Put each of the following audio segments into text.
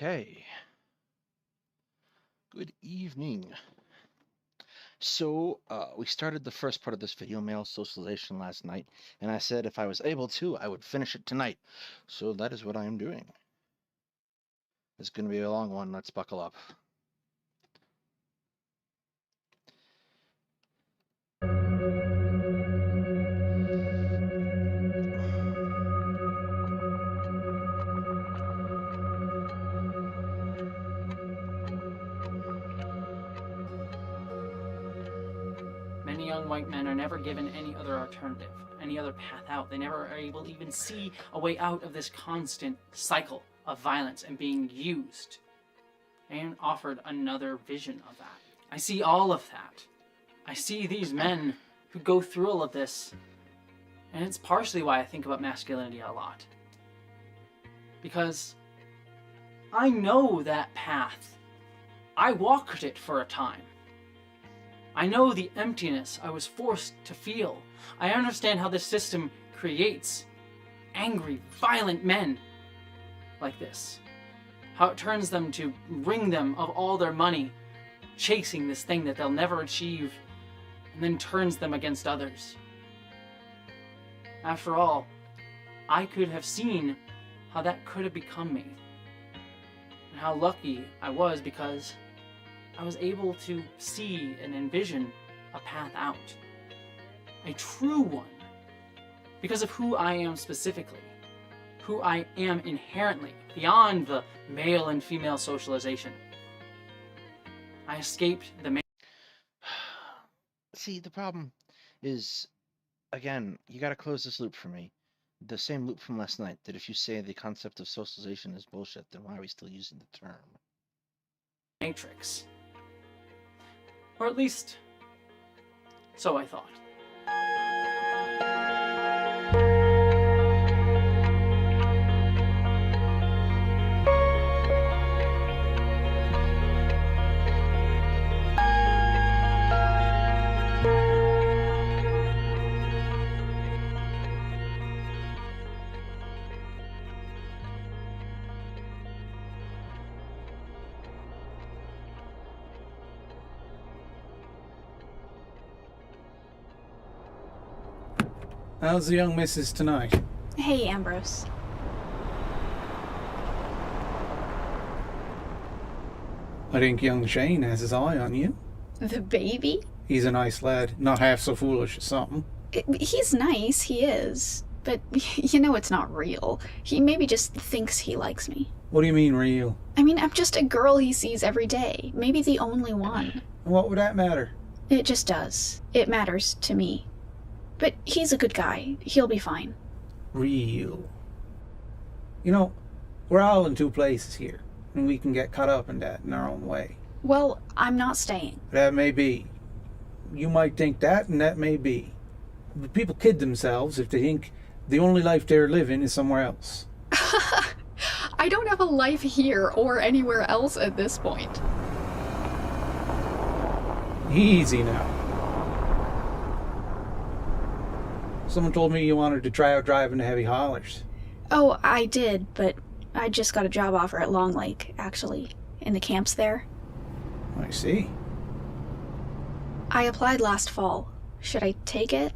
Okay. Good evening. So, we started the first part of this video, male socialization, last night, and I said if I was able to, I would finish it tonight. So that is what I am doing. It's going to be a long one. Let's buckle up. Many young white men are never given any other alternative, any other path out. They never are able to even see a way out of this constant cycle of violence and being used. And offered another vision of that. I see all of that. I see these men who go through all of this, and it's partially why I think about masculinity a lot. Because I know that path. I walked it for a time. I know the emptiness I was forced to feel. I understand how this system creates angry, violent men like this. How it turns them to wring them of all their money, chasing this thing that they'll never achieve, and then turns them against others. After all, I could have seen how that could have become me. And how lucky I was because I was able to see and envision a path out. A true one. Because of who I am specifically. Who I am inherently, beyond the male and female socialization. I escaped the male. See, the problem is, again, you got to close this loop for me. The same loop from last night, that if you say the concept of socialization is bullshit, then why are we still using the term? Matrix. Or at least, so I thought. How's the young missus tonight? Hey, Ambrose. I think young Shane has his eye on you. The baby? He's a nice lad, not half so foolish as something. He's nice, he is. But you know it's not real. He maybe just thinks he likes me. What do you mean, real? I mean, I'm just a girl he sees every day. Maybe the only one. And what would that matter? It just does. It matters to me. But he's a good guy. He'll be fine. Real. You know, we're all in two places here, and we can get caught up in that in our own way. Well, I'm not staying. That may be. You might think that, and that may be. But people kid themselves if they think the only life they're living is somewhere else. I don't have a life here or anywhere else at this point. Easy now. Someone told me you wanted to try out driving the heavy haulers. Oh, I did, but I just got a job offer at Long Lake, actually, in the camps there. I see. I applied last fall. Should I take it?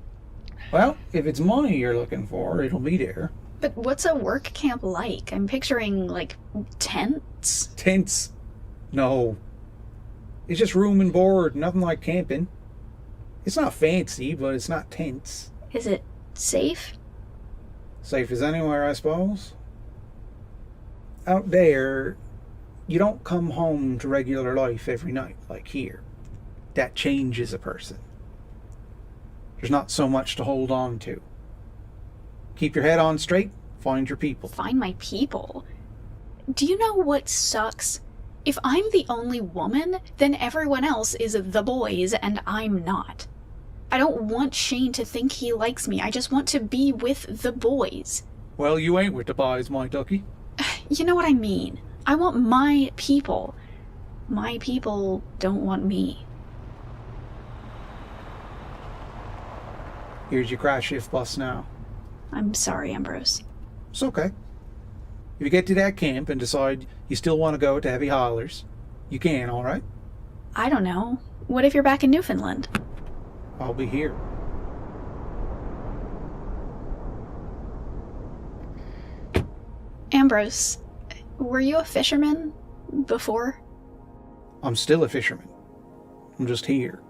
Well, if it's money you're looking for, it'll be there. But what's a work camp like? I'm picturing, like, tents? Tents? No. It's just room and board, nothing like camping. It's not fancy, but it's not tents. Is it safe? Safe as anywhere, I suppose. Out there, you don't come home to regular life every night, like here. That changes a person. There's not so much to hold on to. Keep your head on straight, find your people. Find my people? Do you know what sucks? If I'm the only woman, then everyone else is the boys and I'm not. I don't want Shane to think he likes me. I just want to be with the boys. Well, you ain't with the boys, my ducky. You know what I mean. I want my people. My people don't want me. Here's your crash shift bus now. I'm sorry, Ambrose. It's okay. you get to that camp and decide you still want to go to Heavy Haulers, you can, all right? I don't know. What if you're back in Newfoundland? I'll be here. Ambrose, were you a fisherman before? I'm still a fisherman. I'm just here.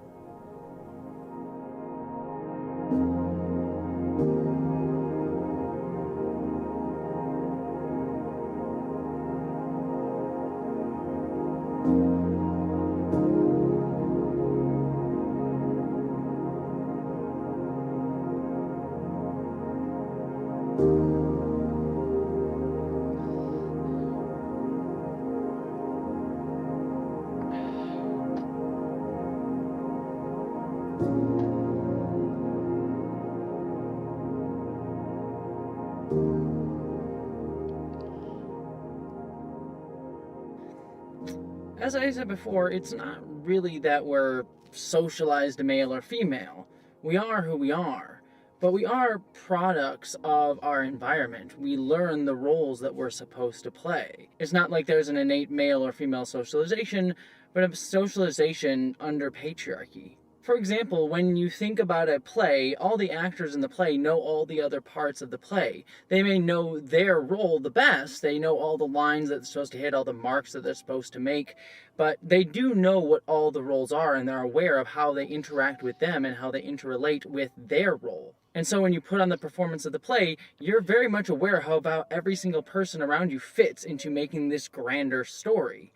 As I said before, it's not really that we're socialized male or female. We are who we are, but we are products of our environment. We learn the roles that we're supposed to play. It's not like there's an innate male or female socialization, but a socialization under patriarchy. For example, when you think about a play, all the actors in the play know all the other parts of the play. They may know their role the best, they know all the lines that they're supposed to hit, all the marks that they're supposed to make, but they do know what all the roles are, and they're aware of how they interact with them and how they interrelate with their role. And so when you put on the performance of the play, you're very much aware of how every single person around you fits into making this grander story.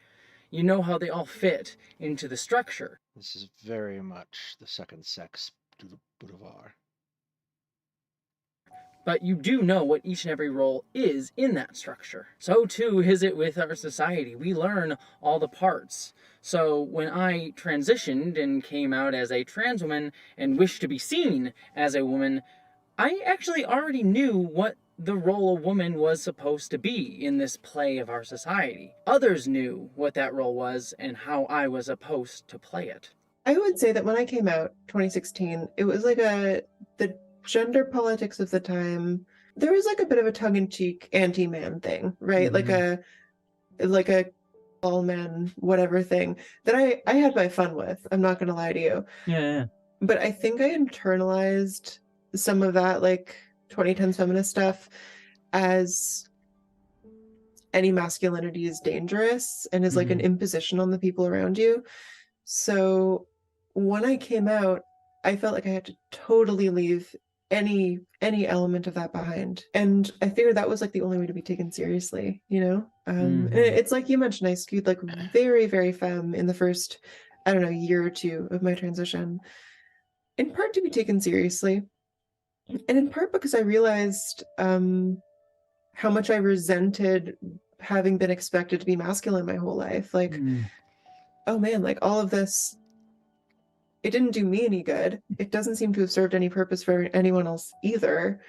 You know how they all fit into the structure. This is very much the second sex to the Boulevard. But you do know what each and every role is in that structure. So too is it with our society. We learn all the parts. So when I transitioned and came out as a trans woman and wished to be seen as a woman, I actually already knew what the role a woman was supposed to be in this play of our society. Others knew what that role was and how I was supposed to play it. I would say that when I came out, 2016, it was like the gender politics of the time. There was like a bit of a tongue-in-cheek anti-man thing, right? Mm-hmm. Like a all man whatever thing that I had my fun with. I'm not gonna lie to you. Yeah. But I think I internalized some of that like 2010s feminist stuff as any masculinity is dangerous and is like an imposition on the people around you. So when I came out, I felt like I had to totally leave any element of that behind. And I figured that was like the only way to be taken seriously, you know? And it's like you mentioned, I skewed like very, very femme in the first, I don't know, year or two of my transition. In part to be taken seriously. And in part because I realized how much I resented having been expected to be masculine my whole life. Like, oh man, like all of this, it didn't do me any good. It doesn't seem to have served any purpose for anyone else either.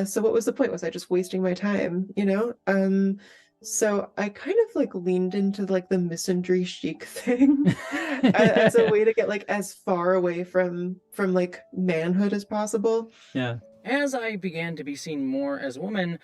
So what was the point? Was I just wasting my time, you know? So I kind of like leaned into like the misandry chic thing as a way to get like as far away from like manhood as possible. Yeah. As I began to be seen more as a woman,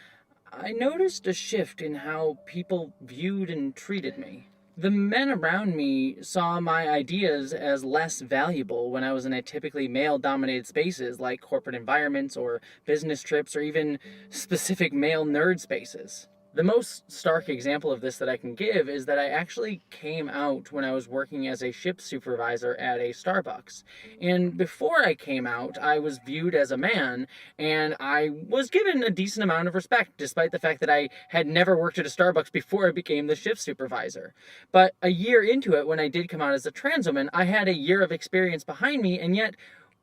I noticed a shift in how people viewed and treated me. The men around me saw my ideas as less valuable when I was in a typically male-dominated spaces like corporate environments or business trips or even specific male nerd spaces. The most stark example of this that I can give is that I actually came out when I was working as a ship supervisor at a Starbucks. And before I came out, I was viewed as a man, and I was given a decent amount of respect, despite the fact that I had never worked at a Starbucks before I became the shift supervisor. But a year into it, when I did come out as a trans woman, I had a year of experience behind me, and yet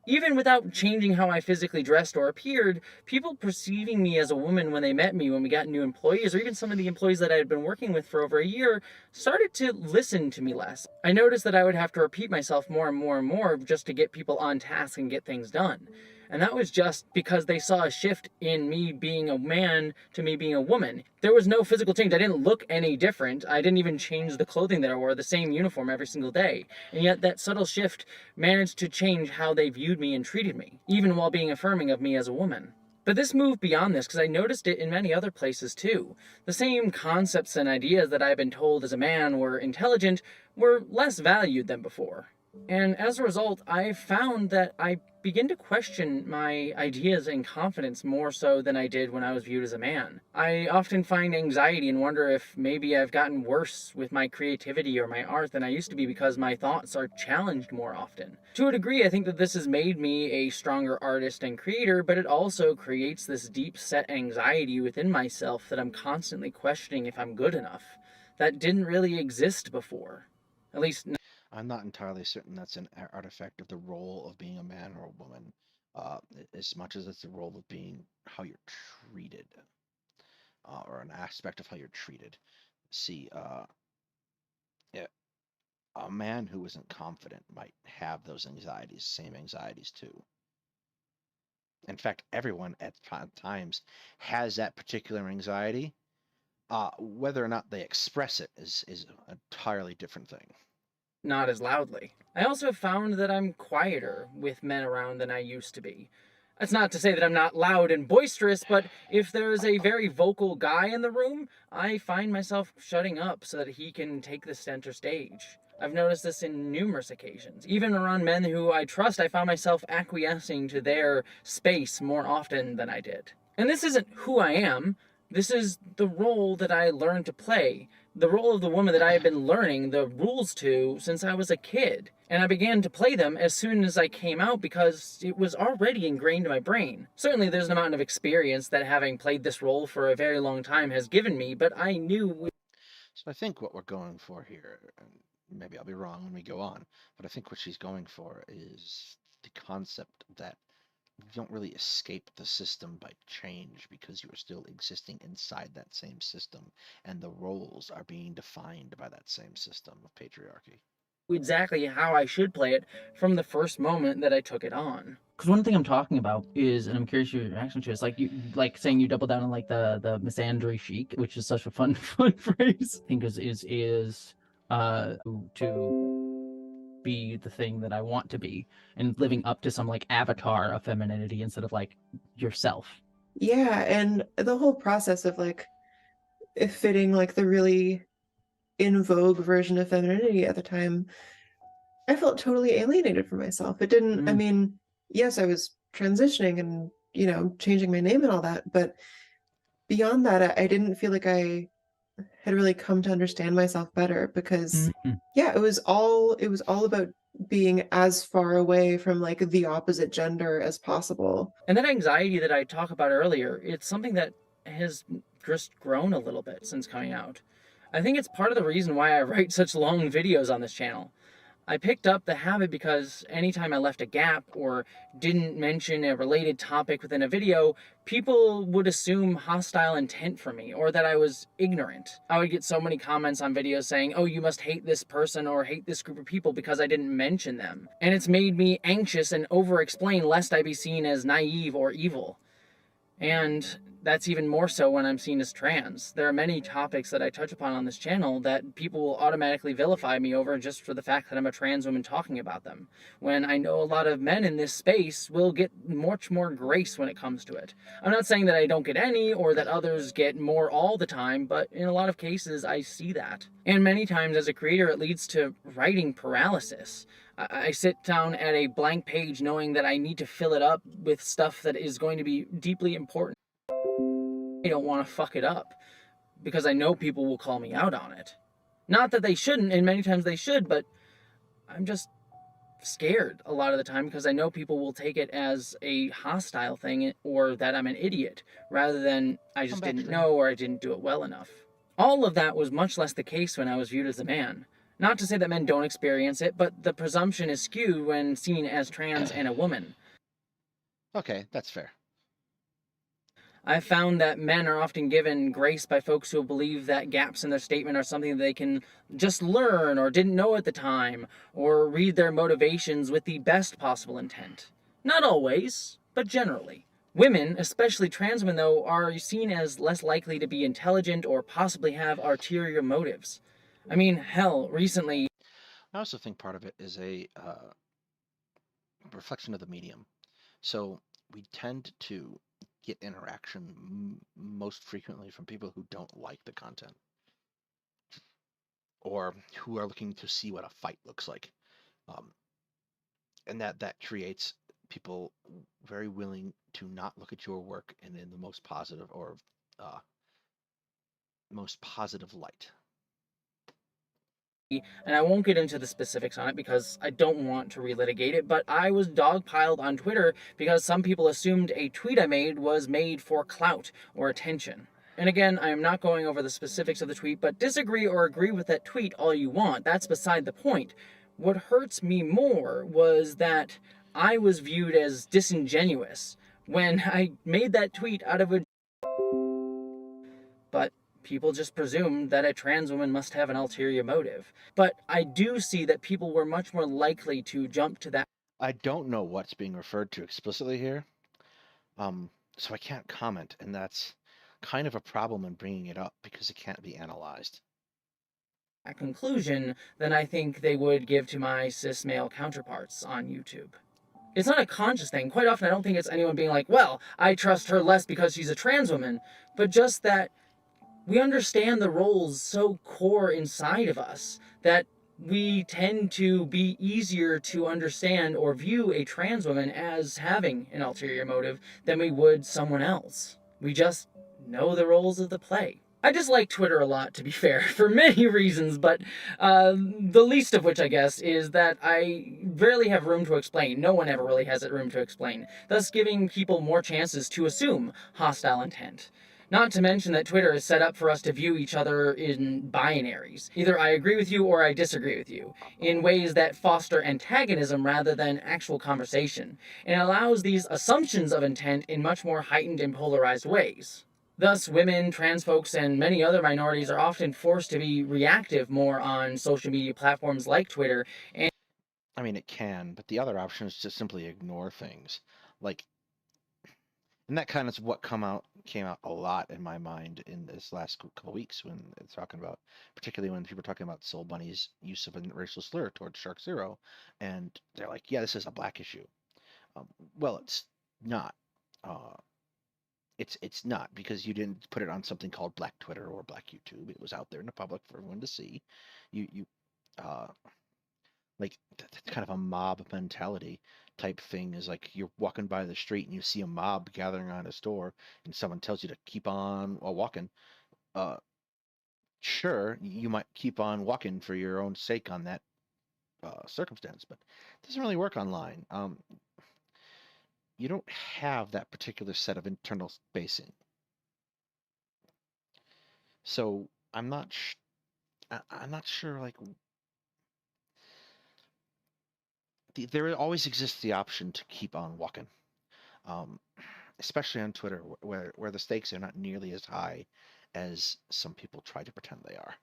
even without changing how I physically dressed or appeared, people perceiving me as a woman when they met me, when we got new employees, or even some of the employees that I had been working with for over a year, started to listen to me less. I noticed that I would have to repeat myself more and more and more just to get people on task and get things done. And that was just because they saw a shift in me being a man to me being a woman. There was no physical change. I didn't look any different. I didn't even change the clothing that I wore, the same uniform every single day. And yet that subtle shift managed to change how they viewed me and treated me, even while being affirming of me as a woman. But this moved beyond this because I noticed it in many other places too. The same concepts and ideas that I've been told as a man were intelligent were less valued than before. And as a result, I found that I begin to question my ideas and confidence more so than I did when I was viewed as a man. I often find anxiety and wonder if maybe I've gotten worse with my creativity or my art than I used to be because my thoughts are challenged more often. To a degree, I think that this has made me a stronger artist and creator, but it also creates this deep-set anxiety within myself that I'm constantly questioning if I'm good enough. That didn't really exist before. At least I'm not entirely certain that's an artifact of the role of being a man or a woman, as much as it's the role of being how you're treated, or an aspect of how you're treated. See, yeah, a man who isn't confident might have those anxieties, same anxieties too. In fact, everyone at times has that particular anxiety. Whether or not they express it is an entirely different thing. not as loudly. I also found that I'm quieter with men around than I used to be. That's not to say that I'm not loud and boisterous, but if there's a very vocal guy in the room, I find myself shutting up so that he can take the center stage. I've noticed this in numerous occasions. Even around men who I trust, I found myself acquiescing to their space more often than I did. And this isn't who I am. This is the role that I learned to play. The role of the woman that I have been learning the rules to since I was a kid. And I began to play them as soon as I came out because it was already ingrained in my brain. Certainly there's an amount of experience that having played this role for a very long time has given me, but I knew. So I think what we're going for here, and maybe I'll be wrong when we go on, but I think what she's going for is the concept that you don't really escape the system by change because you are still existing inside that same system, and the roles are being defined by that same system of patriarchy. Exactly how I should play it from the first moment that I took it on. Because one thing I'm talking about is, and I'm curious your reaction to, is like you like saying you double down on like the misandry chic, which is such a fun phrase. I think is to be the thing that I want to be and living up to some like avatar of femininity instead of like yourself. Yeah, and the whole process of like fitting like the really in vogue version of femininity at the time, I felt totally alienated from myself. It didn't, I mean, yes, I was transitioning and, you know, changing my name and all that, but beyond that, I didn't feel like I had really come to understand myself better because yeah, it was all about being as far away from like the opposite gender as possible. And that anxiety that I talked about earlier, it's something that has just grown a little bit since coming out. I think it's part of the reason why I write such long videos on this channel. I picked up the habit because anytime I left a gap or didn't mention a related topic within a video, people would assume hostile intent for me or that I was ignorant. I would get so many comments on videos saying, oh, you must hate this person or hate this group of people because I didn't mention them. And it's made me anxious and over-explain lest I be seen as naive or evil. And that's even more so when I'm seen as trans. There are many topics that I touch upon on this channel that people will automatically vilify me over just for the fact that I'm a trans woman talking about them, when I know a lot of men in this space will get much more grace when it comes to it. I'm not saying that I don't get any or that others get more all the time, but in a lot of cases I see that. And many times as a creator it leads to writing paralysis. I sit down at a blank page knowing that I need to fill it up with stuff that is going to be deeply important. I don't want to fuck it up because I know people will call me out on it. Not that they shouldn't, and many times they should, but I'm just scared a lot of the time because I know people will take it as a hostile thing or that I'm an idiot rather than I just didn't know or I didn't do it well enough. All of that was much less the case when I was viewed as a man. Not to say that men don't experience it, but the presumption is skewed when seen as trans and a woman. Okay, that's fair. I've found that men are often given grace by folks who believe that gaps in their statement are something that they can just learn or didn't know at the time, or read their motivations with the best possible intent. Not always, but generally. Women, especially trans women though, are seen as less likely to be intelligent or possibly have ulterior motives. I mean, hell, recently... I also think part of it is a reflection of the medium. So we tend to get interaction most frequently from people who don't like the content or who are looking to see what a fight looks like. And that creates people very willing to not look at your work and in the most positive or most positive light. And I won't get into the specifics on it because I don't want to relitigate it, but I was dogpiled on Twitter because some people assumed a tweet I made was made for clout or attention. And again, I am not going over the specifics of the tweet, but disagree or agree with that tweet all you want. That's beside the point. What hurts me more was that I was viewed as disingenuous when I made that tweet out of a... But people just presumed that a trans woman must have an ulterior motive. But I do see that people were much more likely to jump to that. I don't know what's being referred to explicitly here, so I can't comment, and that's kind of a problem in bringing it up because it can't be analyzed. A conclusion than I think they would give to my cis male counterparts on YouTube. It's not a conscious thing. Quite often I don't think it's anyone being like, well, I trust her less because she's a trans woman, but just that we understand the roles so core inside of us that we tend to be easier to understand or view a trans woman as having an ulterior motive than we would someone else. We just know the roles of the play. I dislike Twitter a lot, to be fair, for many reasons, but the least of which, I guess, is that I rarely have room to explain. No one ever really has room to explain, thus giving people more chances to assume hostile intent. Not to mention that Twitter is set up for us to view each other in binaries. Either I agree with you or I disagree with you, in ways that foster antagonism rather than actual conversation, and allows these assumptions of intent in much more heightened and polarized ways. Thus, women, trans folks, and many other minorities are often forced to be reactive more on social media platforms like Twitter. And I mean, it can, but the other option is to simply ignore things. Like, and that kind of is what came out a lot in my mind in this last couple of weeks when it's talking about, particularly when people are talking about Soul Bunny's use of a racial slur towards Shark Zero, and they're like, yeah, this is a black issue. Well, it's not. It's not, because you didn't put it on something called Black Twitter or Black YouTube. It was out there in the public for everyone to see. Like that's kind of a mob mentality type thing. Is like you're walking by the street and you see a mob gathering on a store, and someone tells you to keep on walking. Sure, you might keep on walking for your own sake on that circumstance, but it doesn't really work online. You don't have that particular set of internal spacing. So I'm not sure, like, there always exists the option to keep on walking, especially on Twitter, where the stakes are not nearly as high as some people try to pretend they are.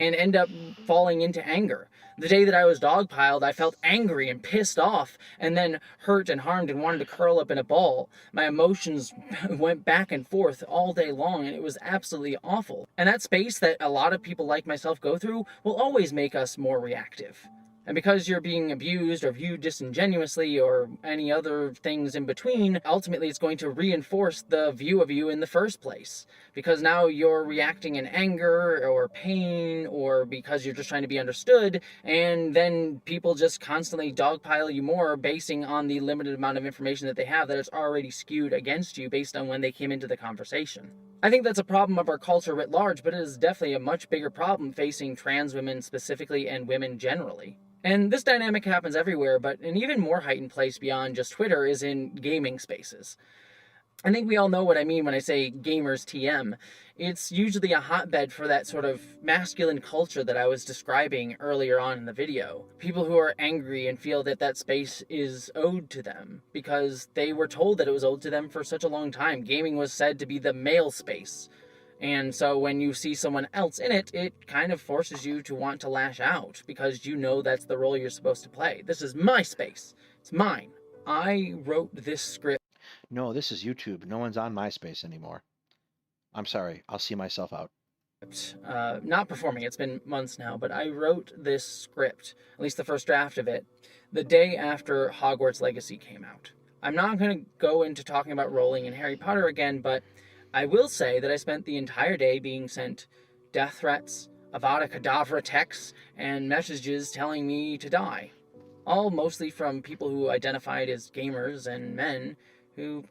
And end up falling into anger. The day that I was dogpiled, I felt angry and pissed off, and then hurt and harmed and wanted to curl up in a ball. My emotions went back and forth all day long, and it was absolutely awful. And that space that a lot of people like myself go through will always make us more reactive. And because you're being abused or viewed disingenuously or any other things in between, ultimately it's going to reinforce the view of you in the first place. Because now you're reacting in anger or pain or because you're just trying to be understood, and then people just constantly dogpile you more basing on the limited amount of information that they have that is already skewed against you based on when they came into the conversation. I think that's a problem of our culture writ large, but it is definitely a much bigger problem facing trans women specifically and women generally. And this dynamic happens everywhere, but an even more heightened place beyond just Twitter is in gaming spaces. I think we all know what I mean when I say gamers TM. It's usually a hotbed for that sort of masculine culture that I was describing earlier on in the video. People who are angry and feel that that space is owed to them because they were told that it was owed to them for such a long time. Gaming was said to be the male space. And so when you see someone else in it, it kind of forces you to want to lash out because you know that's the role you're supposed to play. This is my space. It's mine. I wrote this script. No, this is YouTube. No one's on MySpace anymore. I'm sorry. I'll see myself out. Not performing. It's been months now, but I wrote this script, at least the first draft of it, the day after Hogwarts Legacy came out. I'm not going to go into talking about Rowling and Harry Potter again, but I will say that I spent the entire day being sent death threats, Avada Kedavra texts, and messages telling me to die. All mostly from people who identified as gamers and men who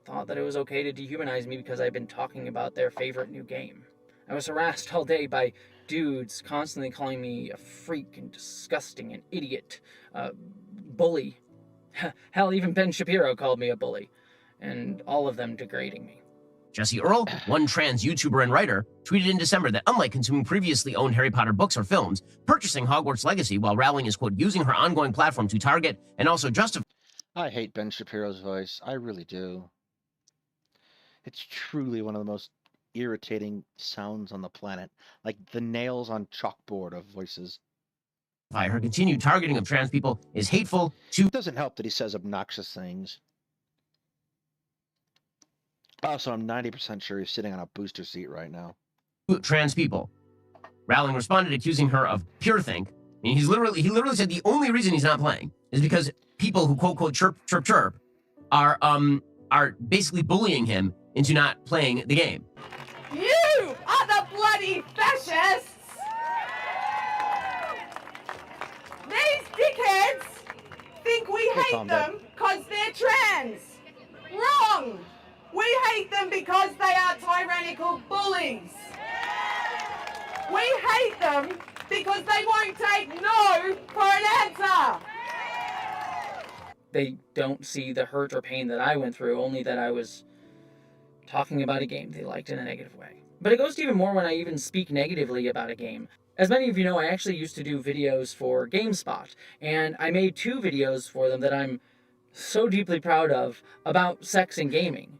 thought that it was okay to dehumanize me because I'd been talking about their favorite new game. I was harassed all day by dudes constantly calling me a freak and disgusting and idiot, bully. Hell, even Ben Shapiro called me a bully, and all of them degrading me. Jesse Earl, one trans YouTuber and writer, tweeted in December that unlike consuming previously owned Harry Potter books or films, purchasing Hogwarts Legacy while Rowling is, quote, using her ongoing platform to target and also justify. I hate Ben Shapiro's voice. I really do. It's truly one of the most irritating sounds on the planet. Like the nails on chalkboard of voices. Her continued targeting of trans people is hateful to. It doesn't help that he says obnoxious things. Also, I'm 90% sure he's sitting on a booster seat right now. Trans people. Rowling responded accusing her of pure think. I mean, he literally said the only reason he's not playing is because people who quote chirp chirp chirp are basically bullying him into not playing the game. You are the bloody fascists! These dickheads think we hate them because they're trans. Wrong! We hate them because they are tyrannical bullies. We hate them because they won't take no for an answer. They don't see the hurt or pain that I went through, only that I was talking about a game they liked in a negative way. But it goes to even more when I even speak negatively about a game. As many of you know, I actually used to do videos for GameSpot, and I made 2 videos for them that I'm so deeply proud of about sex and gaming.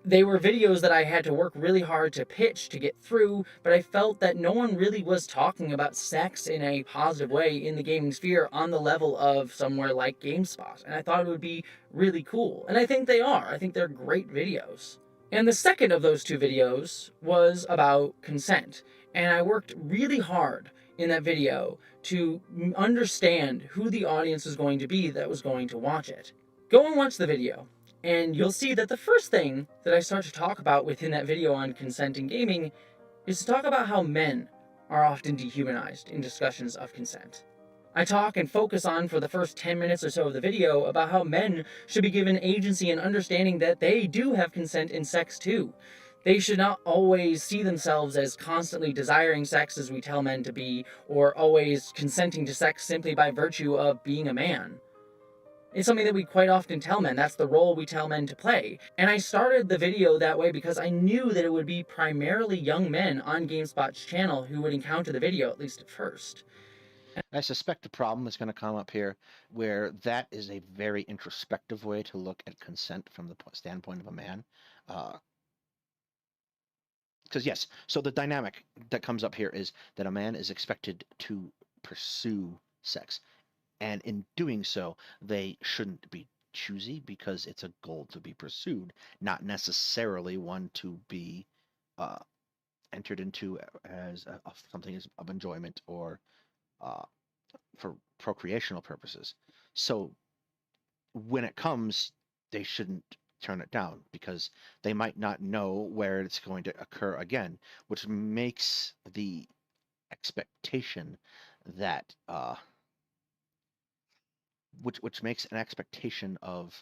They were videos that I had to work really hard to pitch to get through, but I felt that no one really was talking about sex in a positive way in the gaming sphere on the level of somewhere like GameSpot. And I thought it would be really cool. And I think they are. I think they're great videos. And the second of those 2 videos was about consent. And I worked really hard in that video to understand who the audience was going to be that was going to watch it. Go and watch the video. And you'll see that the first thing that I start to talk about within that video on consent in gaming is to talk about how men are often dehumanized in discussions of consent. I talk and focus on, for the first 10 minutes or so of the video, about how men should be given agency and understanding that they do have consent in sex too. They should not always see themselves as constantly desiring sex as we tell men to be, or always consenting to sex simply by virtue of being a man. It's something that we quite often tell men. That's the role we tell men to play. And I started the video that way because I knew that it would be primarily young men on GameSpot's channel who would encounter the video, at least at first. I suspect the problem is going to come up here where that is a very introspective way to look at consent from the standpoint of a man. Because yes, so the dynamic that comes up here is that a man is expected to pursue sex. And in doing so, they shouldn't be choosy because it's a goal to be pursued, not necessarily one to be entered into as something of enjoyment or for procreational purposes. So when it comes, they shouldn't turn it down because they might not know where it's going to occur again, which makes the expectation that which makes an expectation of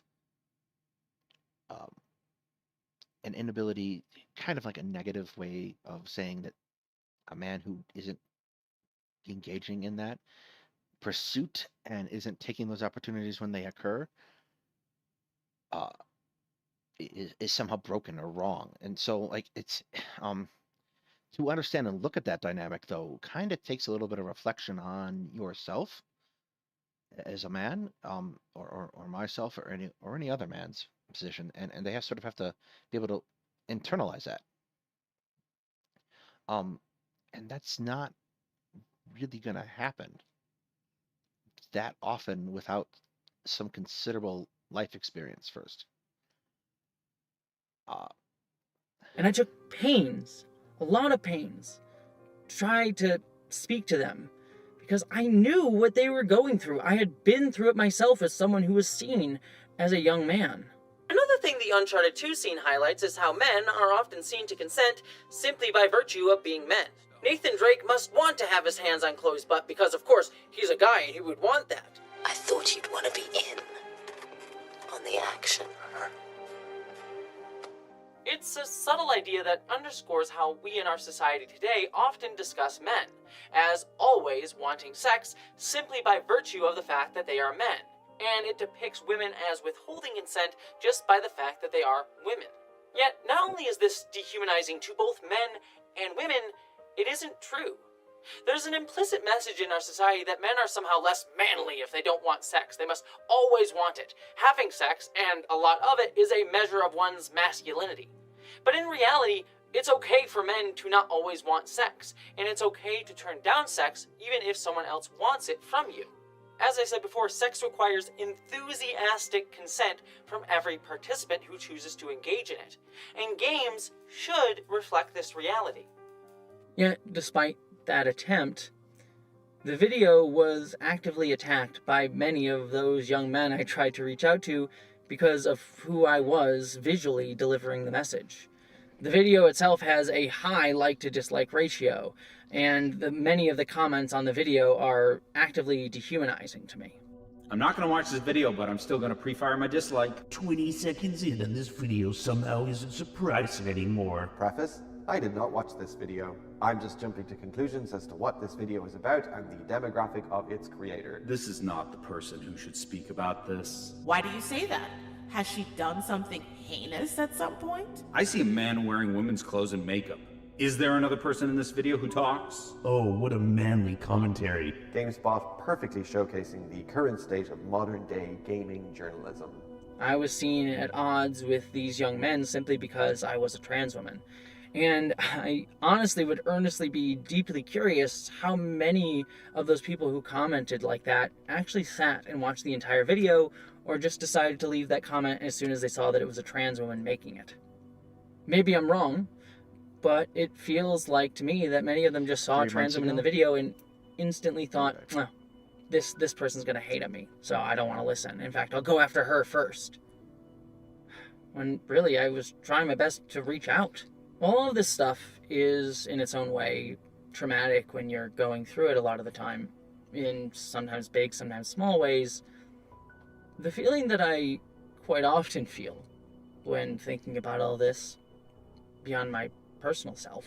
an inability, kind of like a negative way of saying that a man who isn't engaging in that pursuit and isn't taking those opportunities when they occur is somehow broken or wrong. And so like it's to understand and look at that dynamic though kind of takes a little bit of reflection on yourself as a man, or myself, or any other man's position, and they have to be able to internalize that. And that's not really going to happen that often without some considerable life experience first. And I took pains, a lot of pains, to try to speak to them. Because I knew what they were going through. I had been through it myself as someone who was seen as a young man. Another thing the Uncharted 2 scene highlights is how men are often seen to consent simply by virtue of being men. Nathan Drake must want to have his hands on Chloe's butt because, of course, he's a guy and he would want that. I thought you'd want to be in on the action. It's a subtle idea that underscores how we in our society today often discuss men as always wanting sex simply by virtue of the fact that they are men, and it depicts women as withholding consent just by the fact that they are women. Yet, not only is this dehumanizing to both men and women, it isn't true. There's an implicit message in our society that men are somehow less manly if they don't want sex. They must always want it. Having sex, and a lot of it, is a measure of one's masculinity. But in reality, it's okay for men to not always want sex, and it's okay to turn down sex even if someone else wants it from you. As I said before, sex requires enthusiastic consent from every participant who chooses to engage in it, and games should reflect this reality. Yet, despite that attempt, the video was actively attacked by many of those young men I tried to reach out to because of who I was visually delivering the message. The video itself has a high like-to-dislike ratio, and many of the comments on the video are actively dehumanizing to me. I'm not going to watch this video, but I'm still going to pre-fire my dislike. 20 seconds in and this video somehow isn't surprising anymore. Preface: I did not watch this video. I'm just jumping to conclusions as to what this video is about and the demographic of its creator. This is not the person who should speak about this. Why do you say that? Has she done something heinous at some point? I see a man wearing women's clothes and makeup. Is there another person in this video who talks? Oh, what a manly commentary. GameSpot perfectly showcasing the current state of modern-day gaming journalism. I was seen at odds with these young men simply because I was a trans woman. And I honestly would earnestly be deeply curious how many of those people who commented like that actually sat and watched the entire video, or just decided to leave that comment as soon as they saw that it was a trans woman making it. Maybe I'm wrong, but it feels like to me that many of them just saw a trans woman in the video and instantly thought, well, this person's gonna hate on me, so I don't want to listen. In fact, I'll go after her first. When really I was trying my best to reach out. All of this stuff is, in its own way, traumatic when you're going through it a lot of the time, in sometimes big, sometimes small ways. The feeling that I quite often feel when thinking about all this, beyond my personal self,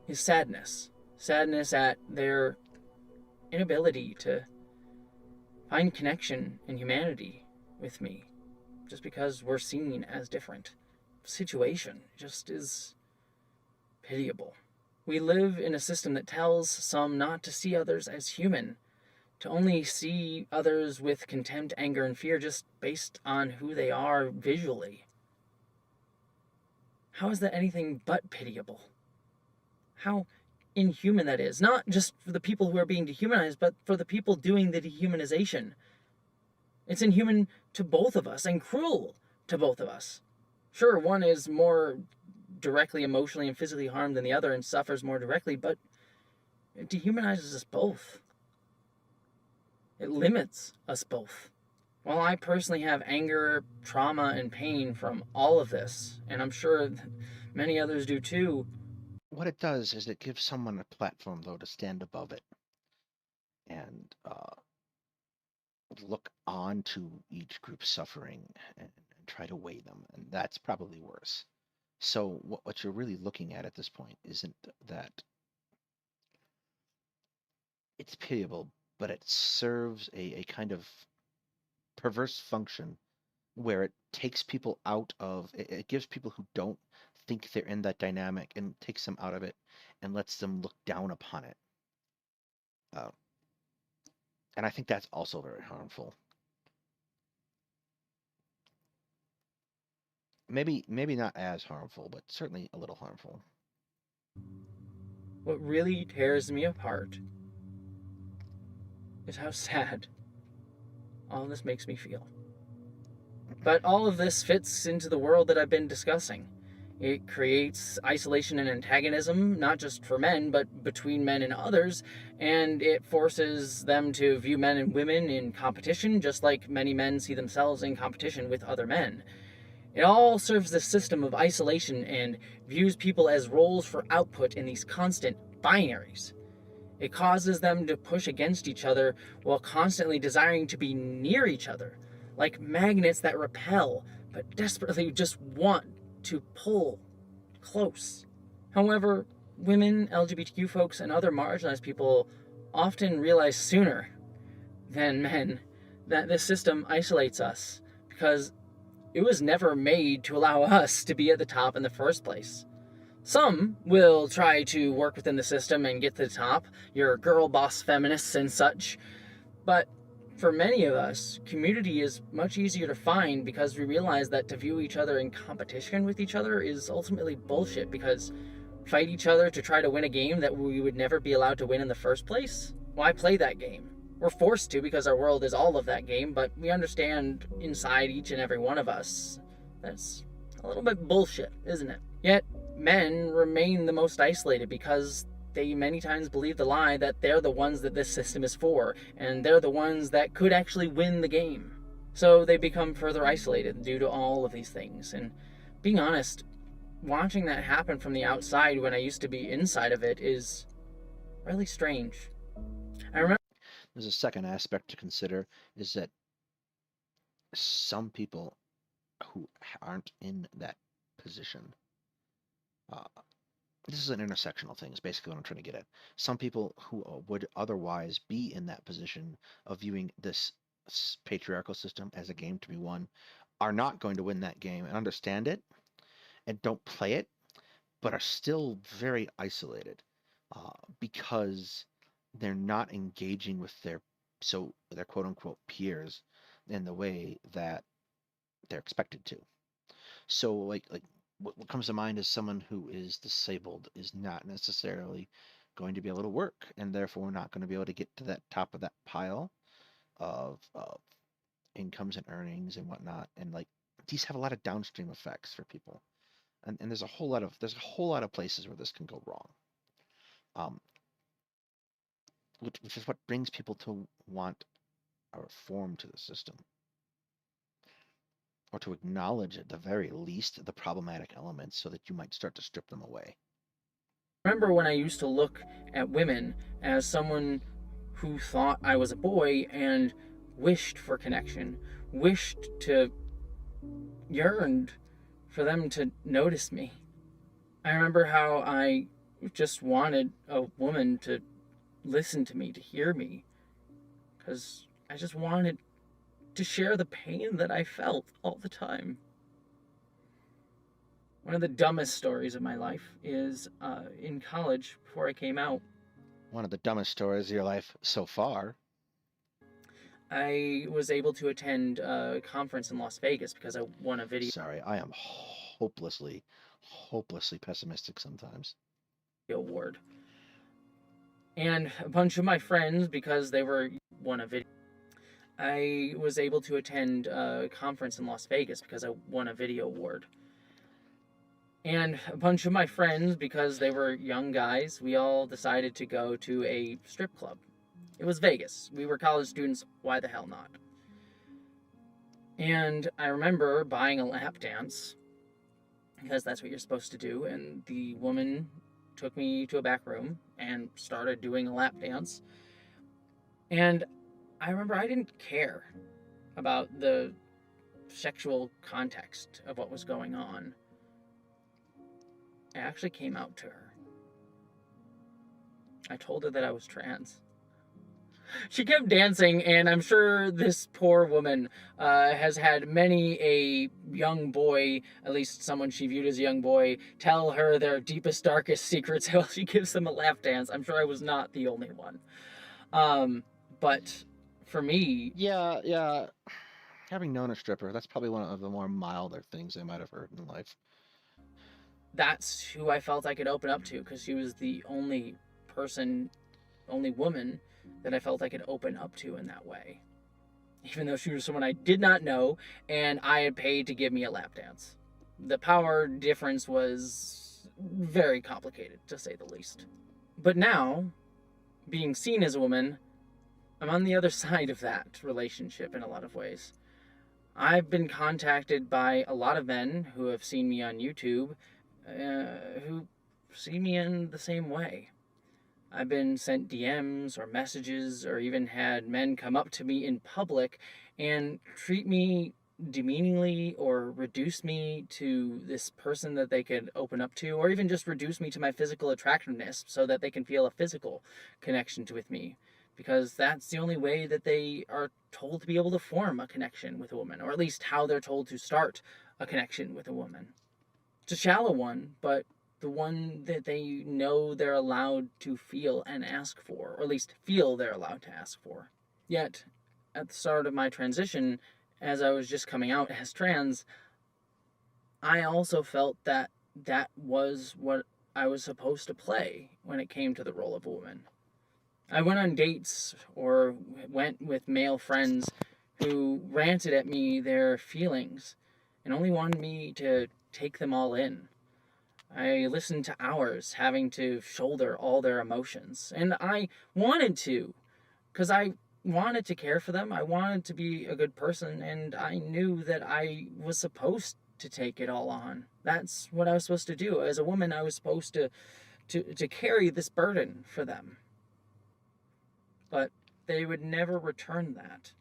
is sadness. Sadness at their inability to find connection and humanity with me, just because we're seen as different. Situation just is pitiable. We live in a system that tells some not to see others as human, to only see others with contempt, anger, and fear just based on who they are visually. How is that anything but pitiable? How inhuman that is, not just for the people who are being dehumanized, but for the people doing the dehumanization. It's inhuman to both of us and cruel to both of us. Sure, one is more directly emotionally and physically harmed than the other and suffers more directly, but it dehumanizes us both. It limits us both. While I personally have anger, trauma, and pain from all of this, and I'm sure many others do too. What it does is it gives someone a platform, though, to stand above it and look on to each group's suffering and try to weigh them, and that's probably worse. So what you're really looking at this point isn't that it's pitiable, but it serves a kind of perverse function where it takes people out of it gives people who don't think they're in that dynamic and takes them out of it and lets them look down upon it. And I think that's also very harmful. Maybe not as harmful, but certainly a little harmful. What really tears me apart is how sad all of this makes me feel. But all of this fits into the world that I've been discussing. It creates isolation and antagonism, not just for men, but between men and others, and it forces them to view men and women in competition, just like many men see themselves in competition with other men. It all serves this system of isolation and views people as roles for output in these constant binaries. It causes them to push against each other while constantly desiring to be near each other, like magnets that repel, but desperately just want to pull close. However, women, LGBTQ folks, and other marginalized people often realize sooner than men that this system isolates us because it was never made to allow us to be at the top in the first place. Some will try to work within the system and get to the top, your girl boss feminists and such, but for many of us, community is much easier to find because we realize that to view each other in competition with each other is ultimately bullshit, because fight each other to try to win a game that we would never be allowed to win in the first place? Why play that game? We're forced to because our world is all of that game, but we understand inside each and every one of us that's a little bit bullshit, isn't it? Yet, men remain the most isolated because they many times believe the lie that they're the ones that this system is for, and they're the ones that could actually win the game. So they become further isolated due to all of these things. And being honest, watching that happen from the outside when I used to be inside of it is really strange. I remember there's a second aspect to consider, is that some people who aren't in that position, this is an intersectional thing, is basically what I'm trying to get at. Some people who would otherwise be in that position of viewing this patriarchal system as a game to be won are not going to win that game and understand it and don't play it, but are still very isolated because they're not engaging with their quote unquote peers in the way that they're expected to. So like what comes to mind is someone who is disabled is not necessarily going to be able to work, and therefore not going to be able to get to that top of that pile of incomes and earnings and whatnot. And like these have a lot of downstream effects for people, and there's a whole lot of places where this can go wrong. Which is what brings people to want a reform to the system, or to acknowledge at the very least the problematic elements so that you might start to strip them away. Remember when I used to look at women as someone who thought I was a boy and wished for connection, yearned for them to notice me. I remember how I just wanted a woman to listen to me, to hear me, because I just wanted to share the pain that I felt all the time. One of the dumbest stories of my life is in college, before I came out. One of the dumbest stories of your life so far. I was able to attend a conference in Las Vegas because I won a video. Sorry, I am hopelessly pessimistic sometimes. Award. And a bunch of my friends, because they won a video. I was able to attend a conference in Las Vegas because I won a video award. And a bunch of my friends, because they were young guys, we all decided to go to a strip club. It was Vegas. We were college students. Why the hell not? And I remember buying a lap dance, because that's what you're supposed to do. And the woman took me to a back room and started doing a lap dance. And I remember I didn't care about the sexual context of what was going on. I actually came out to her. I told her that I was trans. She kept dancing, and I'm sure this poor woman has had many a young boy, at least someone she viewed as a young boy, tell her their deepest, darkest secrets while she gives them a lap dance. I'm sure I was not the only one. But for me... Yeah. Having known a stripper, that's probably one of the more milder things I might have heard in life. That's who I felt I could open up to, because she was the only woman that I felt I could open up to in that way. Even though she was someone I did not know, and I had paid to give me a lap dance. The power difference was very complicated, to say the least. But now, being seen as a woman, I'm on the other side of that relationship in a lot of ways. I've been contacted by a lot of men who have seen me on YouTube, who see me in the same way. I've been sent DMs or messages, or even had men come up to me in public and treat me demeaningly or reduce me to this person that they could open up to, or even just reduce me to my physical attractiveness so that they can feel a physical connection with me, because that's the only way that they are told to be able to form a connection with a woman, or at least how they're told to start a connection with a woman. It's a shallow one, but the one that they know they're allowed to feel and ask for, or at least feel they're allowed to ask for. Yet, at the start of my transition, as I was just coming out as trans, I also felt that that was what I was supposed to play when it came to the role of a woman. I went on dates or went with male friends who ranted at me their feelings and only wanted me to take them all in. I listened to hours, having to shoulder all their emotions, and I wanted to, because I wanted to care for them. I wanted to be a good person, and I knew that I was supposed to take it all on. That's what I was supposed to do. As a woman, I was supposed to carry this burden for them. But they would never return that.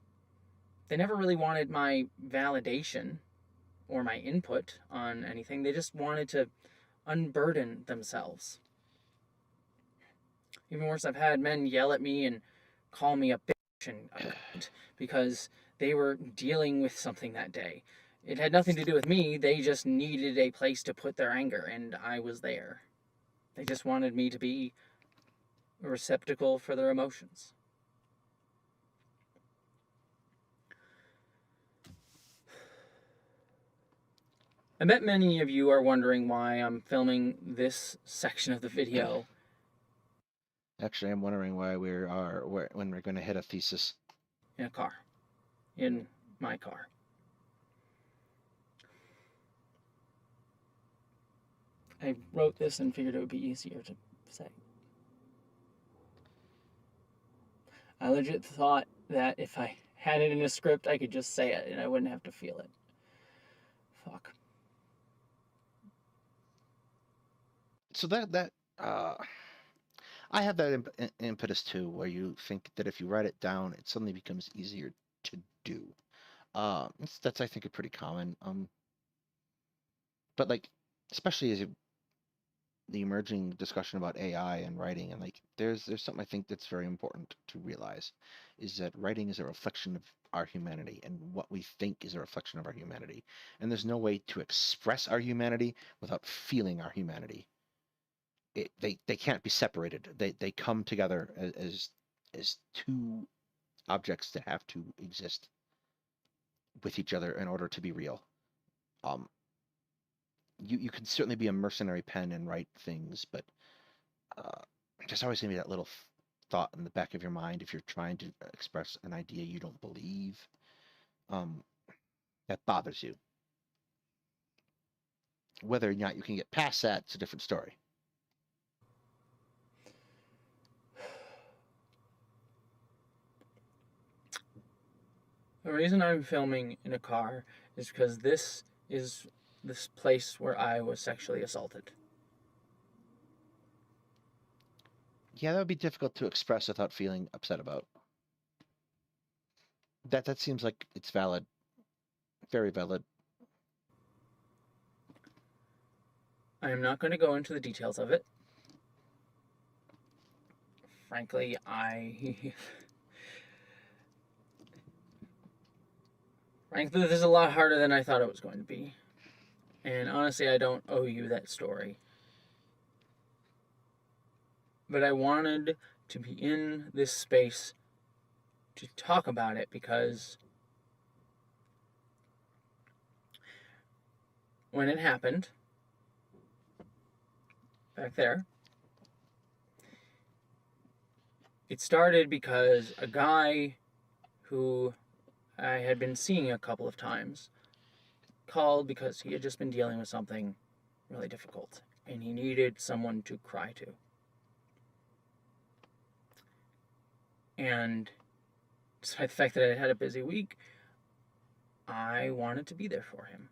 They never really wanted my validation or my input on anything. They just wanted to unburden themselves. Even worse, I've had men yell at me and call me a bitch and because they were dealing with something that day. It had nothing to do with me. They just needed a place to put their anger, and I was there. They just wanted me to be a receptacle for their emotions. I bet many of you are wondering why I'm filming this section of the video. Actually, I'm wondering why when we're going to hit a thesis. In a car. In my car. I wrote this and figured it would be easier to say. I legit thought that if I had it in a script, I could just say it and I wouldn't have to feel it. Fuck. So I have that impetus too, where you think that if you write it down, it suddenly becomes easier to do. That's I think a pretty common. But like, especially as the emerging discussion about AI and writing, and like, there's something I think that's very important to realize, is that writing is a reflection of our humanity, and what we think is a reflection of our humanity, and there's no way to express our humanity without feeling our humanity. They can't be separated. They come together as two objects that have to exist with each other in order to be real. You can certainly be a mercenary pen and write things, but there's always going to be that little thought in the back of your mind if you're trying to express an idea you don't believe, that bothers you. Whether or not you can get past that, it's a different story. The reason I'm filming in a car is because this is this place where I was sexually assaulted. Yeah, that would be difficult to express without feeling upset about. That seems like it's valid. Very valid. I am not going to go into the details of it. Frankly, Frankly, this is a lot harder than I thought it was going to be. And honestly, I don't owe you that story. But I wanted to be in this space to talk about it because when it happened, back there, it started because a guy who I had been seeing a couple of times called because he had just been dealing with something really difficult, and he needed someone to cry to. And despite the fact that I had a busy week, I wanted to be there for him.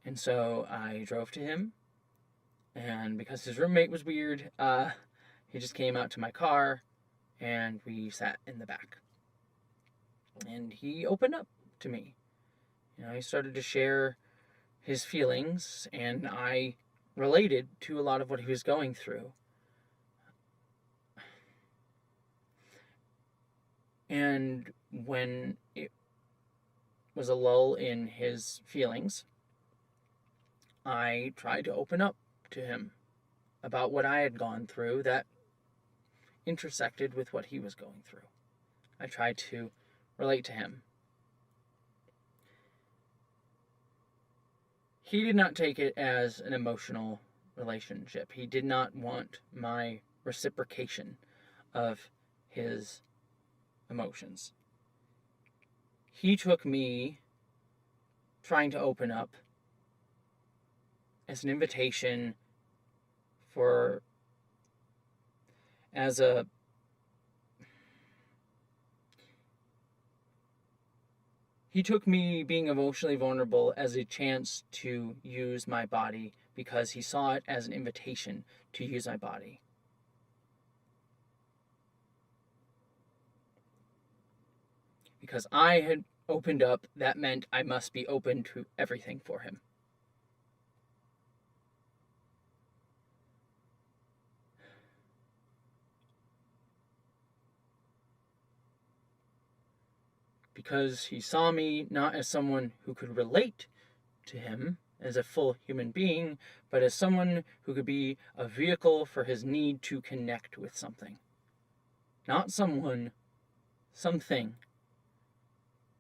And so I drove to him, and because his roommate was weird, he just came out to my car, and we sat in the back. And he opened up to me. You know, he started to share his feelings, and I related to a lot of what he was going through. And when it was a lull in his feelings, I tried to open up to him about what I had gone through that intersected with what he was going through. I tried to relate to him. He did not take it as an emotional relationship. He did not want my reciprocation of his emotions. He took me trying to open up as an invitation He took me being emotionally vulnerable as a chance to use my body because he saw it as an invitation to use my body. Because I had opened up, that meant I must be open to everything for him. Because he saw me not as someone who could relate to him as a full human being, but as someone who could be a vehicle for his need to connect with something. Not someone, something.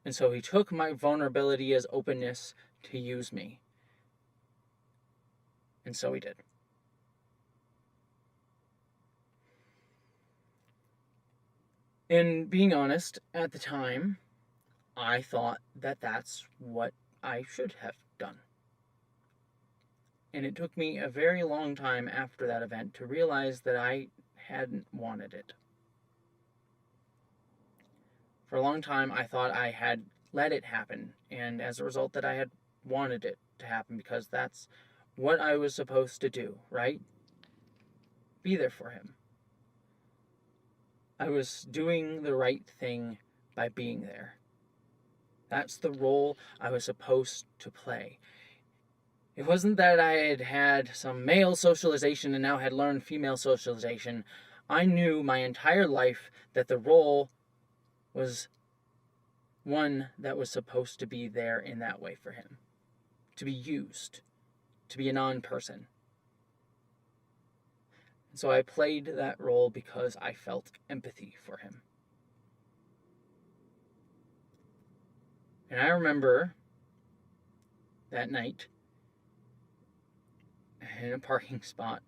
And so he took my vulnerability as openness to use me. And so he did. And being honest, at the time, I thought that that's what I should have done. And it took me a very long time after that event to realize that I hadn't wanted it. For a long time, I thought I had let it happen, and as a result that I had wanted it to happen because that's what I was supposed to do, right? Be there for him. I was doing the right thing by being there. That's the role I was supposed to play. It wasn't that I had had some male socialization and now had learned female socialization. I knew my entire life that the role was one that was supposed to be there in that way for him. To be used. To be a non-person. And so I played that role because I felt empathy for him. And I remember that night in a parking spot,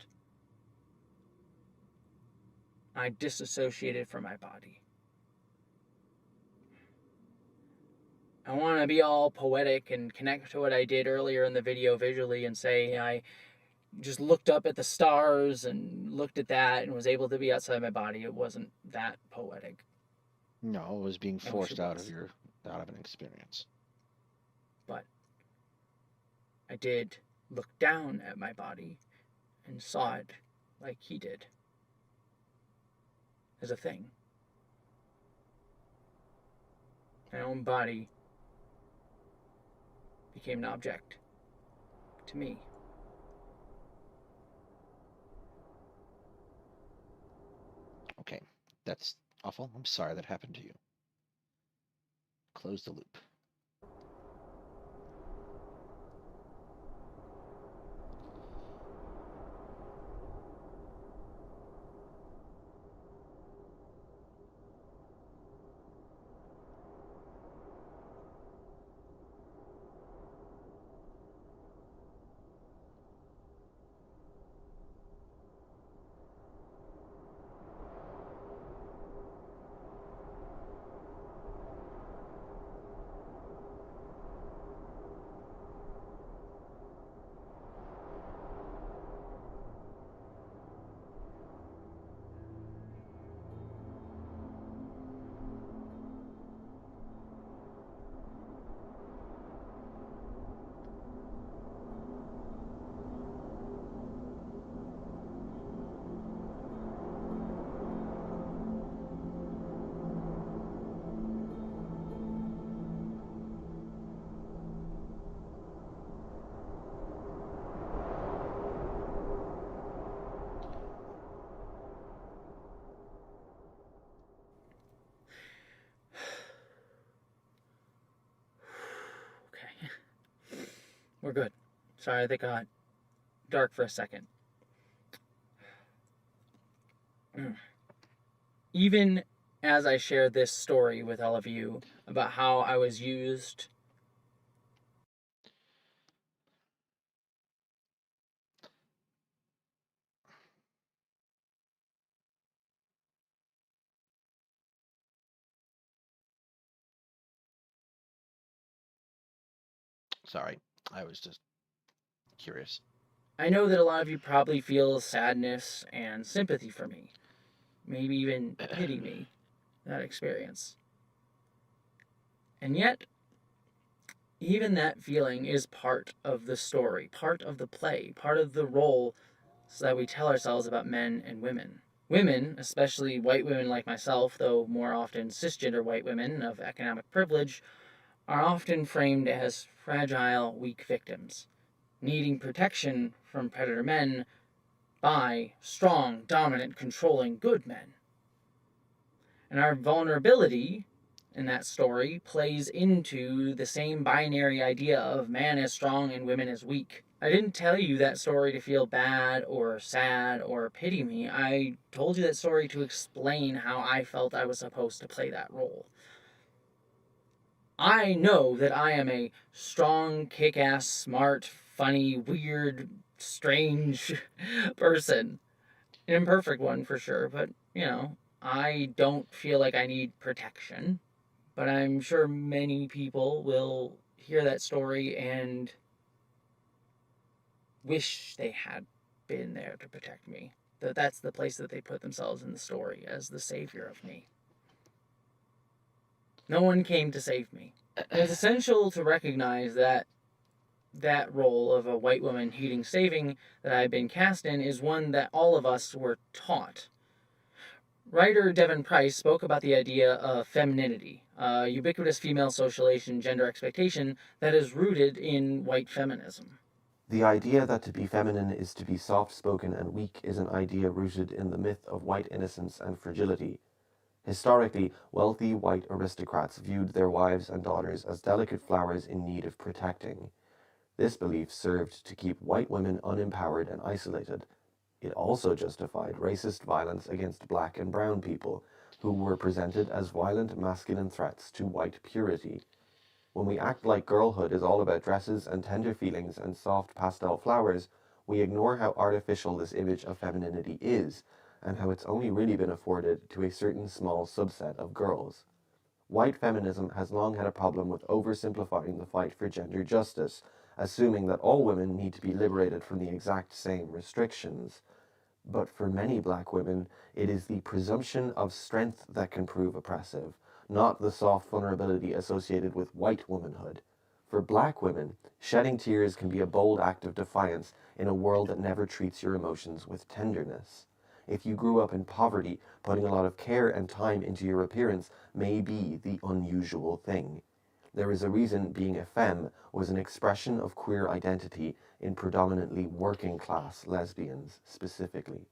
I disassociated from my body. I want to be all poetic and connect to what I did earlier in the video visually and say I just looked up at the stars and looked at that and was able to be outside my body. It wasn't that poetic. No, it was being forced out of an experience. But I did look down at my body and saw it like he did. As a thing. My own body became an object to me. Okay, that's awful. I'm sorry that happened to you. Close the loop. We're good. Sorry, they got dark for a second. Even as I share this story with all of you about how I was used Sorry, I was just curious. I know that a lot of you probably feel sadness and sympathy for me. Maybe even pity me, that experience. And yet, even that feeling is part of the story, part of the play, part of the role that we tell ourselves about men and women. Women, especially white women like myself, though more often cisgender white women of economic privilege, are often framed as fragile, weak victims, needing protection from predator men by strong, dominant, controlling, good men. And our vulnerability in that story plays into the same binary idea of man as strong and women as weak. I didn't tell you that story to feel bad or sad or pity me. I told you that story to explain how I felt I was supposed to play that role. I know that I am a strong, kick-ass, smart, funny, weird, strange person. An imperfect one for sure, but, I don't feel like I need protection. But I'm sure many people will hear that story and wish they had been there to protect me. That's the place that they put themselves in the story, as the savior of me. No one came to save me. It's essential to recognize that role of a white woman needing saving that I've been cast in is one that all of us were taught. Writer Devin Price spoke about the idea of femininity, a ubiquitous female socialization gender expectation that is rooted in white feminism. The idea that to be feminine is to be soft-spoken and weak is an idea rooted in the myth of white innocence and fragility. Historically, wealthy white aristocrats viewed their wives and daughters as delicate flowers in need of protecting. This belief served to keep white women unempowered and isolated. It also justified racist violence against black and brown people, who were presented as violent masculine threats to white purity. When we act like girlhood is all about dresses and tender feelings and soft pastel flowers, we ignore how artificial this image of femininity is, and how it's only really been afforded to a certain small subset of girls. White feminism has long had a problem with oversimplifying the fight for gender justice, assuming that all women need to be liberated from the exact same restrictions. But for many black women, it is the presumption of strength that can prove oppressive, not the soft vulnerability associated with white womanhood. For black women, shedding tears can be a bold act of defiance in a world that never treats your emotions with tenderness. If you grew up in poverty, putting a lot of care and time into your appearance may be the unusual thing. There is a reason being a femme was an expression of queer identity in predominantly working-class lesbians, specifically.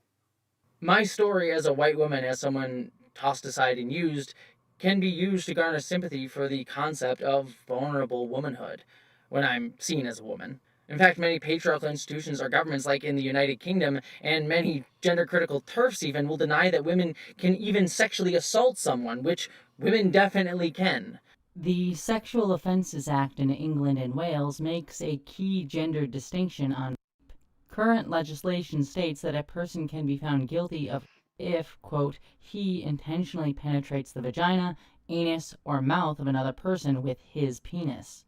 My story as a white woman, as someone tossed aside and used, can be used to garner sympathy for the concept of vulnerable womanhood when I'm seen as a woman. In fact, many patriarchal institutions or governments, like in the United Kingdom, and many gender-critical TERFs even, will deny that women can even sexually assault someone, which women definitely can. The Sexual Offences Act in England and Wales makes a key gender distinction on rape. Current legislation states that a person can be found guilty of if, quote, he intentionally penetrates the vagina, anus, or mouth of another person with his penis.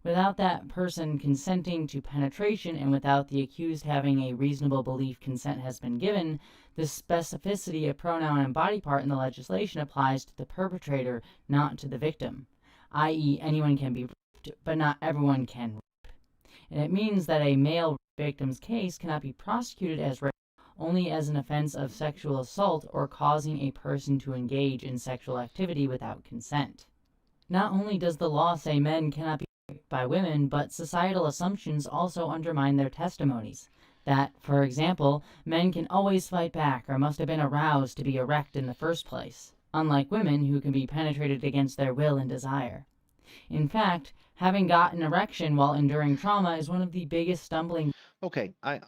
Without that person consenting to penetration and without the accused having a reasonable belief consent has been given, the specificity of pronoun and body part in the legislation applies to the perpetrator, not to the victim, i.e. anyone can be raped, but not everyone can rape. And it means that a male victim's case cannot be prosecuted as rape only as an offense of sexual assault or causing a person to engage in sexual activity without consent. Not only does the law say men cannot be raped by women, but societal assumptions also undermine their testimonies. That, for example, men can always fight back or must have been aroused to be erect in the first place, unlike women who can be penetrated against their will and desire. In fact, having got an erection while enduring trauma is one of the biggest stumbling. Okay, I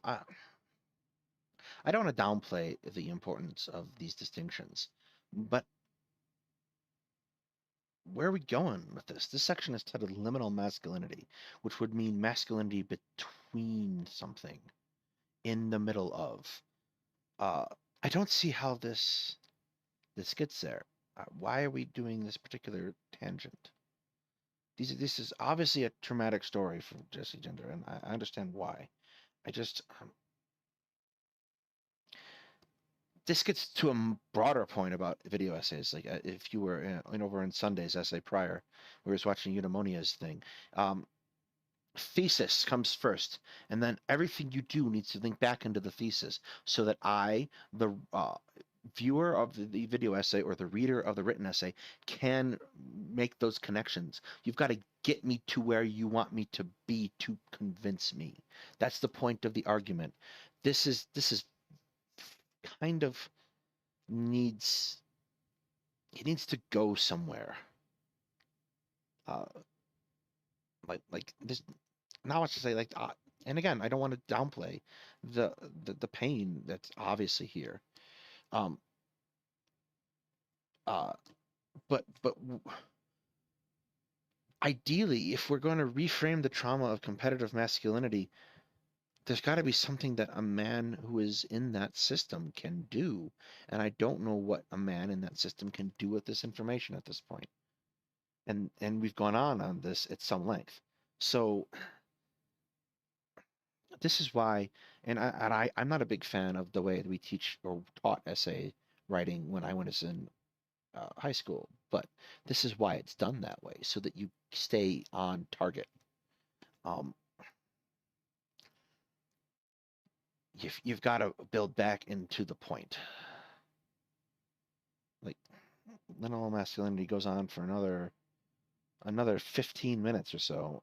don't want to downplay the importance of these distinctions, but where are we going with this? This section is titled Liminal Masculinity, which would mean masculinity between something, in the middle of. I don't see how this gets there. Why are we doing this particular tangent? This is obviously a traumatic story for Jessie Gender, and I understand why. I just this gets to a broader point about video essays. Like if you were over in Sunday's essay prior, we was watching Eudemonia's thing. Thesis comes first, and then everything you do needs to link back into the thesis, so that I, the viewer of the video essay or the reader of the written essay, can make those connections. You've got to get me to where you want me to be to convince me. That's the point of the argument. This is kind of needs to go somewhere. Like this. Now I should say and again, I don't want to downplay the pain that's obviously here. But ideally, if we're going to reframe the trauma of competitive masculinity, there's got to be something that a man who is in that system can do, and I don't know what a man in that system can do with this information at this point. And we've gone on this at some length. So this is why, and I'm not a big fan of the way that we teach or taught essay writing when I was in high school, but this is why it's done that way, so that you stay on target. You've got to build back into the point. Like, liminal masculinity goes on for another 15 minutes or so.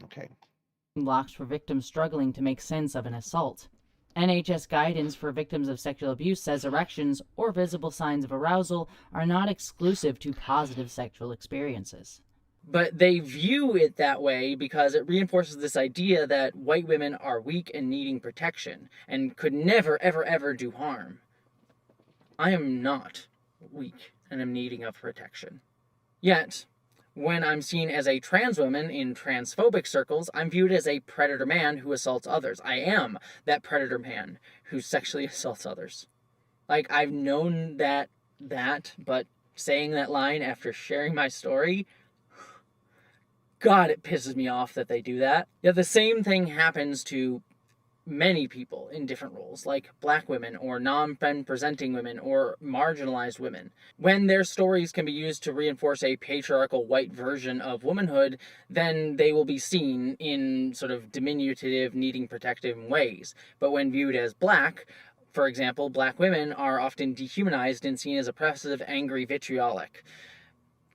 Okay. Blocks for victims struggling to make sense of an assault. NHS guidance for victims of sexual abuse says erections or visible signs of arousal are not exclusive to positive sexual experiences. But they view it that way because it reinforces this idea that white women are weak and needing protection and could never, ever, ever do harm. I am not weak and am needing of protection. Yet, when I'm seen as a trans woman in transphobic circles, I'm viewed as a predator man who assaults others. I am that predator man who sexually assaults others. Like, I've known that, but saying that line after sharing my story, God, it pisses me off that they do that. Yet the same thing happens to many people in different roles, like black women or non-femme presenting women or marginalized women. When their stories can be used to reinforce a patriarchal white version of womanhood, then they will be seen in sort of diminutive, needing protective ways. But when viewed as black, for example, black women are often dehumanized and seen as oppressive, angry, vitriolic,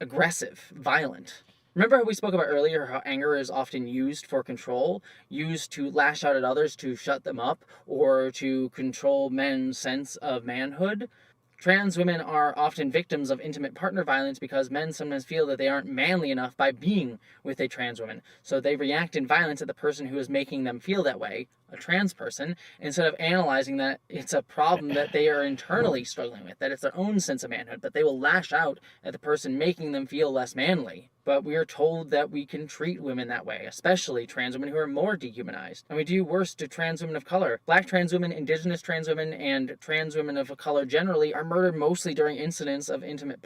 aggressive, violent. Remember how we spoke about earlier how anger is often used for control, used to lash out at others to shut them up, or to control men's sense of manhood? Trans women are often victims of intimate partner violence because men sometimes feel that they aren't manly enough by being with a trans woman, so they react in violence at the person who is making them feel that way, a trans person, instead of analyzing that it's a problem that they are internally struggling with, that it's their own sense of manhood, but they will lash out at the person making them feel less manly. But we are told that we can treat women that way, especially trans women who are more dehumanized. And we do worse to trans women of color. Black trans women, indigenous trans women, and trans women of color generally are murdered mostly during incidents of intimate.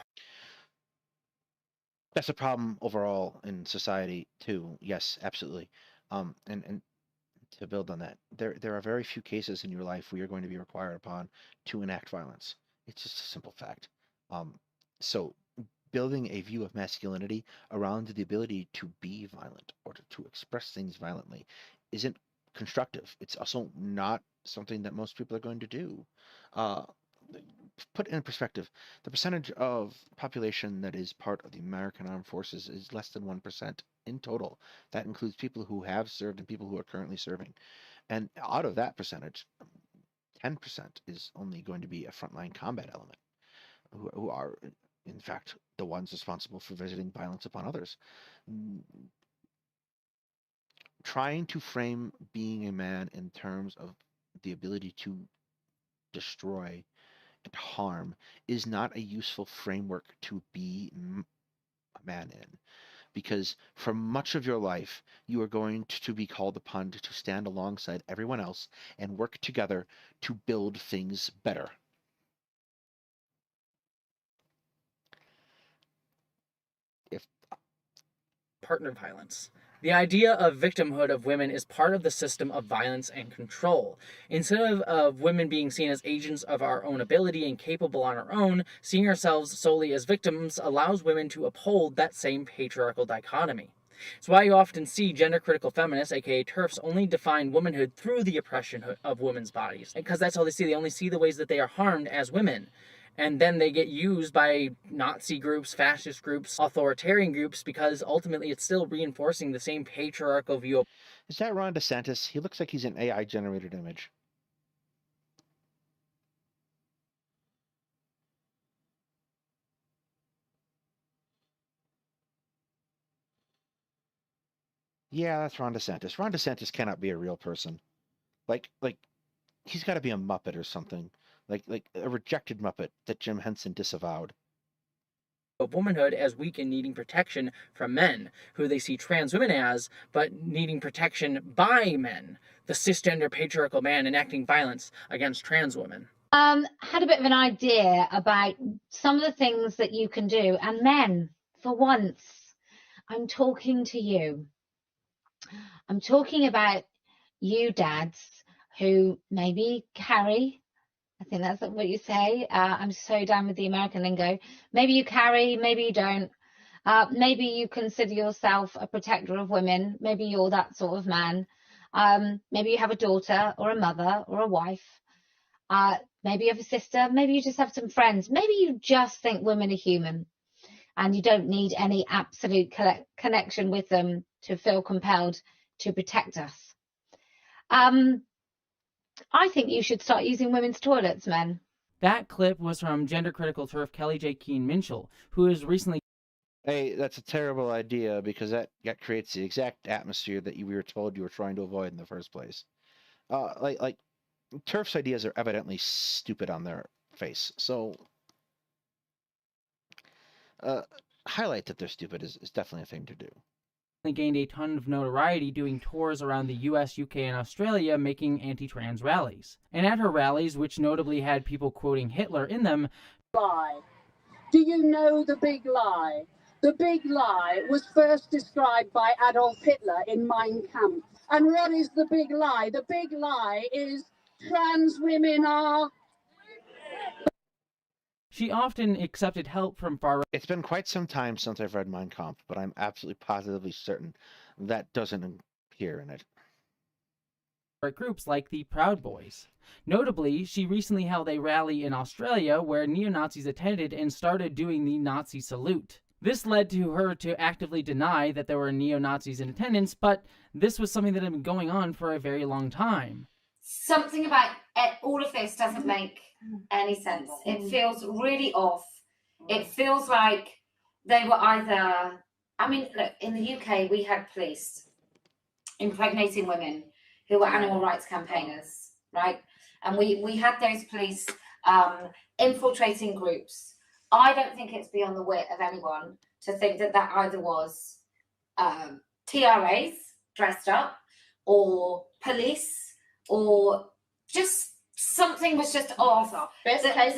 That's a problem overall in society too. Yes, absolutely. And to build on that, there are very few cases in your life where you're going to be required upon to enact violence. It's just a simple fact. So building a view of masculinity around the ability to be violent or to express things violently isn't constructive. It's also not something that most people are going to do. Put in perspective, the percentage of population that is part of the American Armed Forces is less than 1% in total. That includes people who have served and people who are currently serving. And out of that percentage, 10% is only going to be a frontline combat element. who are, in fact, the ones responsible for visiting violence upon others. Trying to frame being a man in terms of the ability to destroy and harm is not a useful framework to be a man in, because for much of your life you are going to be called upon to stand alongside everyone else and work together to build things better. If partner violence. The idea of victimhood of women is part of the system of violence and control. Instead of women being seen as agents of our own ability and capable on our own, seeing ourselves solely as victims allows women to uphold that same patriarchal dichotomy. It's why you often see gender-critical feminists, aka TERFs, only define womanhood through the oppression of women's bodies. Because that's all they see. They only see the ways that they are harmed as women. And then they get used by Nazi groups, fascist groups, authoritarian groups, because ultimately it's still reinforcing the same patriarchal view. Is that Ron DeSantis? He looks like he's an AI-generated image. Yeah, that's Ron DeSantis. Ron DeSantis cannot be a real person. Like he's got to be a Muppet or something. Like a rejected Muppet that Jim Henson disavowed. Of womanhood as weak and needing protection from men, who they see trans women as, but needing protection by men. The cisgender patriarchal man enacting violence against trans women. Had a bit of an idea about some of the things that you can do. And men, for once, I'm talking to you. I'm talking about you dads who maybe carry, I think that's what you say. I'm so down with the American lingo. Maybe you carry, maybe you don't. Maybe you consider yourself a protector of women. Maybe you're that sort of man. Maybe you have a daughter or a mother or a wife. Maybe you have a sister. Maybe you just have some friends. Maybe you just think women are human and you don't need any absolute connection with them to feel compelled to protect us. I think you should start using women's toilets, men. That clip was from gender-critical TERF Kelly J. Keane Minshall, who is recently... Hey, that's a terrible idea, because that creates the exact atmosphere that we were told you were trying to avoid in the first place. Like TERF's ideas are evidently stupid on their face, so highlight that they're stupid is definitely a thing to do. Gained a ton of notoriety doing tours around the US, UK, and Australia making anti-trans rallies. And at her rallies, which notably had people quoting Hitler in them... Lie. Do you know the big lie? The big lie was first described by Adolf Hitler in Mein Kampf. And what is the big lie? The big lie is trans women are... She often accepted help from far... It's been quite some time since I've read Mein Kampf, but I'm absolutely positively certain that doesn't appear in it. Groups like the Proud Boys. Notably, she recently held a rally in Australia where neo-Nazis attended and started doing the Nazi salute. This led to her to actively deny that there were neo-Nazis in attendance, but this was something that had been going on for a very long time. Something about all of this doesn't make any sense. It feels really off. It feels like they were either... I mean, look, in the UK, we had police impregnating women who were animal rights campaigners, right? And we had those police infiltrating groups. I don't think it's beyond the wit of anyone to think that that either was TRAs dressed up, or police, or just something was just off. There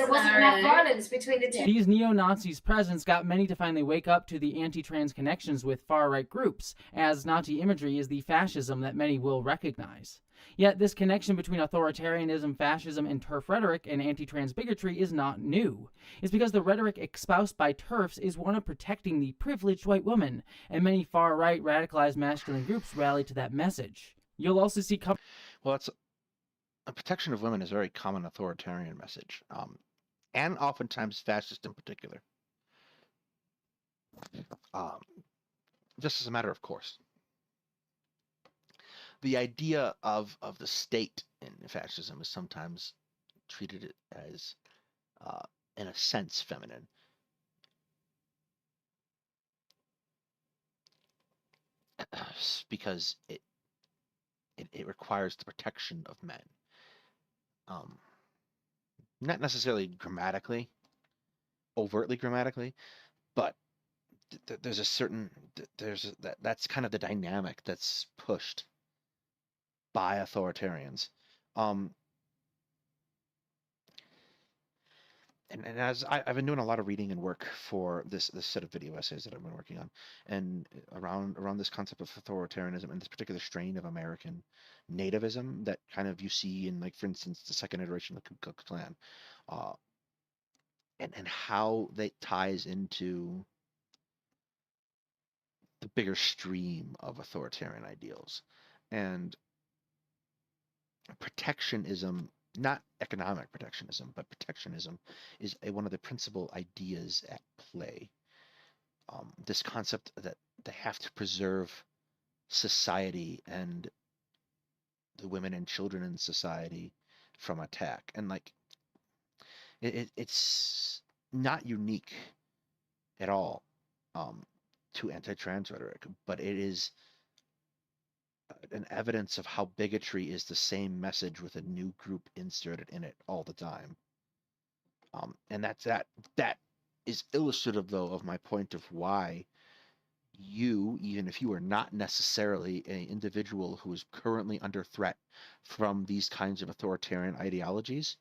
wasn't enough violence between the two. These neo-Nazis' presence got many to finally wake up to the anti-trans connections with far-right groups, as Nazi imagery is the fascism that many will recognize. Yet this connection between authoritarianism, fascism, and TERF rhetoric and anti-trans bigotry is not new. It's because the rhetoric espoused by TERFs is one of protecting the privileged white woman, and many far-right radicalized masculine groups rally to that message. You'll also see... Well, it's a protection of women is a very common authoritarian message, and oftentimes fascist in particular. Just as a matter of course. The idea of the state in fascism is sometimes treated as in a sense, feminine. Because it requires the protection of men. Not necessarily grammatically, overtly grammatically, but there's a certain that's kind of the dynamic that's pushed by authoritarians. And as I've been doing a lot of reading and work for this set of video essays that I've been working on, and around this concept of authoritarianism and this particular strain of American nativism that kind of you see in, like, for instance, the second iteration of the Ku Klux Klan, and how that ties into the bigger stream of authoritarian ideals. And protectionism, not economic protectionism, but protectionism is one of the principal ideas at play. This concept that they have to preserve society and the women and children in society from attack. And, like, it's not unique at all to anti-trans rhetoric, but it is an evidence of how bigotry is the same message with a new group inserted in it all the time. And that is illustrative, though, of my point of why you, even if you are not necessarily an individual who is currently under threat from these kinds of authoritarian ideologies,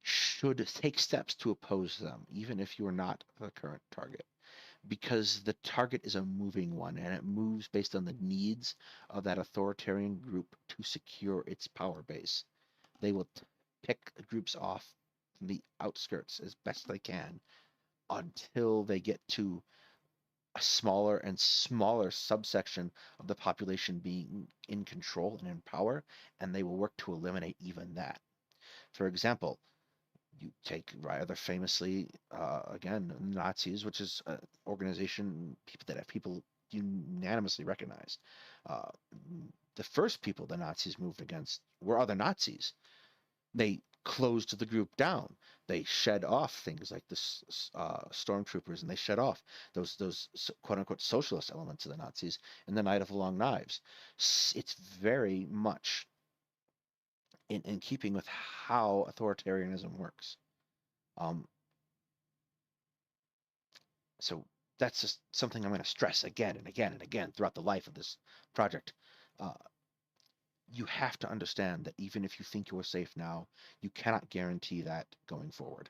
should take steps to oppose them, even if you are not the current target. Because the target is a moving one, and it moves based on the needs of that authoritarian group to secure its power base. They will pick groups off from the outskirts as best they can until they get to a smaller and smaller subsection of the population being in control and in power, and they will work to eliminate even that. For example, you take rather famously, again, Nazis, which is an organization that people unanimously recognize. The first people the Nazis moved against were other Nazis. They closed the group down. They shed off things like the stormtroopers, and they shed off those quote unquote socialist elements of the Nazis in the Night of the Long Knives. It's very much in keeping with how authoritarianism works. So that's just something I'm going to stress again and again and again throughout the life of this project. You have to understand that even if you think you're safe now, you cannot guarantee that going forward.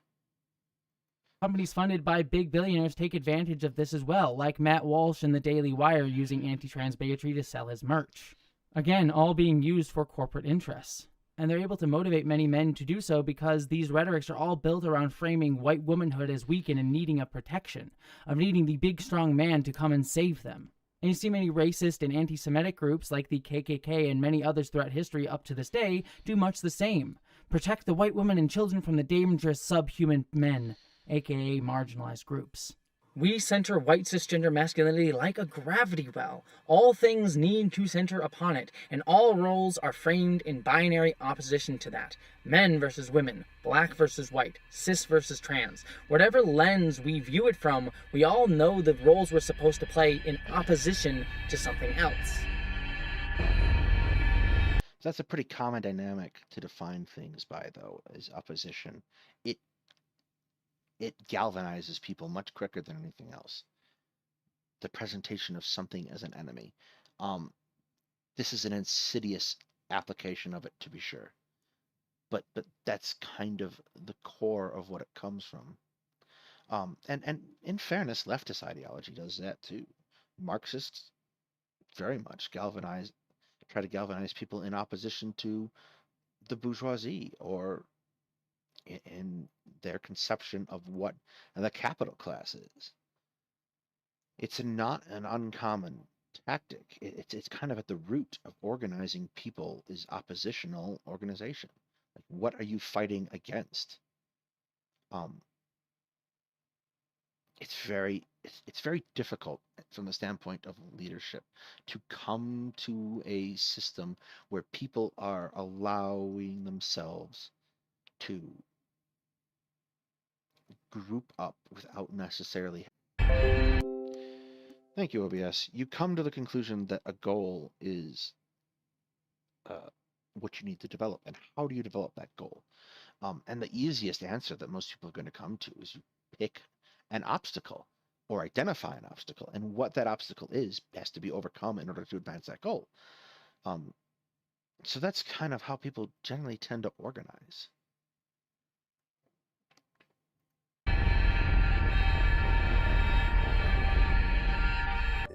Companies funded by big billionaires take advantage of this as well, like Matt Walsh in the Daily Wire using anti-trans bigotry to sell his merch. Again, all being used for corporate interests. And they're able to motivate many men to do so because these rhetorics are all built around framing white womanhood as weak and in needing of protection, of needing the big strong man to come and save them. And you see many racist and anti-Semitic groups like the KKK and many others throughout history up to this day do much the same. Protect the white women and children from the dangerous subhuman men, aka marginalized groups. We center white cisgender masculinity like a gravity well. All things need to center upon it, and all roles are framed in binary opposition to that. Men versus women, black versus white, cis versus trans. Whatever lens we view it from, we all know the roles we're supposed to play in opposition to something else. That's a pretty common dynamic to define things by, though, is opposition. It galvanizes people much quicker than anything else. The presentation of something as an enemy. This is an insidious application of it, to be sure. But that's kind of the core of what it comes from. And in fairness, leftist ideology does that too. Marxists very much try to galvanize people in opposition to the bourgeoisie, or in their conception of what the capital class is. It's not an uncommon tactic. It's kind of at the root of organizing people is oppositional organization. Like, what are you fighting against? It's very difficult from the standpoint of leadership to come to a system where people are allowing themselves to group up without necessarily. Thank you, OBS. You come to the conclusion that a goal is what you need to develop, and how do you develop that goal? And the easiest answer that most people are going to come to is you pick an obstacle or identify an obstacle, and what that obstacle is has to be overcome in order to advance that goal. So that's kind of how people generally tend to organize.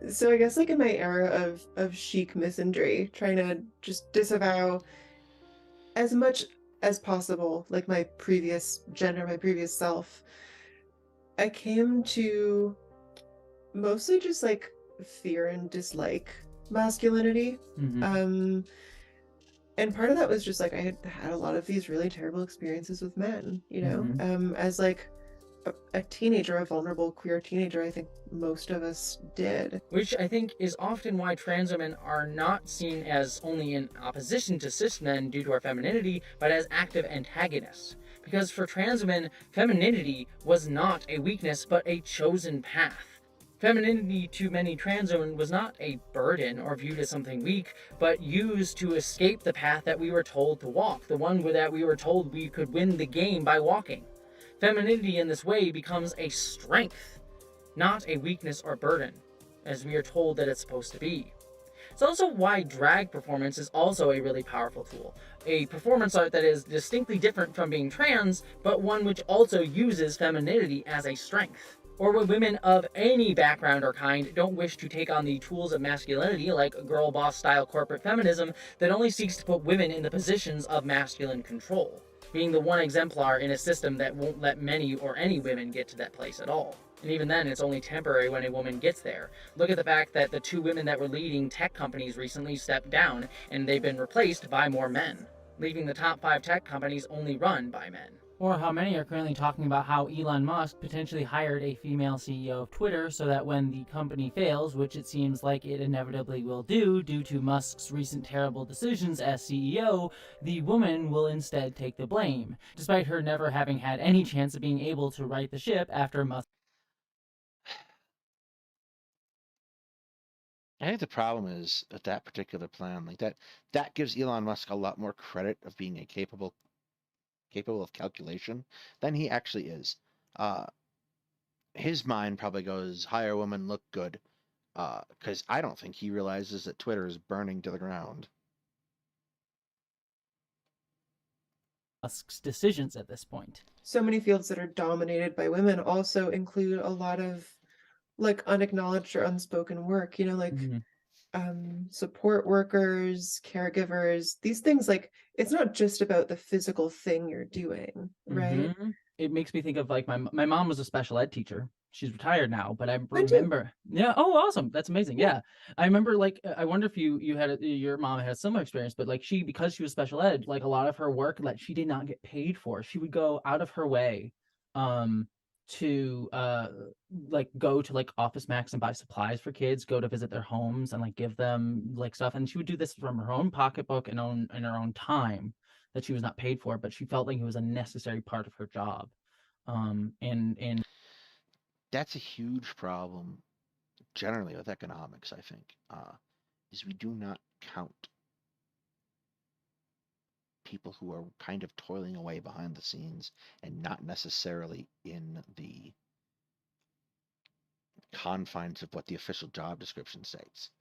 So I guess like in my era of chic misandry, trying to just disavow as much as possible like my previous gender, my previous self, I came to mostly just like fear and dislike masculinity. And part of that was just like I had had a lot of these really terrible experiences with men, you know, as like a teenager, a vulnerable queer teenager. I think most of us did. Which I think is often why trans women are not seen as only in opposition to cis men due to our femininity, but as active antagonists. Because for trans women, femininity was not a weakness, but a chosen path. Femininity to many trans women was not a burden or viewed as something weak, but used to escape the path that we were told to walk, the one that we were told we could win the game by walking. Femininity in this way becomes a strength, not a weakness or burden, as we are told that it's supposed to be. It's also why drag performance is also a really powerful tool. A performance art that is distinctly different from being trans, but one which also uses femininity as a strength. Or when women of any background or kind don't wish to take on the tools of masculinity, like girl boss style corporate feminism that only seeks to put women in the positions of masculine control, being the one exemplar in a system that won't let many or any women get to that place at all. And even then, it's only temporary when a woman gets there. Look at the fact that the 2 women that were leading tech companies recently stepped down, and they've been replaced by more men, leaving the top 5 tech companies only run by men. Or how many are currently talking about how Elon Musk potentially hired a female CEO of Twitter so that when the company fails, which it seems like it inevitably will do due to Musk's recent terrible decisions as CEO, the woman will instead take the blame, despite her never having had any chance of being able to right the ship after Musk. I think the problem is at that particular plan, like that gives Elon Musk a lot more credit of being a capable of calculation than he actually is. His mind probably goes, hire women, look good, because I don't think he realizes that Twitter is burning to the ground. Musk's decisions at this point. So many fields that are dominated by women also include a lot of like unacknowledged or unspoken work, you know, like support workers, caregivers, these things. Like it's not just about the physical thing you're doing, right? It makes me think of like my mom was a special ed teacher. She's retired now, but I remember. Yeah. Oh, awesome. That's amazing. Yeah. I remember like I wonder if you had your mom had a similar experience, but like because she was special ed, like a lot of her work that she did not get paid for. She would go out of her way to like go to like Office Max and buy supplies for kids, go to visit their homes and like give them like stuff, and she would do this from her own pocketbook and her own time that she was not paid for, but she felt like it was a necessary part of her job. And that's a huge problem generally with economics, I think, is we do not count people who are kind of toiling away behind the scenes and not necessarily in the confines of what the official job description states.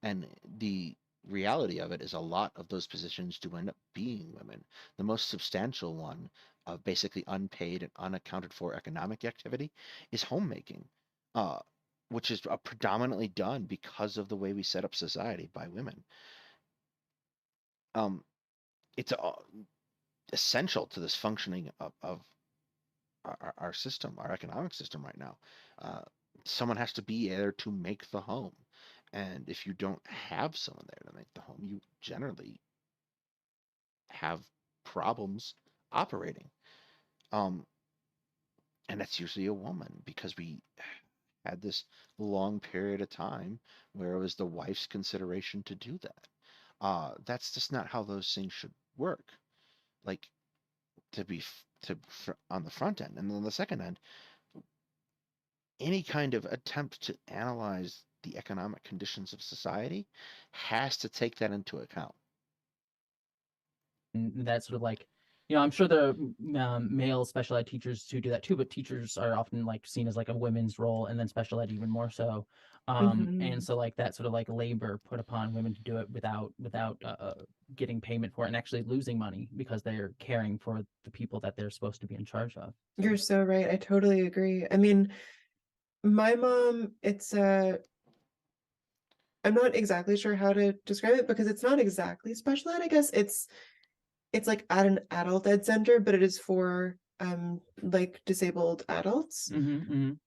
And the reality of it is a lot of those positions do end up being women. The most substantial one of basically unpaid and unaccounted for economic activity is homemaking, which is predominantly done because of the way we set up society by women. It's essential to this functioning of our system, our economic system right now. Someone has to be there to make the home. And if you don't have someone there to make the home, you generally have problems operating. And that's usually a woman, because we had this long period of time where it was the wife's consideration to do that. That's just not how those things should work. Like, to be on the front end, and then on the second end, any kind of attempt to analyze the economic conditions of society has to take that into account. And that's sort of like, I'm sure the male special ed teachers who do that too, but teachers are often like seen as like a women's role, and then special ed even more so. And so like that sort of like labor put upon women to do it without getting payment for it, and actually losing money because they're caring for the people that they're supposed to be in charge of. You're so right. I totally agree. I mean, my mom, I'm not exactly sure how to describe it because it's not exactly special ed. I guess it's like at an adult ed center, but it is for like disabled adults. And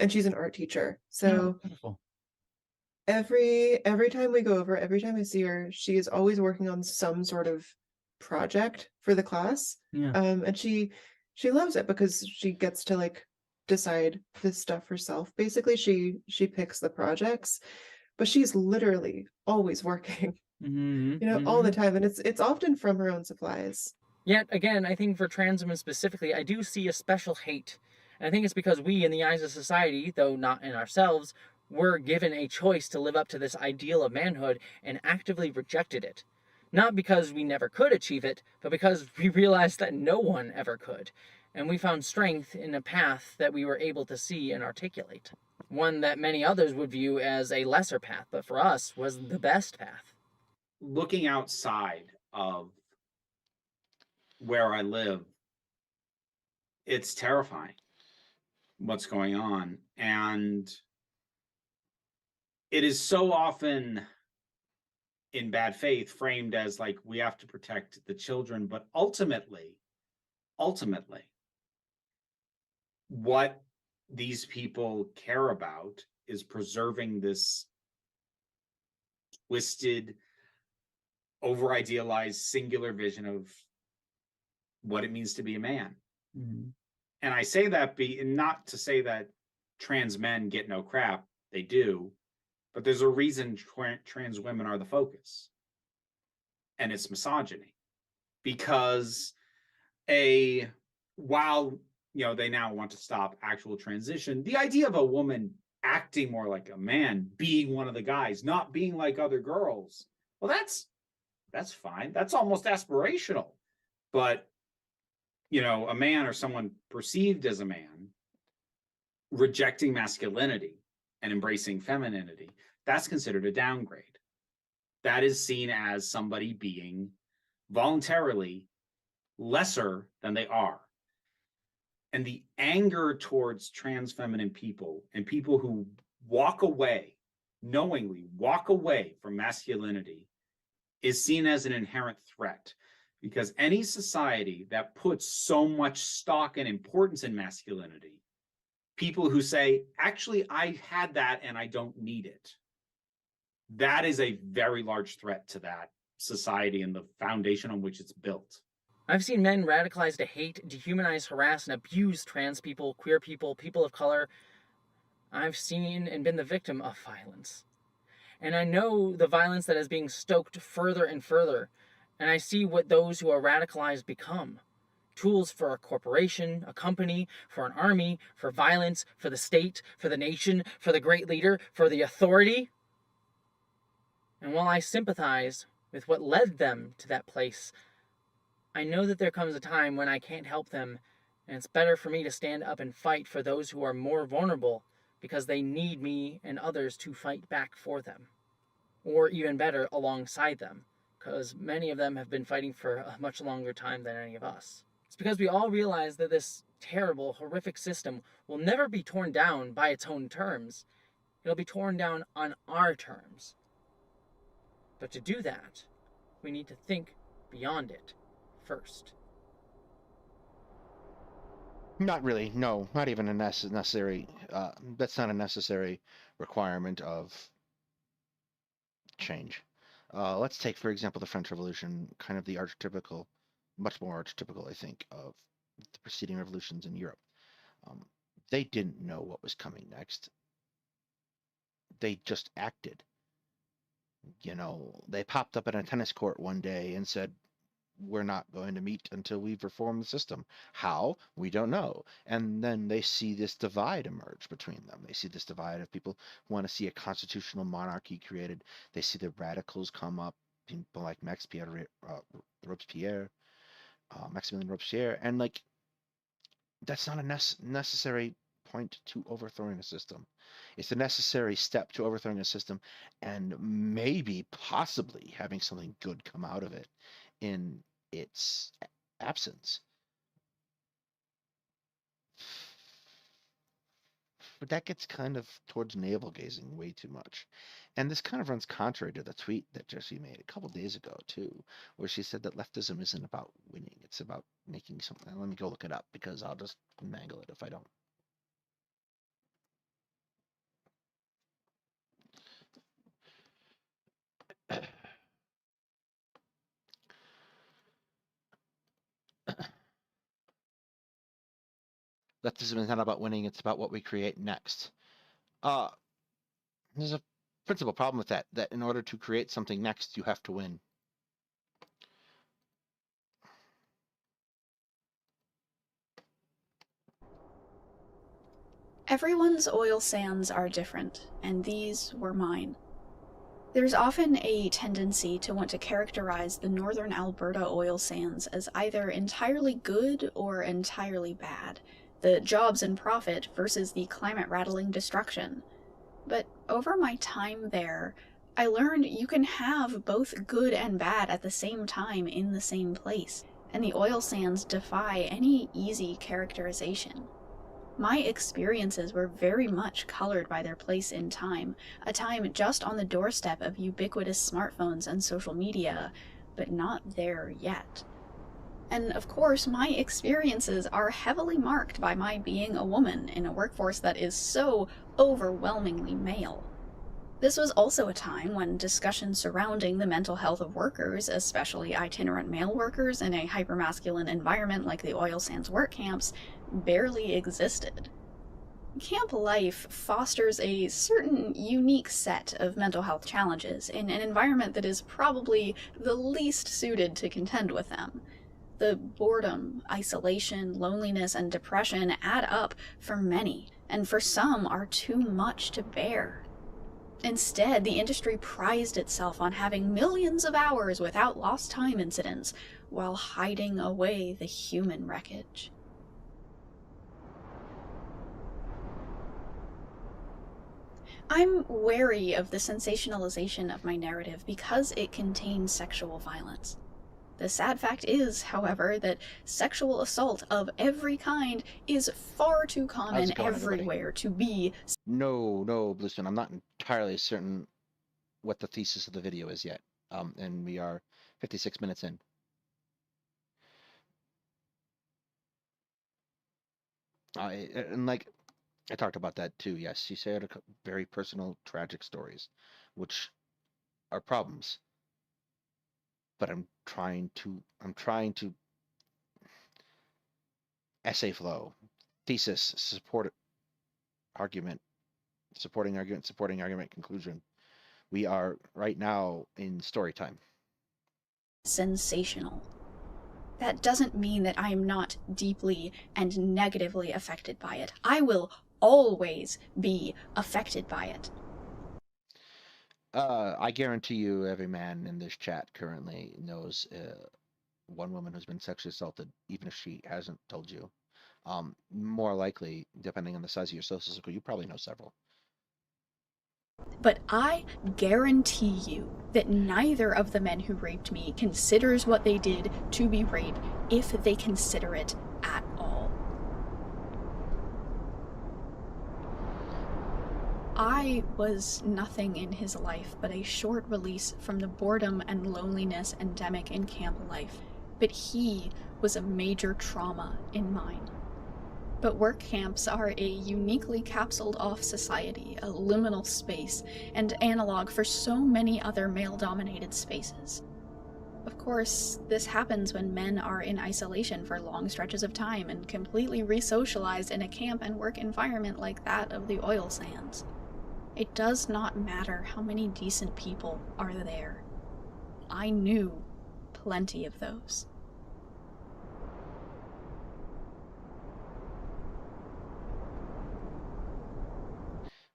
she's an art teacher. So every time we go over, every time I see her, she is always working on some sort of project for the class. And she loves it because she gets to like decide this stuff herself. Basically, she picks the projects, but she's literally always working. All the time, and it's often from her own supplies. Yet again, I think for trans women specifically, I do see a special hate. And I think it's because we, in the eyes of society, though not in ourselves, were given a choice to live up to this ideal of manhood and actively rejected it. Not because we never could achieve it, but because we realized that no one ever could. And we found strength in a path that we were able to see and articulate. One that many others would view as a lesser path, but for us was the best path. Looking outside of where I live, it's terrifying what's going on. And it is so often in bad faith framed as like we have to protect the children, but ultimately what these people care about is preserving this twisted, over-idealized, singular vision of what it means to be a man. And I say that not to say that trans men get no crap, they do, but there's a reason trans women are the focus, and it's misogyny. Because while they now want to stop actual transition, the idea of a woman acting more like a man, being one of the guys, not being like other girls, well, that's fine. That's almost aspirational. But, a man or someone perceived as a man rejecting masculinity and embracing femininity, that's considered a downgrade. That is seen as somebody being voluntarily lesser than they are. And the anger towards trans feminine people and people who knowingly walk away from masculinity is seen as an inherent threat, because any society that puts so much stock and importance in masculinity, people who say, actually, I had that and I don't need it, that is a very large threat to that society and the foundation on which it's built. I've seen men radicalized to hate, dehumanize, harass, and abuse trans people, queer people, people of color. I've seen and been the victim of violence. And I know the violence that is being stoked further and further. And I see what those who are radicalized become. Tools for a corporation, a company, for an army, for violence, for the state, for the nation, for the great leader, for the authority. And while I sympathize with what led them to that place, I know that there comes a time when I can't help them, and it's better for me to stand up and fight for those who are more vulnerable because they need me and others to fight back for them. Or even better, alongside them, because many of them have been fighting for a much longer time than any of us. It's because we all realize that this terrible, horrific system will never be torn down by its own terms. It'll be torn down on our terms. But to do that, we need to think beyond it first. Not really. No, not even a necessary. That's not a necessary requirement of change. Let's take, for example, the French Revolution, kind of the archetypical, much more archetypical, I think, of the preceding revolutions in Europe. They didn't know what was coming next. They just acted. They popped up at a tennis court one day and said, we're not going to meet until we've reformed the system. How? We don't know. And then they see this divide emerge between them. They see this divide of people who want to see a constitutional monarchy created. They see the radicals come up, people like Maximilian Robespierre, and like that's not a necessary point to overthrowing a system. It's a necessary step to overthrowing a system, and maybe, possibly, having something good come out of it in its absence. But that gets kind of towards navel-gazing way too much. And this kind of runs contrary to the tweet that Jessie made a couple days ago, too, where she said that leftism isn't about winning. It's about making something. Let me go look it up, because I'll just mangle it if I don't. Leftism is not about winning, it's about what we create next. There's a principal problem with that in order to create something next, you have to win. Everyone's oil sands are different, and these were mine. There's often a tendency to want to characterize the northern Alberta oil sands as either entirely good or entirely bad, the jobs and profit versus the climate-rattling destruction. But over my time there, I learned you can have both good and bad at the same time in the same place, and the oil sands defy any easy characterization. My experiences were very much colored by their place in time, a time just on the doorstep of ubiquitous smartphones and social media, but not there yet. And of course, my experiences are heavily marked by my being a woman in a workforce that is so overwhelmingly male. This was also a time when discussions surrounding the mental health of workers, especially itinerant male workers in a hypermasculine environment like the oil sands work camps, barely existed. Camp life fosters a certain unique set of mental health challenges in an environment that is probably the least suited to contend with them. The boredom, isolation, loneliness, and depression add up for many, and for some are too much to bear. Instead, the industry prized itself on having millions of hours without lost time incidents, while hiding away the human wreckage. I'm wary of the sensationalization of my narrative because it contains sexual violence. The sad fact is, however, that sexual assault of every kind is far too common everywhere to be... No, Bluestone, I'm not entirely certain what the thesis of the video is yet. And we are 56 minutes in. And like, I talked about that too, yes. She shared very personal, tragic stories, which are problems. But I'm trying to essay flow, thesis, supporting argument, conclusion. We are right now in story time. Sensational. That doesn't mean that I am not deeply and negatively affected by it. I will always be affected by it. I guarantee you every man in this chat currently knows one woman who's been sexually assaulted, even if she hasn't told you. More likely, depending on the size of your social circle, you probably know several. But I guarantee you that neither of the men who raped me considers what they did to be rape, if they consider it at all. I was nothing in his life but a short release from the boredom and loneliness endemic in camp life, but he was a major trauma in mine. But work camps are a uniquely capsuled-off society, a liminal space, and analog for so many other male-dominated spaces. Of course, this happens when men are in isolation for long stretches of time and completely re-socialized in a camp and work environment like that of the oil sands. It does not matter how many decent people are there. I knew plenty of those.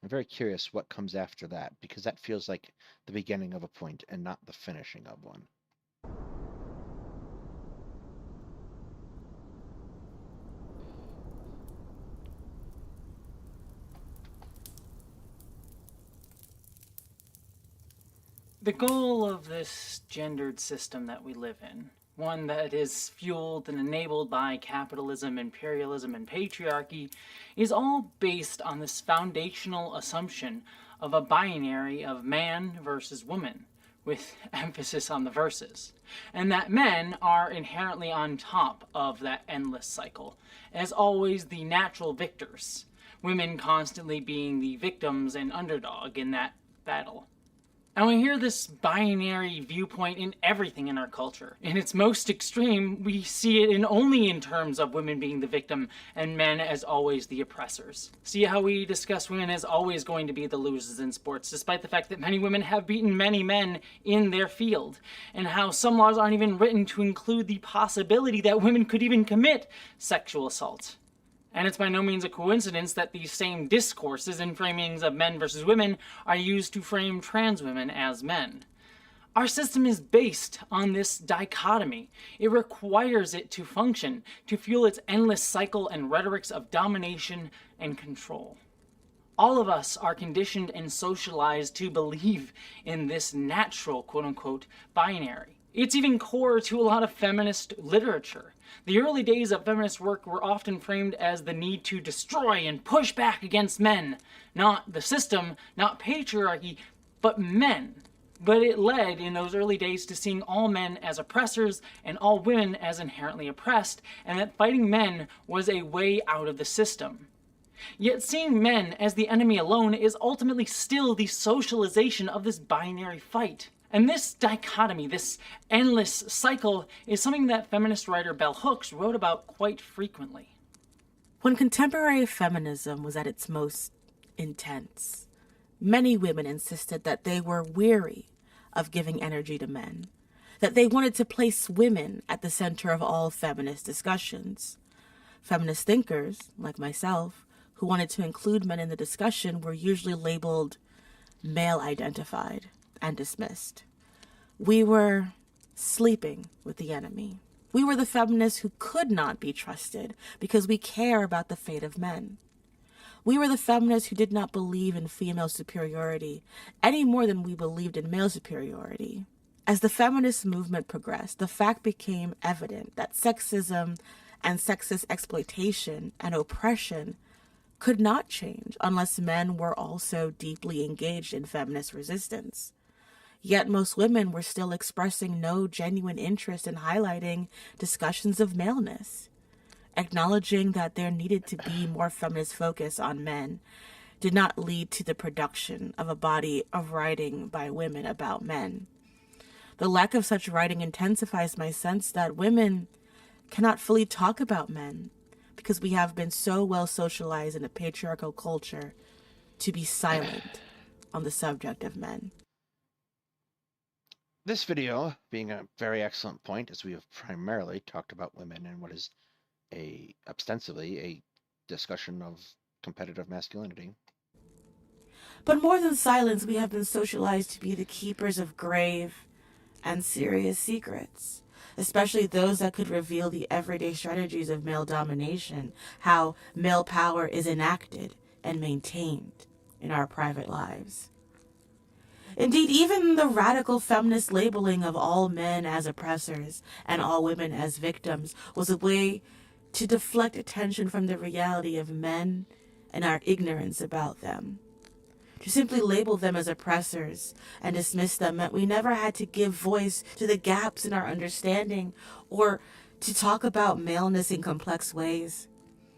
I'm very curious what comes after that, because that feels like the beginning of a point and not the finishing of one. The goal of this gendered system that we live in, one that is fueled and enabled by capitalism, imperialism, and patriarchy, is all based on this foundational assumption of a binary of man versus woman, with emphasis on the versus, and that men are inherently on top of that endless cycle, as always the natural victors, women constantly being the victims and underdog in that battle. And we hear this binary viewpoint in everything in our culture. In its most extreme, we see it only in terms of women being the victim and men as always the oppressors. See how we discuss women as always going to be the losers in sports, despite the fact that many women have beaten many men in their field, and how some laws aren't even written to include the possibility that women could even commit sexual assault. And it's by no means a coincidence that these same discourses and framings of men versus women are used to frame trans women as men. Our system is based on this dichotomy. It requires it to function, to fuel its endless cycle and rhetorics of domination and control. All of us are conditioned and socialized to believe in this natural, quote-unquote, binary. It's even core to a lot of feminist literature. The early days of feminist work were often framed as the need to destroy and push back against men. Not the system, not patriarchy, but men. But it led in those early days to seeing all men as oppressors and all women as inherently oppressed, and that fighting men was a way out of the system. Yet seeing men as the enemy alone is ultimately still the socialization of this binary fight. And this dichotomy, this endless cycle, is something that feminist writer Bell Hooks wrote about quite frequently. When contemporary feminism was at its most intense, many women insisted that they were weary of giving energy to men, that they wanted to place women at the center of all feminist discussions. Feminist thinkers, like myself, who wanted to include men in the discussion were usually labeled male-identified and dismissed. We were sleeping with the enemy. We were the feminists who could not be trusted because we care about the fate of men. We were the feminists who did not believe in female superiority any more than we believed in male superiority. As the feminist movement progressed, the fact became evident that sexism and sexist exploitation and oppression could not change unless men were also deeply engaged in feminist resistance. Yet most women were still expressing no genuine interest in highlighting discussions of maleness. Acknowledging that there needed to be more feminist focus on men did not lead to the production of a body of writing by women about men. The lack of such writing intensifies my sense that women cannot fully talk about men because we have been so well socialized in a patriarchal culture to be silent on the subject of men. This video being a very excellent point, as we have primarily talked about women and what is ostensibly a discussion of competitive masculinity. But more than silence, we have been socialized to be the keepers of grave and serious secrets, especially those that could reveal the everyday strategies of male domination, how male power is enacted and maintained in our private lives. Indeed, even the radical feminist labeling of all men as oppressors and all women as victims was a way to deflect attention from the reality of men and our ignorance about them. To simply label them as oppressors and dismiss them meant we never had to give voice to the gaps in our understanding or to talk about maleness in complex ways.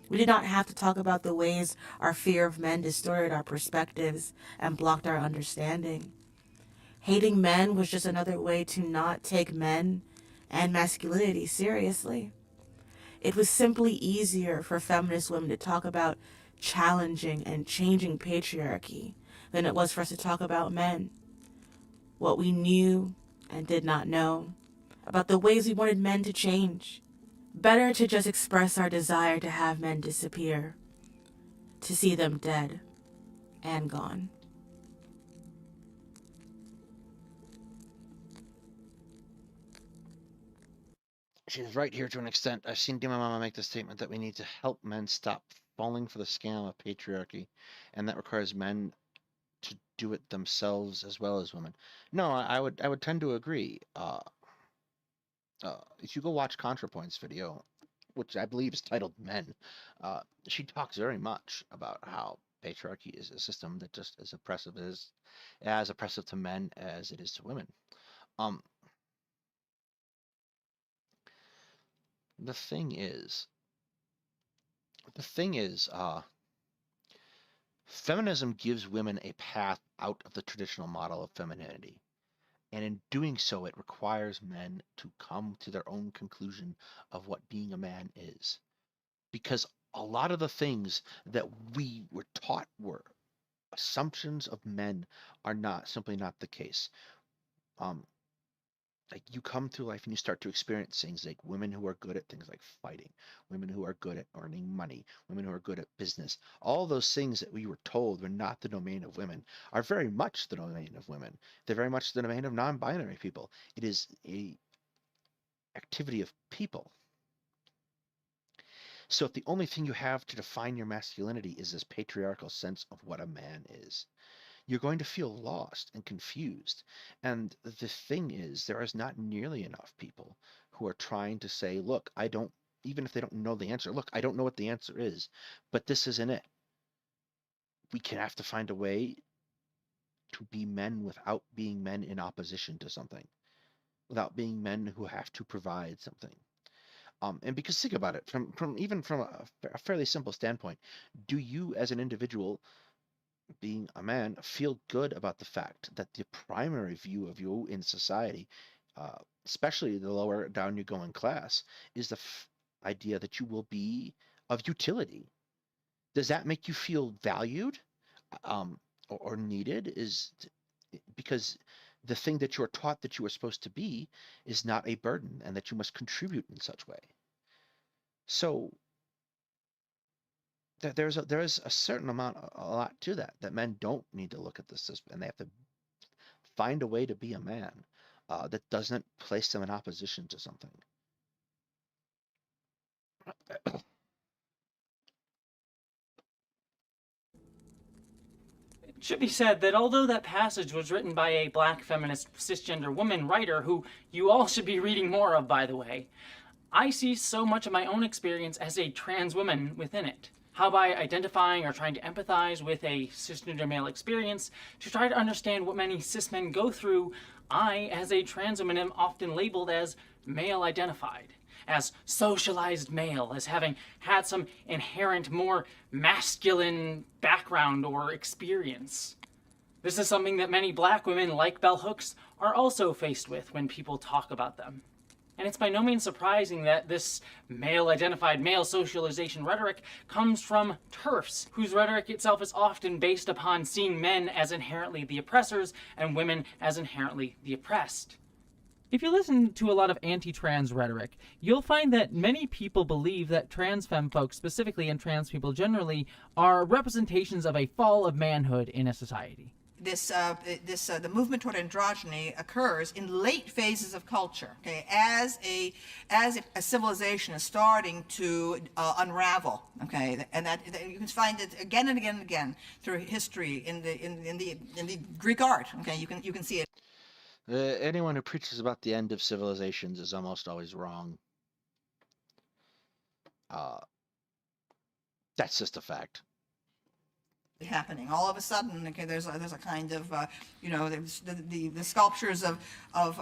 We did not have to talk about the ways our fear of men distorted our perspectives and blocked our understanding. Hating men was just another way to not take men and masculinity seriously. It was simply easier for feminist women to talk about challenging and changing patriarchy than it was for us to talk about men. What we knew and did not know, about the ways we wanted men to change. Better to just express our desire to have men disappear, to see them dead and gone. She's right here to an extent. I've seen Dima Mama make the statement that we need to help men stop falling for the scam of patriarchy, and that requires men to do it themselves as well as women. No, I would tend to agree. If you go watch ContraPoint's video, which I believe is titled Men, she talks very much about how patriarchy is a system that just is as oppressive to men as it is to women. The thing is, feminism gives women a path out of the traditional model of femininity. And in doing so, it requires men to come to their own conclusion of what being a man is. Because a lot of the things that we were taught were assumptions of men are simply not the case. Like you come through life and you start to experience things like women who are good at things like fighting, women who are good at earning money, women who are good at business. All those things that we were told were not the domain of women are very much the domain of women. They're very much the domain of non-binary people. It is a activity of people. So if the only thing you have to define your masculinity is this patriarchal sense of what a man is, you're going to feel lost and confused. And the thing is, there is not nearly enough people who are trying to say, look, even if they don't know the answer, look, I don't know what the answer is, but this isn't it. We can have to find a way to be men without being men in opposition to something, without being men who have to provide something. And because think about it, from a fairly simple standpoint, do you as an individual being a man feel good about the fact that the primary view of you in society, especially the lower down you go in class, is the idea that you will be of utility? Does that make you feel valued or needed? Because the thing that you're taught that you are supposed to be is not a burden and that you must contribute in such way. So there is a certain amount, a lot to that men don't need to look at this system, and they have to find a way to be a man that doesn't place them in opposition to something. It should be said that although that passage was written by a black feminist cisgender woman writer, who you all should be reading more of, by the way, I see so much of my own experience as a trans woman within it. How by identifying or trying to empathize with a cisgender male experience to try to understand what many cis men go through, I, as a trans woman, am often labeled as male identified, as socialized male, as having had some inherent more masculine background or experience. This is something that many black women like bell hooks are also faced with when people talk about them. And it's by no means surprising that this male-identified male socialization rhetoric comes from TERFs, whose rhetoric itself is often based upon seeing men as inherently the oppressors and women as inherently the oppressed. If you listen to a lot of anti-trans rhetoric, you'll find that many people believe that trans femme folks, specifically and trans people generally, are representations of a fall of manhood in a society. The movement toward androgyny occurs in late phases of culture, okay, as a civilization is starting to unravel, okay, and that you can find it again and again and again through history in the Greek art, okay, you can see it. Anyone who preaches about the end of civilizations is almost always wrong. That's just a fact. Happening all of a sudden. Okay, there's a kind of there's the sculptures of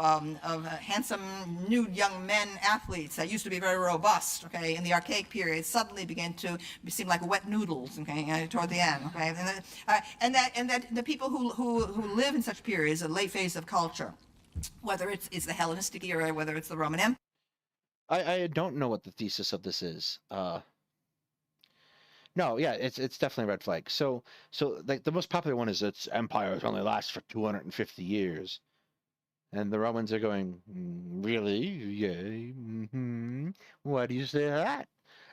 handsome nude young men athletes that used to be very robust. Okay, in the archaic period, suddenly began to seem like wet noodles. Okay, toward the end. Okay, and that the people who live in such periods, a late phase of culture, whether it's the Hellenistic era, whether it's the Roman Empire. I don't know what the thesis of this is. No, yeah, it's definitely a red flag. So like the most popular one is its empires only last for 250 years. And the Romans are going, really? Yay. Why do you say that?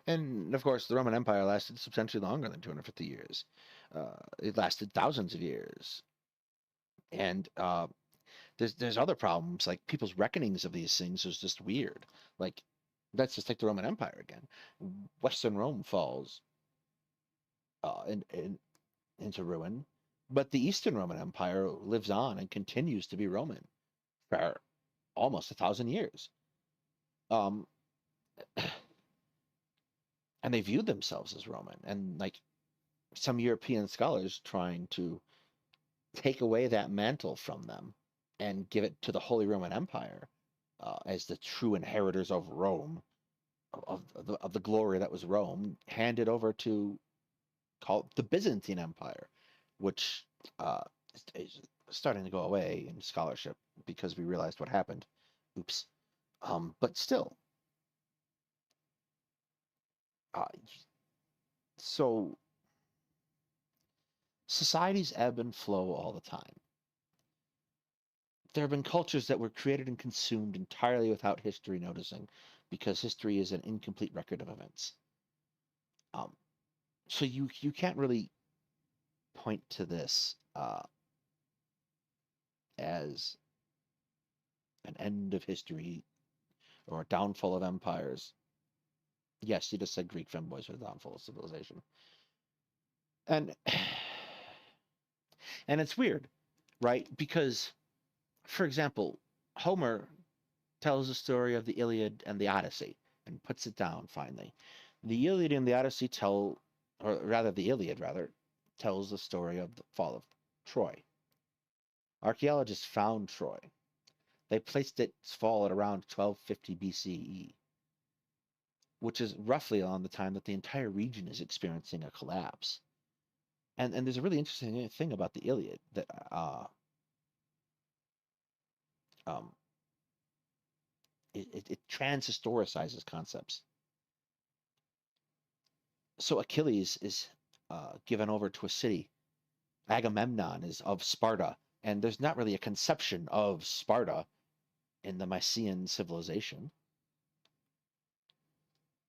And of course, the Roman Empire lasted substantially longer than 250 years. It lasted thousands of years. And there's other problems, like people's reckonings of these things is just weird. Like, let's just take the Roman Empire again. Western Rome falls into ruin, but the Eastern Roman Empire lives on and continues to be Roman for almost 1,000 years. And they viewed themselves as Roman, and like some European scholars trying to take away that mantle from them and give it to the Holy Roman Empire as the true inheritors of Rome, of the glory that was Rome, handed over to call the Byzantine Empire, which is starting to go away in scholarship because we realized what happened. Oops. But still. So societies ebb and flow all the time. There have been cultures that were created and consumed entirely without history noticing, because history is an incomplete record of events. So you can't really point to this as an end of history or a downfall of empires. Yes, you just said Greek femboys were the downfall of civilization. And it's weird, right? Because, for example, Homer tells the story of the Iliad and the Odyssey and puts it down finally. The Iliad and the Odyssey the Iliad tells the story of the fall of Troy. Archaeologists found Troy. They placed its fall at around 1250 BCE, which is roughly around the time that the entire region is experiencing a collapse. And there's a really interesting thing about the Iliad that it transhistoricizes concepts. So Achilles is given over to a city. Agamemnon is of Sparta, and there's not really a conception of Sparta in the Mycenaean civilization.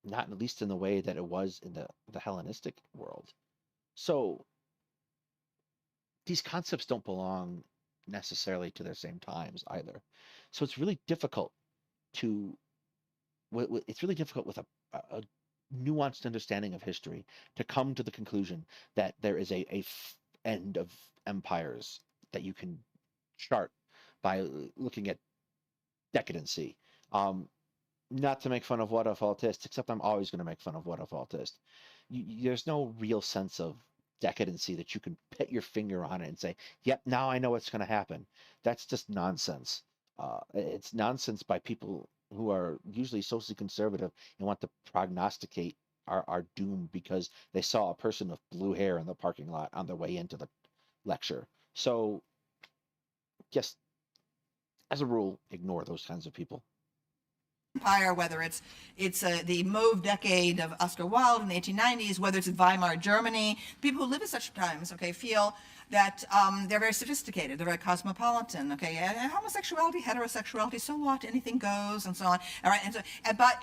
Not at least in the way that it was in the Hellenistic world. So these concepts don't belong necessarily to their same times either. So it's really difficult with a nuanced understanding of history to come to the conclusion that there is a end of empires that you can chart by looking at decadency. Not to make fun of what if autists, except I'm always going to make fun of what if autists. There's no real sense of decadency that you can put your finger on it and say, yep, now I know what's going to happen. That's just nonsense. It's nonsense by people who are usually socially conservative and want to prognosticate our doom because they saw a person with blue hair in the parking lot on their way into the lecture. So just as a rule, ignore those kinds of people. Empire, whether it's the mauve decade of Oscar Wilde in the 1890s, whether it's Weimar Germany, people who live at such times, okay, feel that they're very sophisticated, they're very cosmopolitan, okay, and homosexuality, heterosexuality, so what, anything goes, and so on, all right, and so, but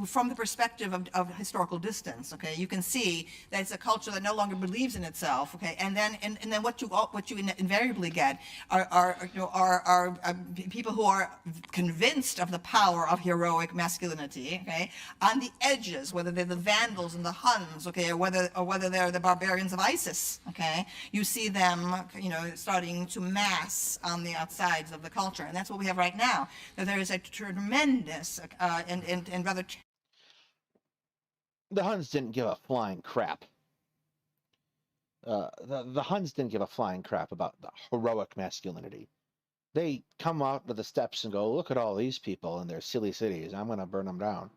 from the perspective of historical distance, okay, you can see that it's a culture that no longer believes in itself, okay, and then what you invariably get are people who are convinced of the power of heroic masculinity, okay, on the edges, whether they're the Vandals and the Huns, okay, or whether they're the barbarians of ISIS, okay, you see them, starting to mass on the outsides of the culture, and that's what we have right now. That there is a tremendous and rather. The Huns didn't give a flying crap. The Huns didn't give a flying crap about the heroic masculinity. They come out to the steps and go, look at all these people in their silly cities. I'm going to burn them down.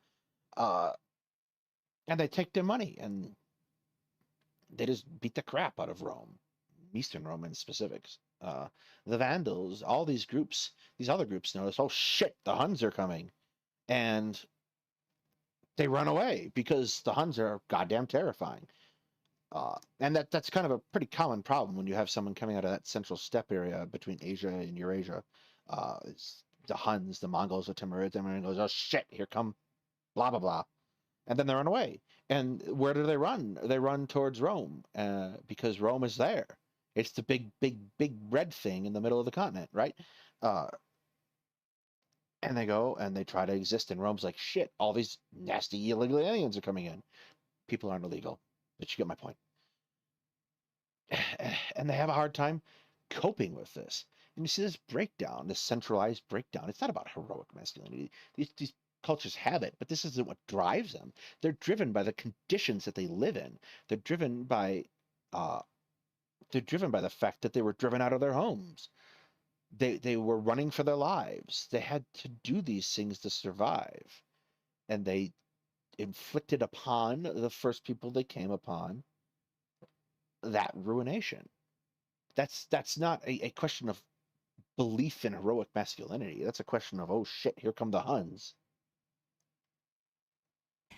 And they take their money and they just beat the crap out of Rome, Eastern Rome in specifics. The Vandals, all these groups, these other groups notice, oh shit, the Huns are coming. And they run away because the Huns are goddamn terrifying. And that's kind of a pretty common problem when you have someone coming out of that central steppe area between Asia and Eurasia, The Huns, the Mongols, the Timurids, and goes, oh shit, here come blah blah blah, and then they run away. And where do they run? They run towards Rome, because Rome is there. It's the big red thing in the middle of the continent, right? And they go and they try to exist, and Rome's like, shit, all these nasty illegal aliens are coming in. People aren't illegal, but you get my point. And they have a hard time coping with this. And you see this breakdown, this centralized breakdown. It's not about heroic masculinity. These cultures have it, but this isn't what drives them. They're driven by the conditions that they live in. They're driven by the fact that they were driven out of their homes. They were running for their lives. They had to do these things to survive. And they inflicted upon the first people they came upon that ruination. That's not a question of belief in heroic masculinity. That's a question of, oh shit, here come the Huns.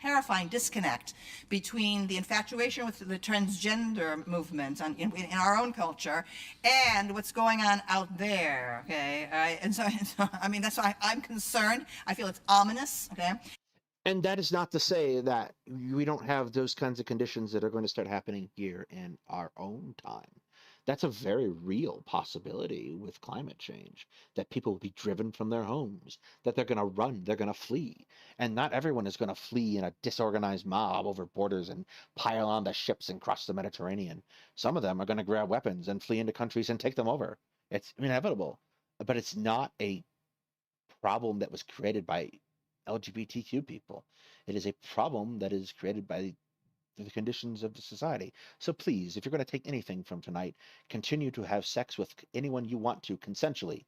Terrifying disconnect between the infatuation with the transgender movement in our own culture and what's going on out there, okay? And so, I mean, that's why I'm concerned. I feel it's ominous, okay? And that is not to say that we don't have those kinds of conditions that are going to start happening here in our own time. That's a very real possibility with climate change, that people will be driven from their homes, that they're going to run, they're going to flee. And not everyone is going to flee in a disorganized mob over borders and pile on the ships and cross the Mediterranean. Some of them are going to grab weapons and flee into countries and take them over. It's inevitable. But it's not a problem that was created by LGBTQ people. It is a problem that is created by the conditions of the society. So please, if you're going to take anything from tonight, continue to have sex with anyone you want to, consensually.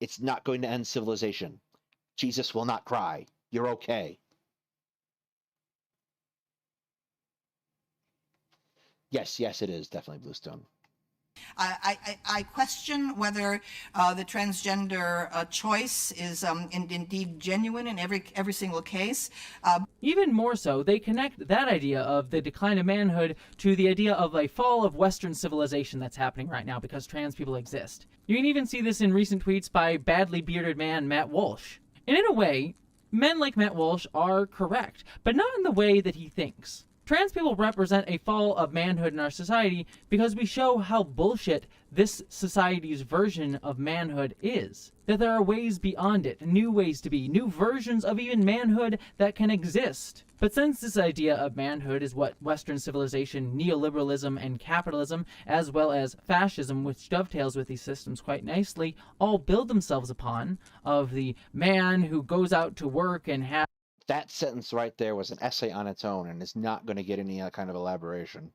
It's not going to end civilization. Jesus will not cry. You're okay. Yes, it is definitely Bluestone. I question whether the transgender choice is indeed genuine in every single case. Even more so, they connect that idea of the decline of manhood to the idea of a fall of Western civilization that's happening right now because trans people exist. You can even see this in recent tweets by badly bearded man Matt Walsh. And in a way, men like Matt Walsh are correct, but not in the way that he thinks. Trans people represent a fall of manhood in our society because we show how bullshit this society's version of manhood is. That there are ways beyond it, new ways to be, new versions of even manhood that can exist. But since this idea of manhood is what Western civilization, neoliberalism, and capitalism, as well as fascism, which dovetails with these systems quite nicely, all build themselves upon, of the man who goes out to work and has... That sentence right there was an essay on its own and is not going to get any kind of elaboration.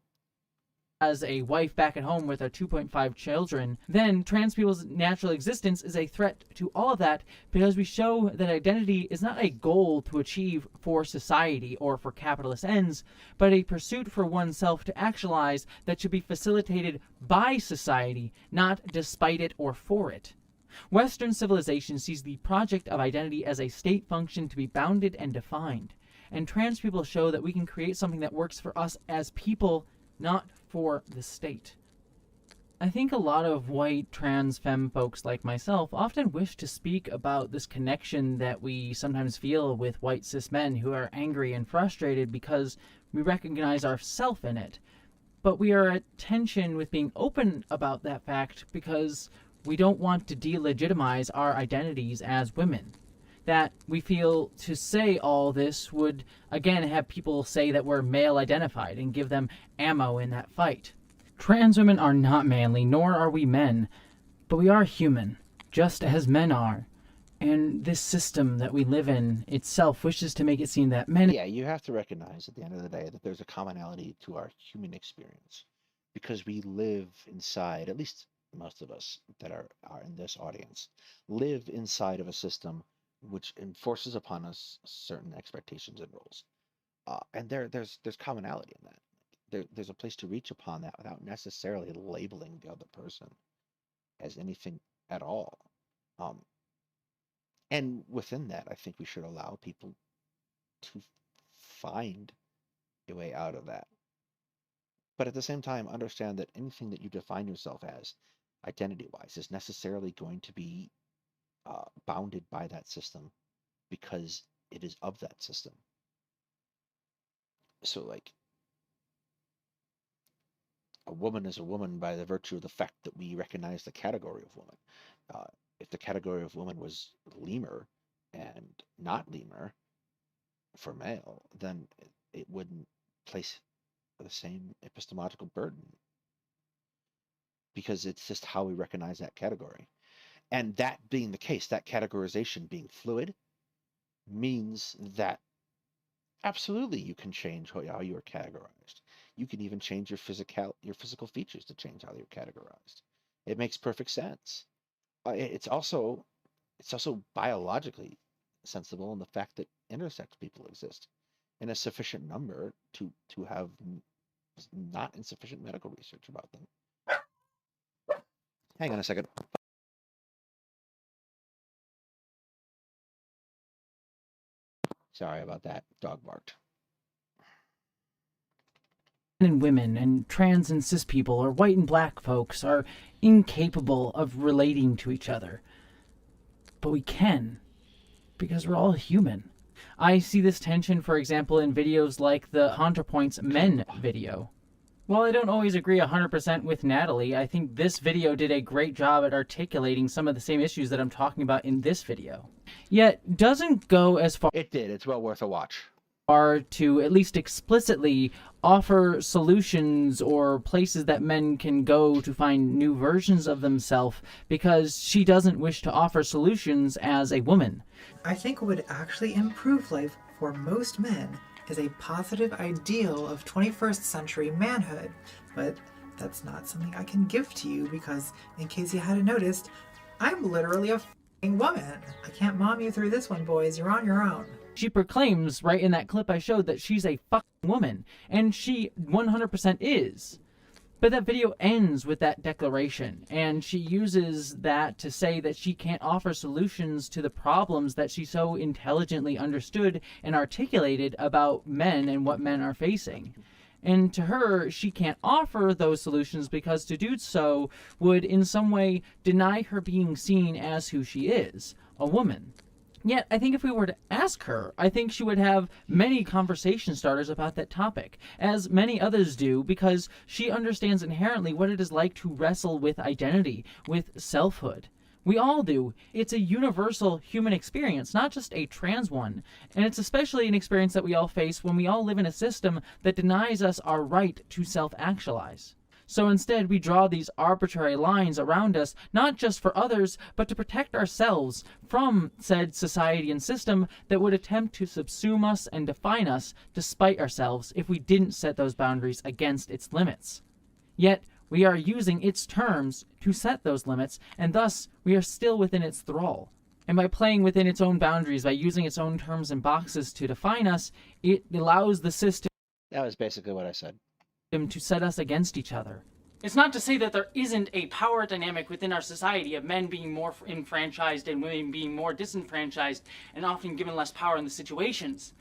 As a wife back at home with her 2.5 children, then trans people's natural existence is a threat to all of that because we show that identity is not a goal to achieve for society or for capitalist ends, but a pursuit for oneself to actualize that should be facilitated by society, not despite it or for it. Western civilization sees the project of identity as a state function to be bounded and defined, and trans people show that we can create something that works for us as people, not for the state. I think a lot of white trans femme folks like myself often wish to speak about this connection that we sometimes feel with white cis men who are angry and frustrated because we recognize ourself in it. But we are at tension with being open about that fact because we don't want to delegitimize our identities as women. That we feel to say all this would, again, have people say that we're male identified and give them ammo in that fight. Trans women are not manly, nor are we men, but we are human, just as men are. And this system that we live in itself wishes to make it seem that men... Yeah, you have to recognize at the end of the day that there's a commonality to our human experience. Because we live inside, at least most of us that are in this audience, live inside of a system which enforces upon us certain expectations and roles. And there's commonality in that. There's a place to reach upon that without necessarily labeling the other person as anything at all. And within that, I think we should allow people to find a way out of that. But at the same time, understand that anything that you define yourself as identity-wise, is necessarily going to be bounded by that system because it is of that system. So, like, a woman is a woman by the virtue of the fact that we recognize the category of woman. If the category of woman was lemur and not lemur for male, then it wouldn't place the same epistemological burden, because it's just how we recognize that category. And that being the case, that categorization being fluid, means that absolutely you can change how you are categorized. You can even change your physical features to change how you're categorized. It makes perfect sense. It's also biologically sensible in the fact that intersex people exist in a sufficient number to have not insufficient medical research about them. Hang on a second. Sorry about that. Dog barked. Men and women and trans and cis people or white and black folks are incapable of relating to each other. But we can, because we're all human. I see this tension, for example, in videos like the ContraPoints Men video. While I don't always agree 100% with Natalie, I think this video did a great job at articulating some of the same issues that I'm talking about in this video. Yet, doesn't go as far... It did. It's well worth a watch. ...to at least explicitly offer solutions or places that men can go to find new versions of themselves, because she doesn't wish to offer solutions as a woman. I think what would actually improve life for most men is a positive ideal of 21st century manhood, but that's not something I can give to you because, in case you hadn't noticed, I'm literally a f***ing woman. I can't mom you through this one, boys. You're on your own. She proclaims right in that clip I showed that she's a fucking woman, and she 100% is. But that video ends with that declaration, and she uses that to say that she can't offer solutions to the problems that she so intelligently understood and articulated about men and what men are facing. And to her, she can't offer those solutions because to do so would in some way deny her being seen as who she is, a woman. Yet, I think if we were to ask her, I think she would have many conversation starters about that topic, as many others do, because she understands inherently what it is like to wrestle with identity, with selfhood. We all do. It's a universal human experience, not just a trans one. And it's especially an experience that we all face when we all live in a system that denies us our right to self-actualize. So instead, we draw these arbitrary lines around us, not just for others, but to protect ourselves from said society and system that would attempt to subsume us and define us despite ourselves if we didn't set those boundaries against its limits. Yet, we are using its terms to set those limits, and thus we are still within its thrall. And by playing within its own boundaries, by using its own terms and boxes to define us, it allows the system... That was basically what I said. ...to set us against each other. It's not to say that there isn't a power dynamic within our society of men being more enfranchised and women being more disenfranchised and often given less power in the situations.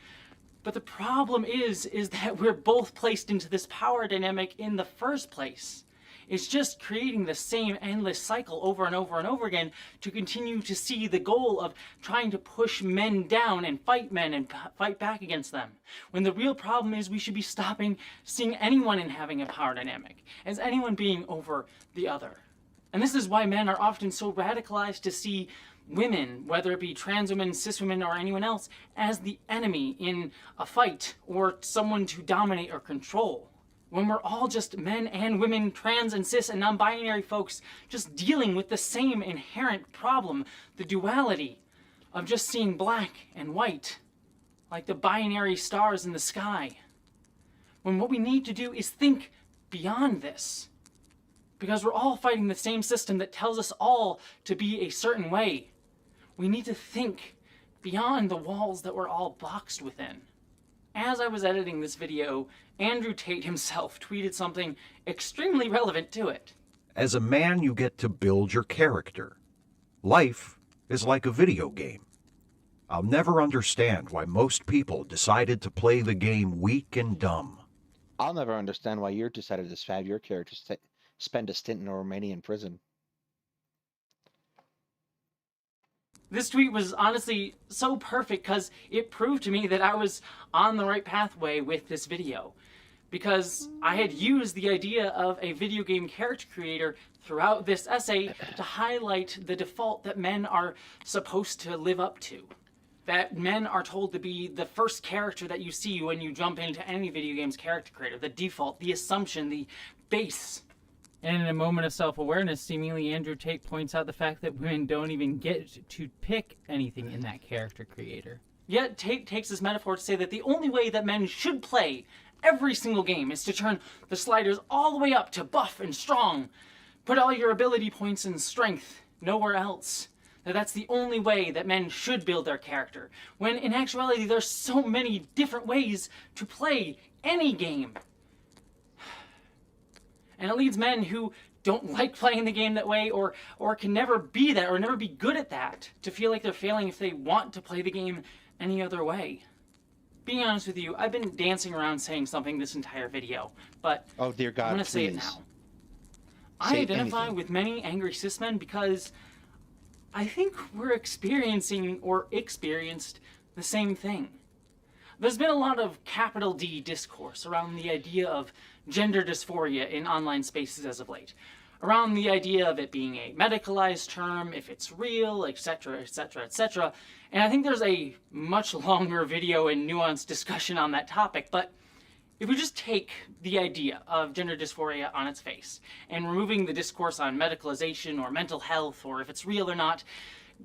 But the problem is that we're both placed into this power dynamic in the first place. It's just creating the same endless cycle over and over and over again to continue to see the goal of trying to push men down and fight men and fight back against them. When the real problem is we should be stopping seeing anyone in having a power dynamic, as anyone being over the other. And this is why men are often so radicalized to see women, whether it be trans women, cis women, or anyone else, as the enemy in a fight or someone to dominate or control. When we're all just men and women, trans and cis and non-binary folks just dealing with the same inherent problem, the duality of just seeing black and white, like the binary stars in the sky. When what we need to do is think beyond this, because we're all fighting the same system that tells us all to be a certain way. We need to think beyond the walls that we're all boxed within. As I was editing this video, Andrew Tate himself tweeted something extremely relevant to it. As a man, you get to build your character. Life is like a video game. I'll never understand why most people decided to play the game weak and dumb. I'll never understand why you decided to have your character spend a stint in a Romanian prison. This tweet was honestly so perfect because it proved to me that I was on the right pathway with this video. Because I had used the idea of a video game character creator throughout this essay to highlight the default that men are supposed to live up to. That men are told to be the first character that you see when you jump into any video game's character creator. The default, the assumption, the base. And in a moment of self-awareness, seemingly Andrew Tate points out the fact that women don't even get to pick anything in that character creator. Yet Tate takes this metaphor to say that the only way that men should play every single game is to turn the sliders all the way up to buff and strong. Put all your ability points and strength nowhere else. That's the only way that men should build their character. When in actuality, there's so many different ways to play any game. And it leads men who don't like playing the game that way or can never be that or never be good at that to feel like they're failing if they want to play the game any other way. Being honest with you, I've been dancing around saying something this entire video, but oh dear God, I'm going to say it now. I identify with many angry cis men because I think we're experiencing or experienced the same thing. There's been a lot of capital D discourse around the idea of gender dysphoria in online spaces as of late, around the idea of it being a medicalized term, if it's real, etc., etc., etc. And I think there's a much longer video and nuanced discussion on that topic, but if we just take the idea of gender dysphoria on its face and removing the discourse on medicalization or mental health or if it's real or not,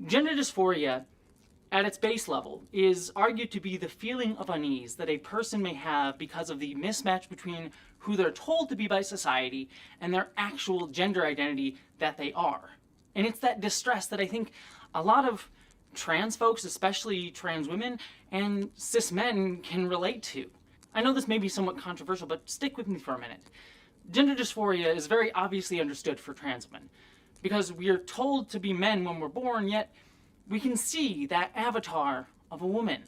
gender dysphoria at its base level is argued to be the feeling of unease that a person may have because of the mismatch between who they're told to be by society and their actual gender identity that they are. And it's that distress that I think a lot of trans folks, especially trans women and cis men, can relate to. I know this may be somewhat controversial, but stick with me for a minute. Gender dysphoria is very obviously understood for trans women because we are told to be men when we're born, yet we can see that avatar of a woman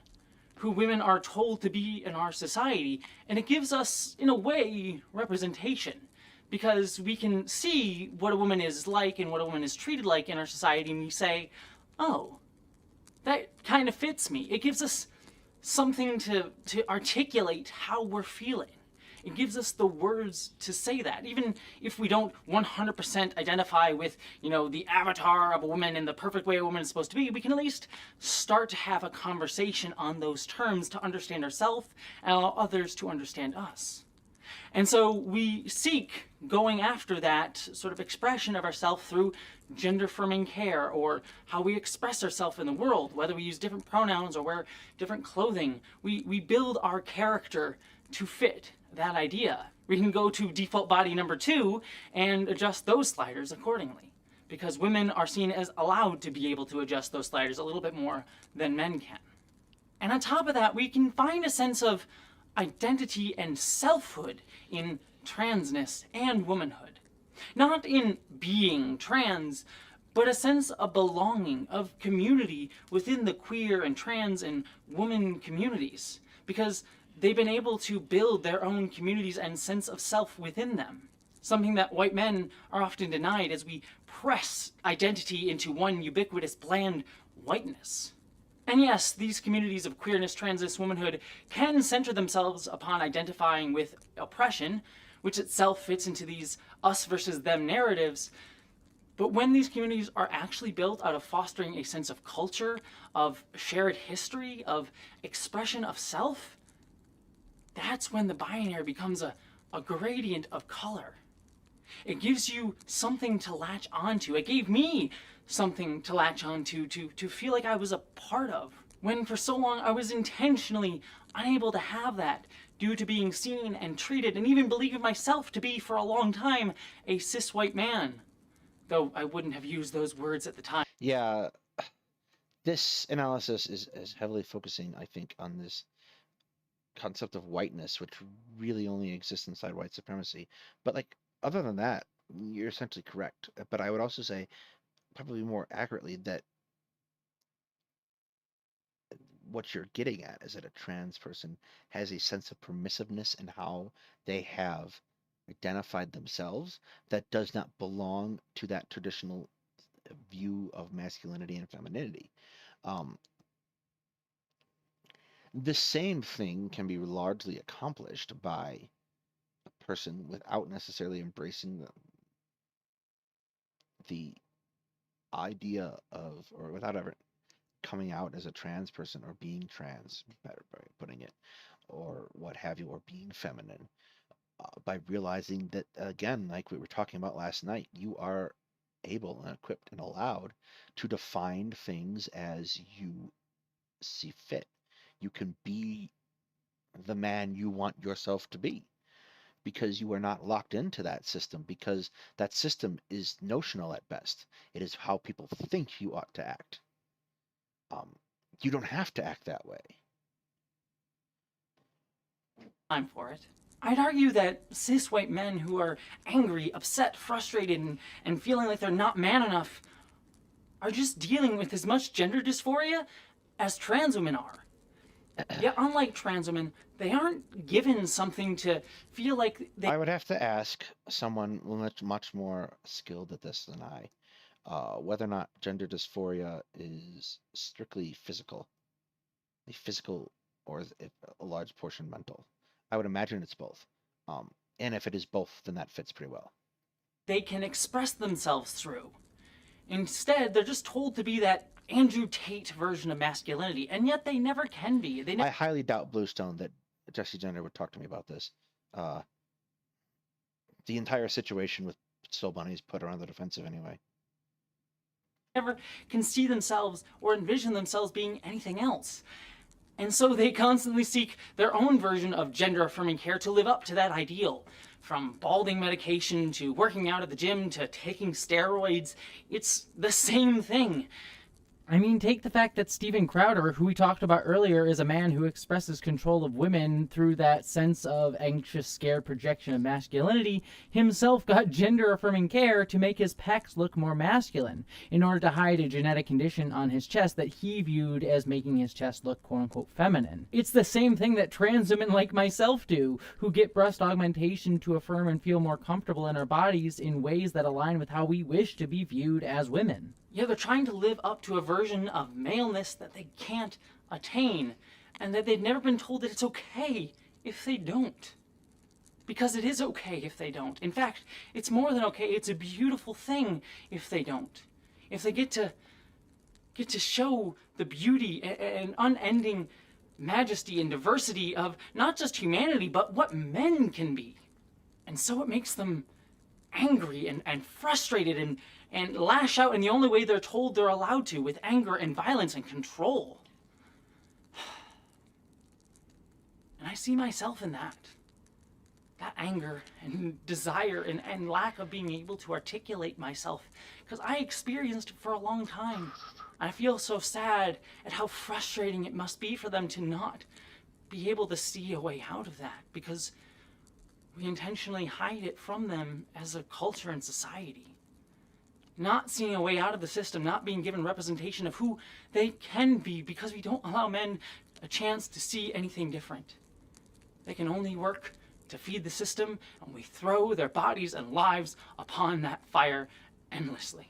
who women are told to be in our society, and it gives us, in a way, representation because we can see what a woman is like and what a woman is treated like in our society, and we say, oh, that kind of fits me. It gives us something to articulate how we're feeling. It gives us the words to say that. Even if we don't 100% identify with, the avatar of a woman in the perfect way a woman is supposed to be, we can at least start to have a conversation on those terms to understand ourselves and allow others to understand us. And so we seek going after that sort of expression of ourselves through gender-affirming care or how we express ourselves in the world, whether we use different pronouns or wear different clothing. We build our character to fit that idea. We can go to default body number 2 and adjust those sliders accordingly because women are seen as allowed to be able to adjust those sliders a little bit more than men can. And on top of that, we can find a sense of identity and selfhood in transness and womanhood. Not in being trans, but a sense of belonging, of community within the queer and trans and woman communities, because they've been able to build their own communities and sense of self within them. Something that white men are often denied as we press identity into one ubiquitous, bland whiteness. And yes, these communities of queerness, transness, womanhood can center themselves upon identifying with oppression, which itself fits into these us versus them narratives. But when these communities are actually built out of fostering a sense of culture, of shared history, of expression of self, that's when the binary becomes a gradient of color. It gives you something to latch onto. It gave me something to latch onto, to feel like I was a part of, when for so long I was intentionally unable to have that due to being seen and treated and even believing myself to be, for a long time, a cis white man. Though I wouldn't have used those words at the time. Yeah, this analysis is heavily focusing, I think, on this concept of whiteness, which really only exists inside white supremacy. But like, other than that, you're essentially correct. But I would also say, probably more accurately, that what you're getting at is that a trans person has a sense of permissiveness in how they have identified themselves that does not belong to that traditional view of masculinity and femininity. The same thing can be largely accomplished by a person without necessarily embracing the idea of, or without ever coming out as a trans person or being trans, better by putting it, or what have you, or being feminine, by realizing that, again, like we were talking about last night, you are able and equipped and allowed to define things as you see fit. You can be the man you want yourself to be, because you are not locked into that system, because that system is notional at best. It is how people think you ought to act. You don't have to act that way. Time for it. I'd argue that cis white men who are angry, upset, frustrated, and feeling like they're not man enough are just dealing with as much gender dysphoria as trans women are. Yet, unlike trans women, they aren't given something to feel like they... I would have to ask someone much more skilled at this than I, whether or not gender dysphoria is strictly physical, or is it a large portion mental. I would imagine it's both. And if it is both, then that fits pretty well. They can express themselves through. Instead, they're just told to be that Andrew Tate version of masculinity, and yet they never can be. I highly doubt Bluestone that Jessie Gender would talk to me about this. The entire situation with Soul Bunnies put her on the defensive anyway. Never can see themselves or envision themselves being anything else. And so they constantly seek their own version of gender-affirming care to live up to that ideal. From balding medication to working out at the gym to taking steroids, it's the same thing. I mean, take the fact that Steven Crowder, who we talked about earlier, is a man who expresses control of women through that sense of anxious, scared projection of masculinity, himself got gender-affirming care to make his pecs look more masculine, in order to hide a genetic condition on his chest that he viewed as making his chest look quote-unquote feminine. It's the same thing that trans women like myself do, who get breast augmentation to affirm and feel more comfortable in our bodies in ways that align with how we wish to be viewed as women. Yeah, they're trying to live up to a version of maleness that they can't attain, and that they've never been told that it's okay if they don't. Because it is okay if they don't. In fact, it's more than okay, it's a beautiful thing if they don't. If they get to show the beauty and unending majesty and diversity of not just humanity, but what men can be. And so it makes them angry and frustrated and lash out in the only way they're told they're allowed to, with anger and violence and control. And I see myself in that. That anger and desire and lack of being able to articulate myself, because I experienced it for a long time. I feel so sad at how frustrating it must be for them to not be able to see a way out of that, because we intentionally hide it from them as a culture and society. Not seeing a way out of the system, not being given representation of who they can be, because we don't allow men a chance to see anything different. They can only work to feed the system, and we throw their bodies and lives upon that fire endlessly.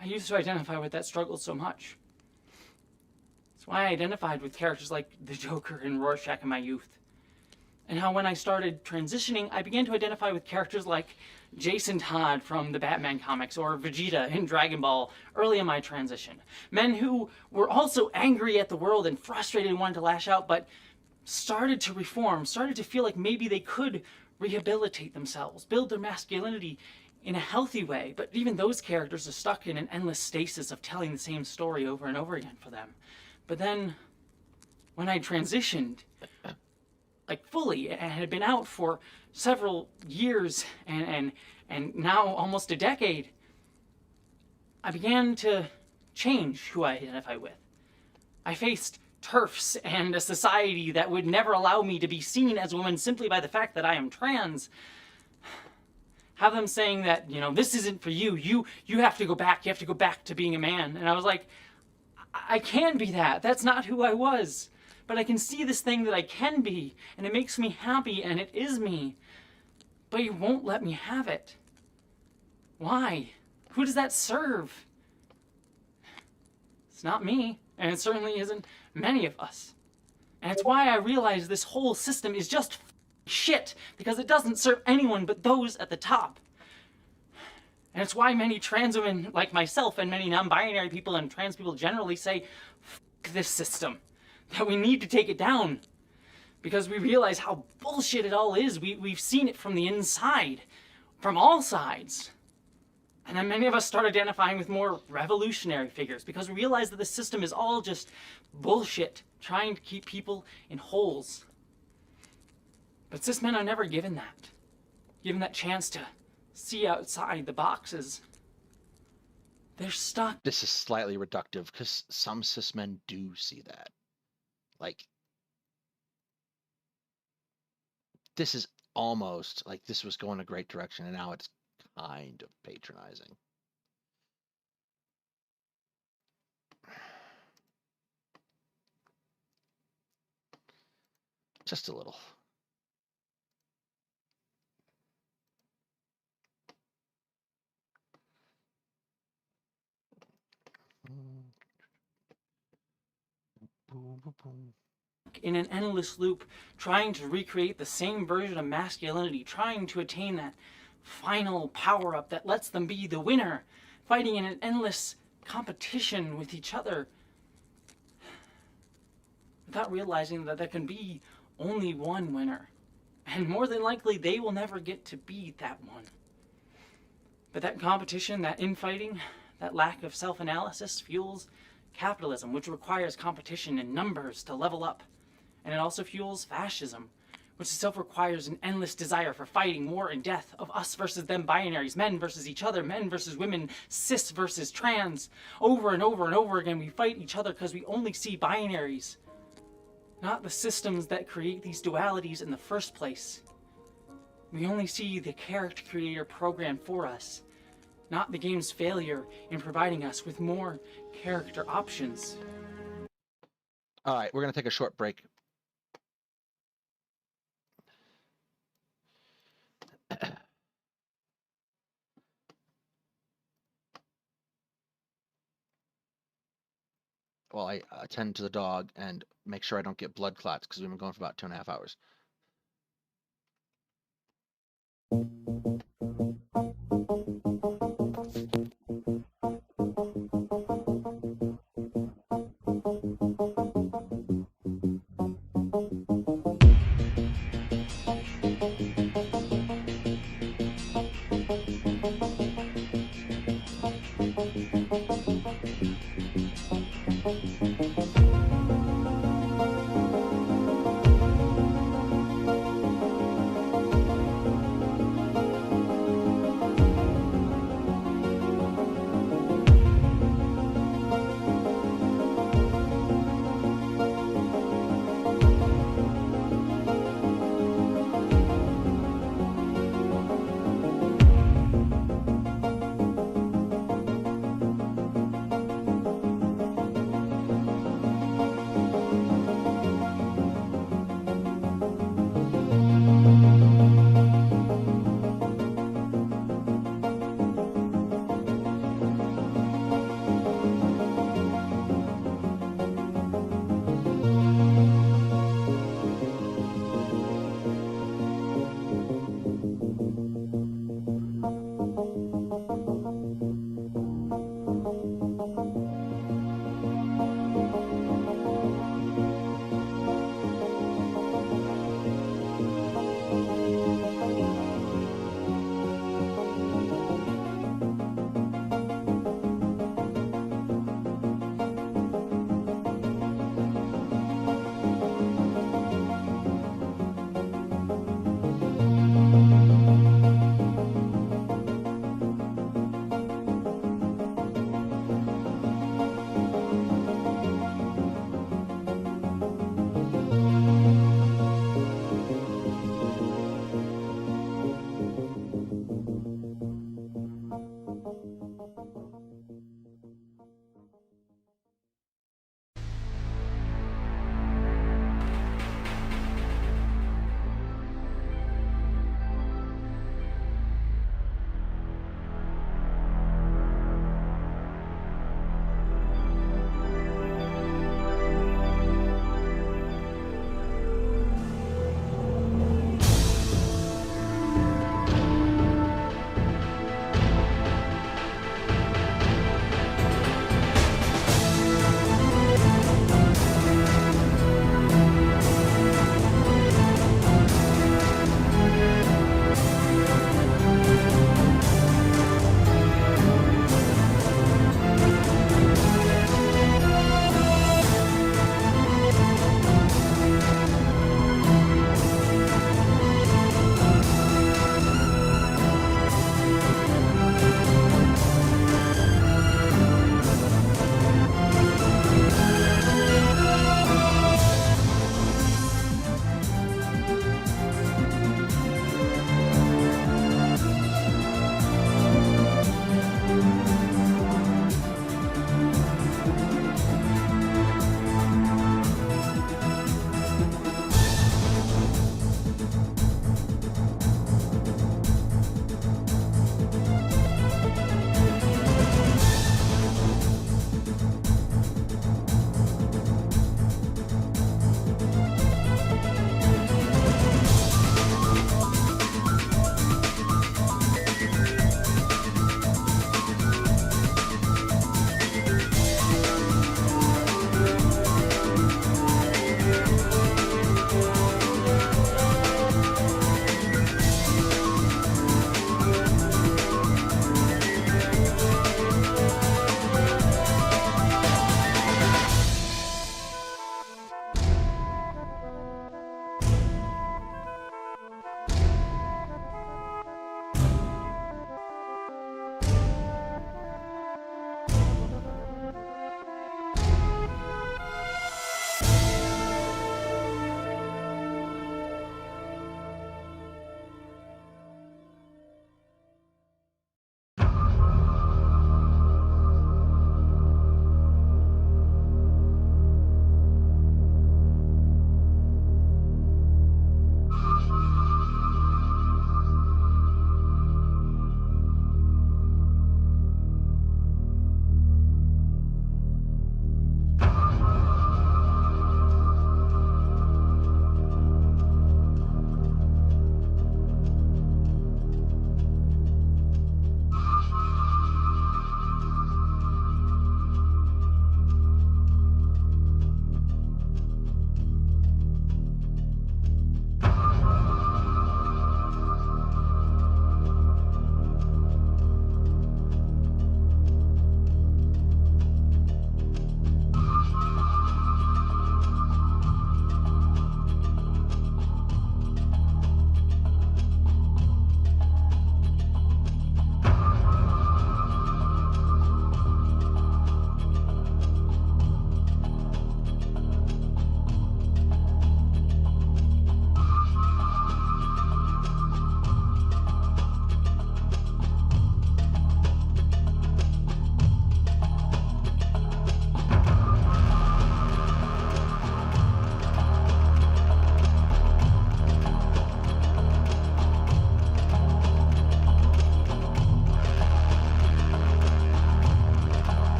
I used to identify with that struggle so much. That's why I identified with characters like the Joker and Rorschach in my youth. And how when I started transitioning, I began to identify with characters like Jason Todd from the Batman comics or Vegeta in Dragon Ball early in my transition. Men who were also angry at the world and frustrated and wanted to lash out, but started to reform, started to feel like maybe they could rehabilitate themselves, build their masculinity in a healthy way. But even those characters are stuck in an endless stasis of telling the same story over and over again for them. But then, when I transitioned, like fully, and had been out for several years and now almost a decade, I began to change who I identify with. I faced TERFs and a society that would never allow me to be seen as a woman simply by the fact that I am trans. Have them saying that, you know, this isn't for you. You have to go back. You have to go back to being a man. And I was like, I can be that. That's not who I was. But I can see this thing that I can be, and it makes me happy, and it is me. But you won't let me have it. Why? Who does that serve? It's not me, and it certainly isn't many of us. And it's why I realize this whole system is just shit, because it doesn't serve anyone but those at the top. And it's why many trans women like myself and many non-binary people and trans people generally say, "F this system," that we need to take it down. Because we realize how bullshit it all is. We've seen it from the inside, from all sides. And then many of us start identifying with more revolutionary figures because we realize that the system is all just bullshit, trying to keep people in holes. But cis men are never given that chance to see outside the boxes. They're stuck. This is slightly reductive because some cis men do see that. Like, this is almost like this was going a great direction, and now it's kind of patronizing. Just a little. In an endless loop, trying to recreate the same version of masculinity, trying to attain that final power-up that lets them be the winner, fighting in an endless competition with each other, without realizing that there can be only one winner. And more than likely, they will never get to be that one. But that competition, that infighting, that lack of self-analysis fuels capitalism, which requires competition in numbers to level up. And it also fuels fascism, which itself requires an endless desire for fighting, war, and death of us versus them binaries, men versus each other, men versus women, cis versus trans. Over and over and over again, we fight each other because we only see binaries, not the systems that create these dualities in the first place. We only see the character creator programmed for us, not the game's failure in providing us with more character options. All right, we're going to take a short break. Well, I attend to the dog and make sure I don't get blood clots because we've been going for about 2.5 hours.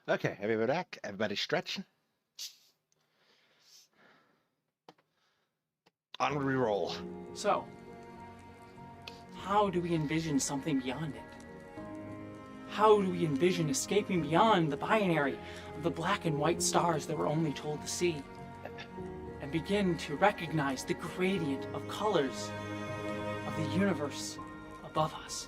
Okay, everybody back. Everybody stretch. Onward we roll. So, how do we envision something beyond it? How do we envision escaping beyond the binary of the black and white stars that we're only told to see? And begin to recognize the gradient of colors of the universe above us.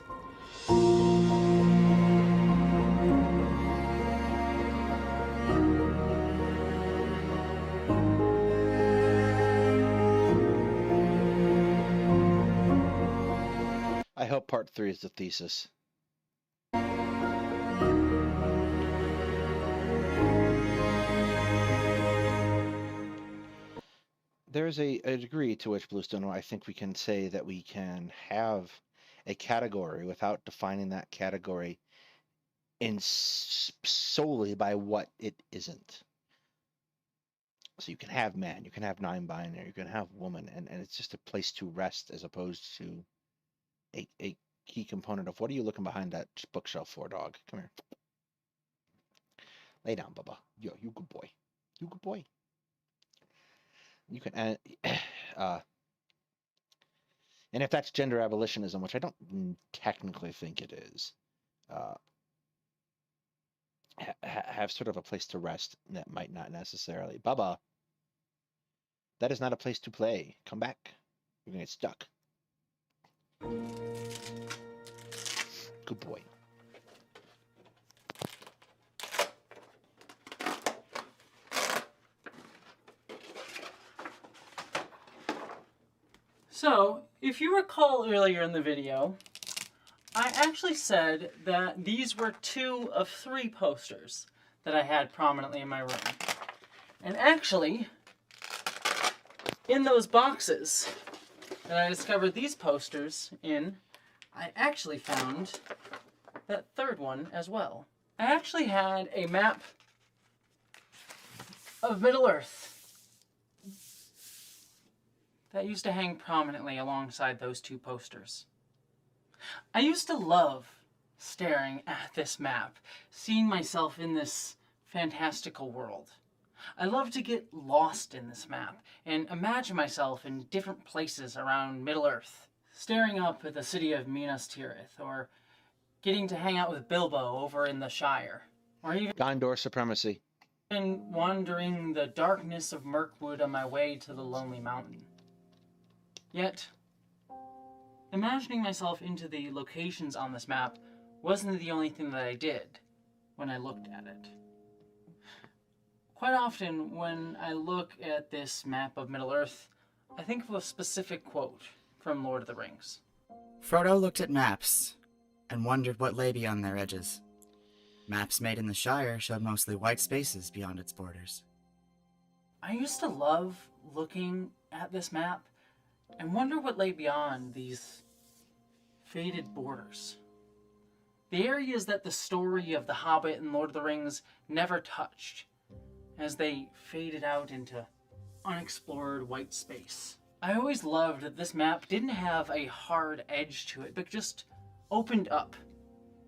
I hope part 3 is the thesis. There's a degree to which Bluestone, I think we can say that we can have a category without defining that category in solely by what it isn't. So you can have man, you can have non-binary, you can have woman, and it's just a place to rest as opposed to a key component of what are you looking behind that bookshelf for, dog? Come here. Lay down, Bubba. Yo, you good boy. You good boy. You can, and if that's gender abolitionism, which I don't technically think it is, have sort of a place to rest that might not necessarily. Bubba, that is not a place to play. Come back. You're gonna get stuck. Good boy. So, if you recall earlier in the video, I actually said that these were 2 of 3 posters that I had prominently in my room. And actually, in those boxes that I discovered these posters in, I actually found that 3rd one as well. I actually had a map of Middle-earth that used to hang prominently alongside those 2 posters. I used to love staring at this map, seeing myself in this fantastical world. I love to get lost in this map and imagine myself in different places around Middle-earth, staring up at the city of Minas Tirith, or getting to hang out with Bilbo over in the Shire, or even Gondor supremacy. Wandering the darkness of Mirkwood on my way to the Lonely Mountain. Yet, imagining myself into the locations on this map wasn't the only thing that I did when I looked at it. Quite often, when I look at this map of Middle-earth, I think of a specific quote from Lord of the Rings. Frodo looked at maps and wondered what lay beyond their edges. Maps made in the Shire showed mostly white spaces beyond its borders. I used to love looking at this map and wonder what lay beyond these faded borders. The areas that the story of The Hobbit and Lord of the Rings never touched, as they faded out into unexplored white space. I always loved that this map didn't have a hard edge to it, but just opened up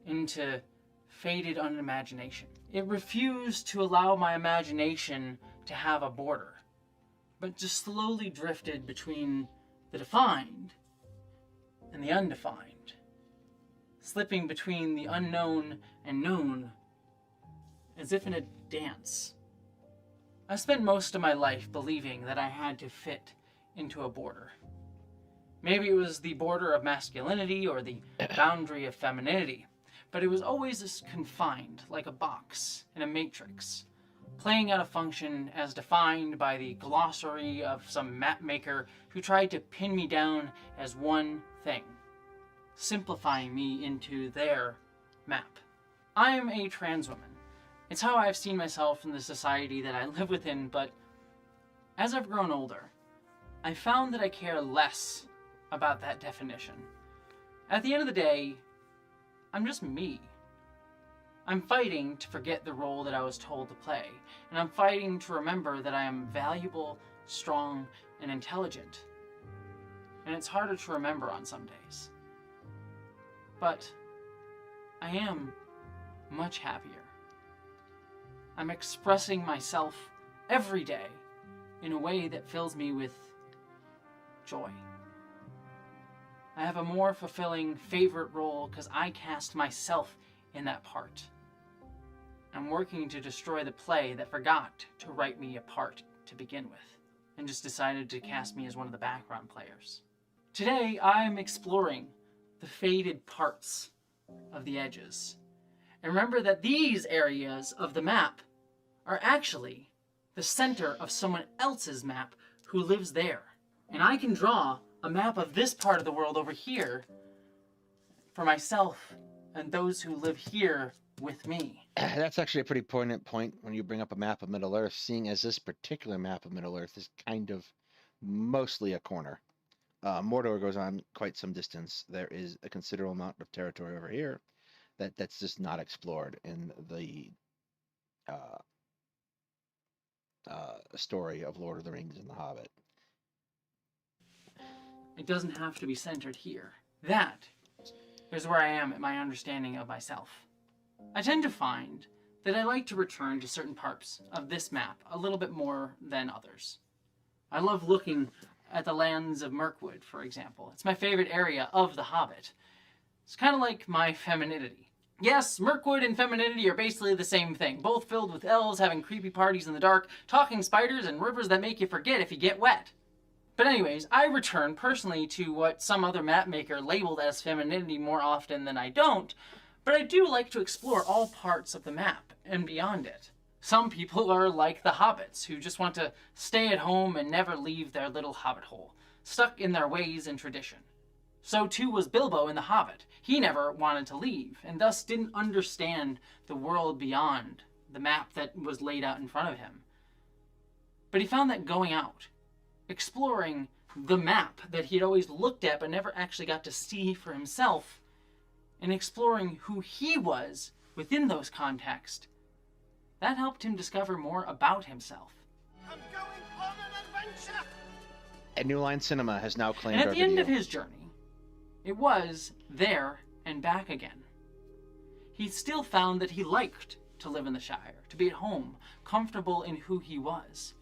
into faded unimagination. It refused to allow my imagination to have a border, but just slowly drifted between the defined and the undefined, slipping between the unknown and known, as if in a dance. I spent most of my life believing that I had to fit into a border. Maybe it was the border of masculinity or the boundary of femininity, but it was always confined, like a box in a matrix, playing out a function as defined by the glossary of some map maker who tried to pin me down as one thing, simplifying me into their map. I am a trans woman. It's how I've seen myself in the society that I live within, but as I've grown older, I found that I care less about that definition. At the end of the day, I'm just me. I'm fighting to forget the role that I was told to play, and I'm fighting to remember that I am valuable, strong, and intelligent. And it's harder to remember on some days. But I am much happier. I'm expressing myself every day in a way that fills me with joy. I have a more fulfilling favorite role because I cast myself in that part. I'm working to destroy the play that forgot to write me a part to begin with, and just decided to cast me as one of the background players. Today, I'm exploring the faded parts of the edges. And remember that these areas of the map are actually the center of someone else's map who lives there. And I can draw a map of this part of the world over here for myself and those who live here with me. That's actually a pretty poignant point when you bring up a map of Middle Earth, seeing as this particular map of Middle Earth is kind of mostly a corner. Mordor goes on quite some distance. There is a considerable amount of territory over here that's just not explored in the story of Lord of the Rings and The Hobbit. It doesn't have to be centered here. That is where I am at my understanding of myself. I tend to find that I like to return to certain parts of this map a little bit more than others. I love looking at the lands of Mirkwood, for example. It's my favorite area of The Hobbit. It's kind of like my femininity. Yes, Mirkwood and femininity are basically the same thing, both filled with elves having creepy parties in the dark, talking spiders, and rivers that make you forget if you get wet. But anyways, I return personally to what some other map maker labeled as femininity more often than I don't, but I do like to explore all parts of the map and beyond it. Some people are like the hobbits, who just want to stay at home and never leave their little hobbit hole, stuck in their ways and tradition. So too was Bilbo in The Hobbit. He never wanted to leave, and thus didn't understand the world beyond the map that was laid out in front of him. But he found that going out, exploring the map that he had always looked at but never actually got to see for himself, and exploring who he was within those contexts, that helped him discover more about himself. I'm going on an adventure! And New Line Cinema has now claimed And our at the end video. of his journey, it was there and back again. He still found that he liked to live in the Shire, to be at home, comfortable in who he was.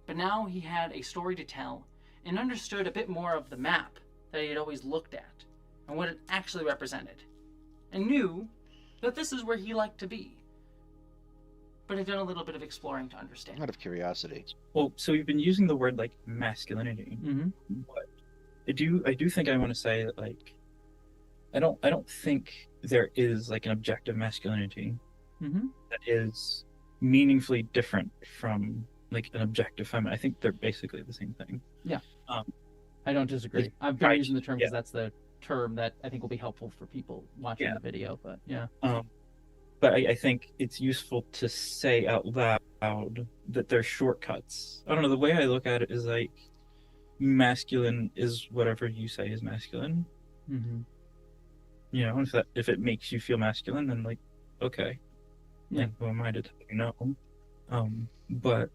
But now he had a story to tell and understood a bit more of the map that he had always looked at and what it actually represented, and knew that this is where he liked to be. But had done a little bit of exploring to understand. Out of curiosity. Well, so we've been using the word like masculinity, but I do think I want to say that like I don't think there is like an objective masculinity that is meaningfully different from like an objective feminine. I think they're basically the same thing. Yeah. I don't disagree. I've been using the term because that's the term that I think will be helpful for people watching the video, but yeah. But I think it's useful to say out loud that there's shortcuts. I don't know, the way I look at it is like masculine is whatever you say is masculine. You know, if it makes you feel masculine, then like, okay. Like, who am I to tell you no? But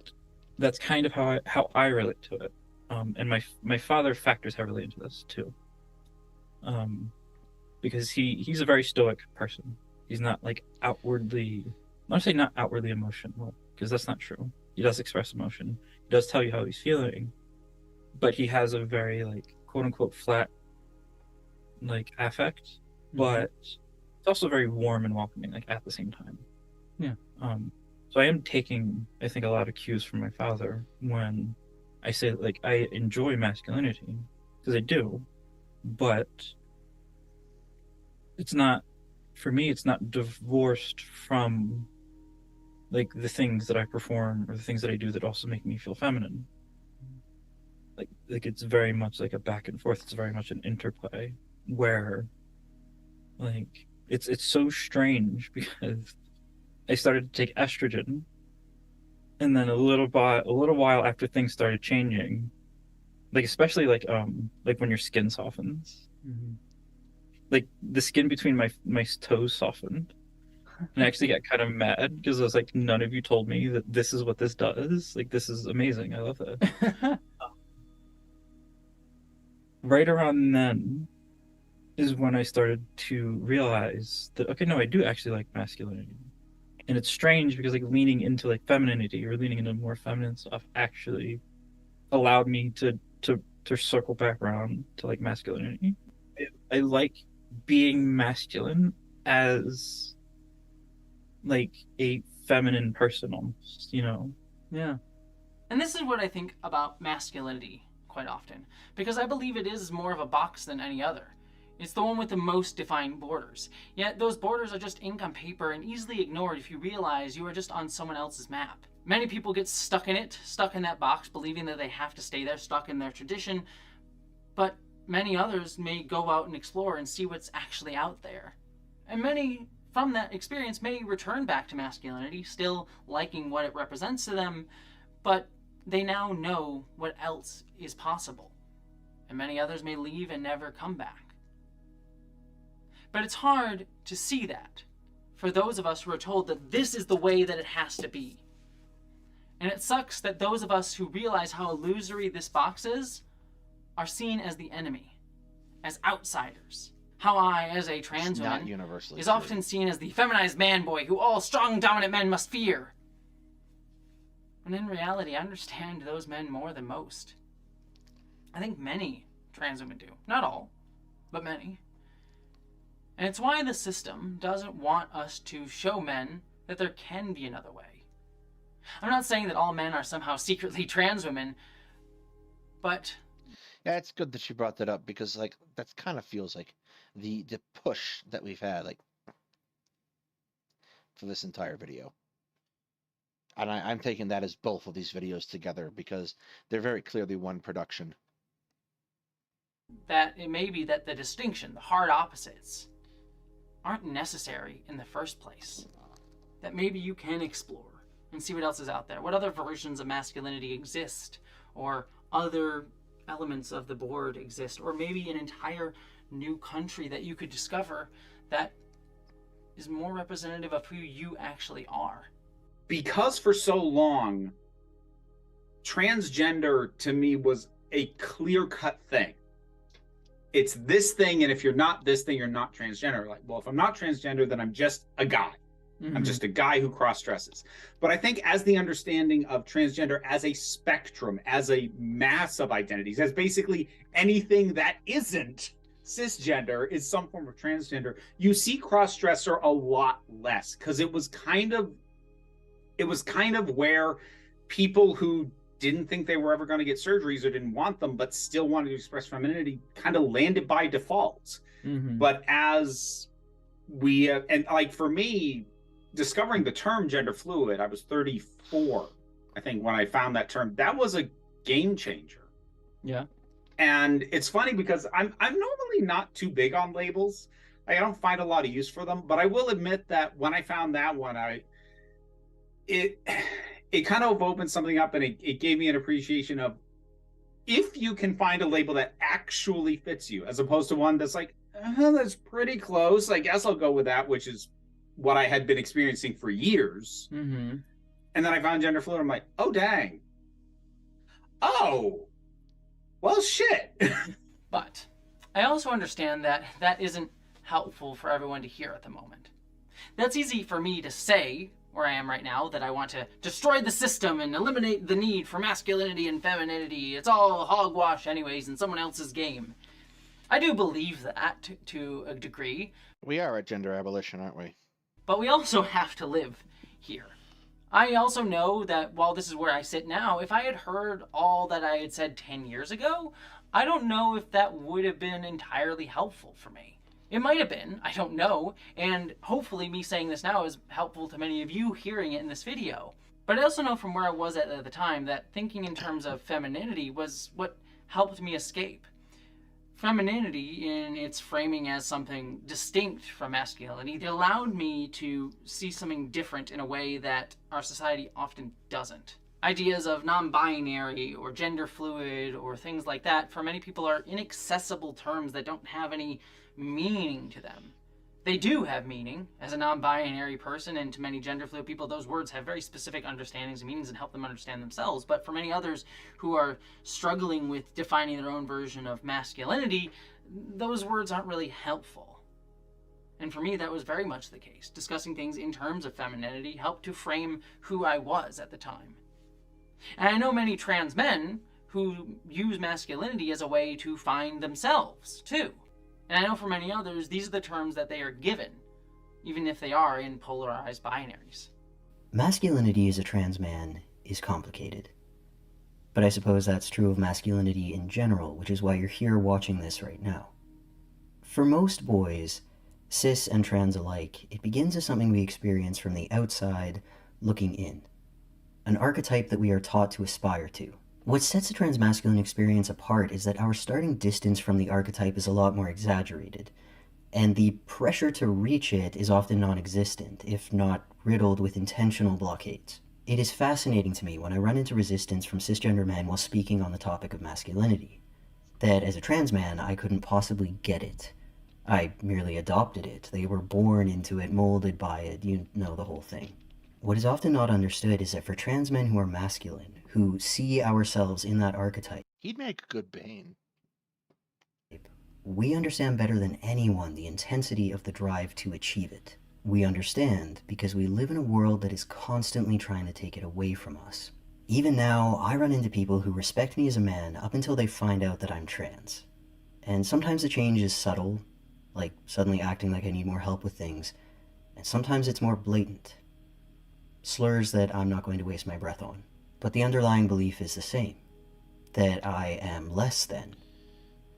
that's kind of how I relate to it. And my father factors heavily into this too. Because he's a very stoic person. He's not like outwardly, I want to say not outwardly emotional, because that's not true. He does express emotion. He does tell you how he's feeling, but he has a very like quote unquote flat like affect, but it's also very warm and welcoming like at the same time. Yeah. So I am taking, I think, a lot of cues from my father when I say that, like, I enjoy masculinity, because I do, but it's not, for me, it's not divorced from like the things that I perform or the things that I do that also make me feel feminine. Like it's very much like a back and forth. It's very much an interplay where like it's so strange because I started to take estrogen, and then a little while after things started changing, like especially like when your skin softens, like the skin between my toes softened, and I actually got kind of mad because I was like, none of you told me that this is what this does. Like, this is amazing. I love that. Right around then is when I started to realize that, okay, no, I do actually like masculinity. And it's strange because like leaning into like femininity or leaning into more feminine stuff actually allowed me to circle back around to like masculinity. I like being masculine as like a feminine person almost, you know? Yeah. And this is what I think about masculinity quite often, because I believe it is more of a box than any other. It's the one with the most defined borders. Yet those borders are just ink on paper and easily ignored if you realize you are just on someone else's map. Many people get stuck in it, stuck in that box, believing that they have to stay there, stuck in their tradition. But many others may go out and explore and see what's actually out there. And many from that experience may return back to masculinity, still liking what it represents to them, but they now know what else is possible. And many others may leave and never come back. But it's hard to see that for those of us who are told that this is the way that it has to be. And it sucks that those of us who realize how illusory this box is are seen as the enemy, as outsiders. How I, as a trans woman, is often seen as the feminized man boy who all strong, dominant men must fear. And in reality, I understand those men more than most. I think many trans women do. Not all, but many. And it's why the system doesn't want us to show men that there can be another way. I'm not saying that all men are somehow secretly trans women, but... Yeah, it's good that you brought that up, because like that kind of feels like the push that we've had like for this entire video. And I'm taking that as both of these videos together because they're very clearly one production. That it may be that the distinction, the hard opposites, aren't necessary in the first place. That maybe you can explore and see what else is out there. What other versions of masculinity exist, or other elements of the board exist, or maybe an entire new country that you could discover that is more representative of who you actually are. Because for so long, transgender to me was a clear-cut thing. It's this thing, and if you're not this thing, you're not transgender. Like, well, if I'm not transgender, then I'm just a guy. Mm-hmm. I'm just a guy who cross-dresses. But I think as the understanding of transgender as a spectrum, as a mass of identities, as basically anything that isn't cisgender is some form of transgender, you see cross-dresser a lot less, because it was kind of where people who didn't think they were ever going to get surgeries or didn't want them, but still wanted to express femininity, kind of landed by default. Mm-hmm. But as we, and like for me, discovering the term gender fluid, I was 34, I think, when I found that term. That was a game changer. Yeah. And it's funny because I'm normally not too big on labels. I don't find a lot of use for them, but I will admit that when I found that one, it kind of opened something up, and it gave me an appreciation of if you can find a label that actually fits you, as opposed to one that's like, that's pretty close, I guess I'll go with that, which is what I had been experiencing for years. Mm-hmm. And then I found gender fluid. I'm like, oh, dang. Oh, well, shit. But I also understand that that isn't helpful for everyone to hear at the moment. That's easy for me to say, where I am right now, that I want to destroy the system and eliminate the need for masculinity and femininity. It's all hogwash anyways in someone else's game. I do believe that to a degree. We are at gender abolition, aren't we? But we also have to live here. I also know that while this is where I sit now, if I had heard all that I had said 10 years ago, I don't know if that would have been entirely helpful for me. It might have been, I don't know, and hopefully me saying this now is helpful to many of you hearing it in this video. But I also know from where I was at the time that thinking in terms of femininity was what helped me escape. Femininity, in its framing as something distinct from masculinity, it allowed me to see something different in a way that our society often doesn't. Ideas of non-binary or gender fluid or things like that, for many people, are inaccessible terms that don't have any meaning to them. They do have meaning. As a non-binary person, and to many gender fluid people, those words have very specific understandings and meanings and help them understand themselves. But for many others who are struggling with defining their own version of masculinity, those words aren't really helpful. And for me, that was very much the case. Discussing things in terms of femininity helped to frame who I was at the time. And I know many trans men who use masculinity as a way to find themselves, too. And I know for many others, these are the terms that they are given, even if they are in polarized binaries. Masculinity as a trans man is complicated. But I suppose that's true of masculinity in general, which is why you're here watching this right now. For most boys, cis and trans alike, it begins as something we experience from the outside, looking in. An archetype that we are taught to aspire to. What sets a transmasculine experience apart is that our starting distance from the archetype is a lot more exaggerated, and the pressure to reach it is often non-existent, if not riddled with intentional blockades. It is fascinating to me when I run into resistance from cisgender men while speaking on the topic of masculinity, that as a trans man I couldn't possibly get it. I merely adopted it. They were born into it, molded by it, you know the whole thing. What is often not understood is that for trans men who are masculine, who see ourselves in that archetype, He'd make a good Bane. we understand better than anyone the intensity of the drive to achieve it. We understand because we live in a world that is constantly trying to take it away from us. Even now, I run into people who respect me as a man up until they find out that I'm trans. And sometimes the change is subtle, like suddenly acting like I need more help with things, and sometimes it's more blatant. Slurs that I'm not going to waste my breath on. But the underlying belief is the same, that I am less than.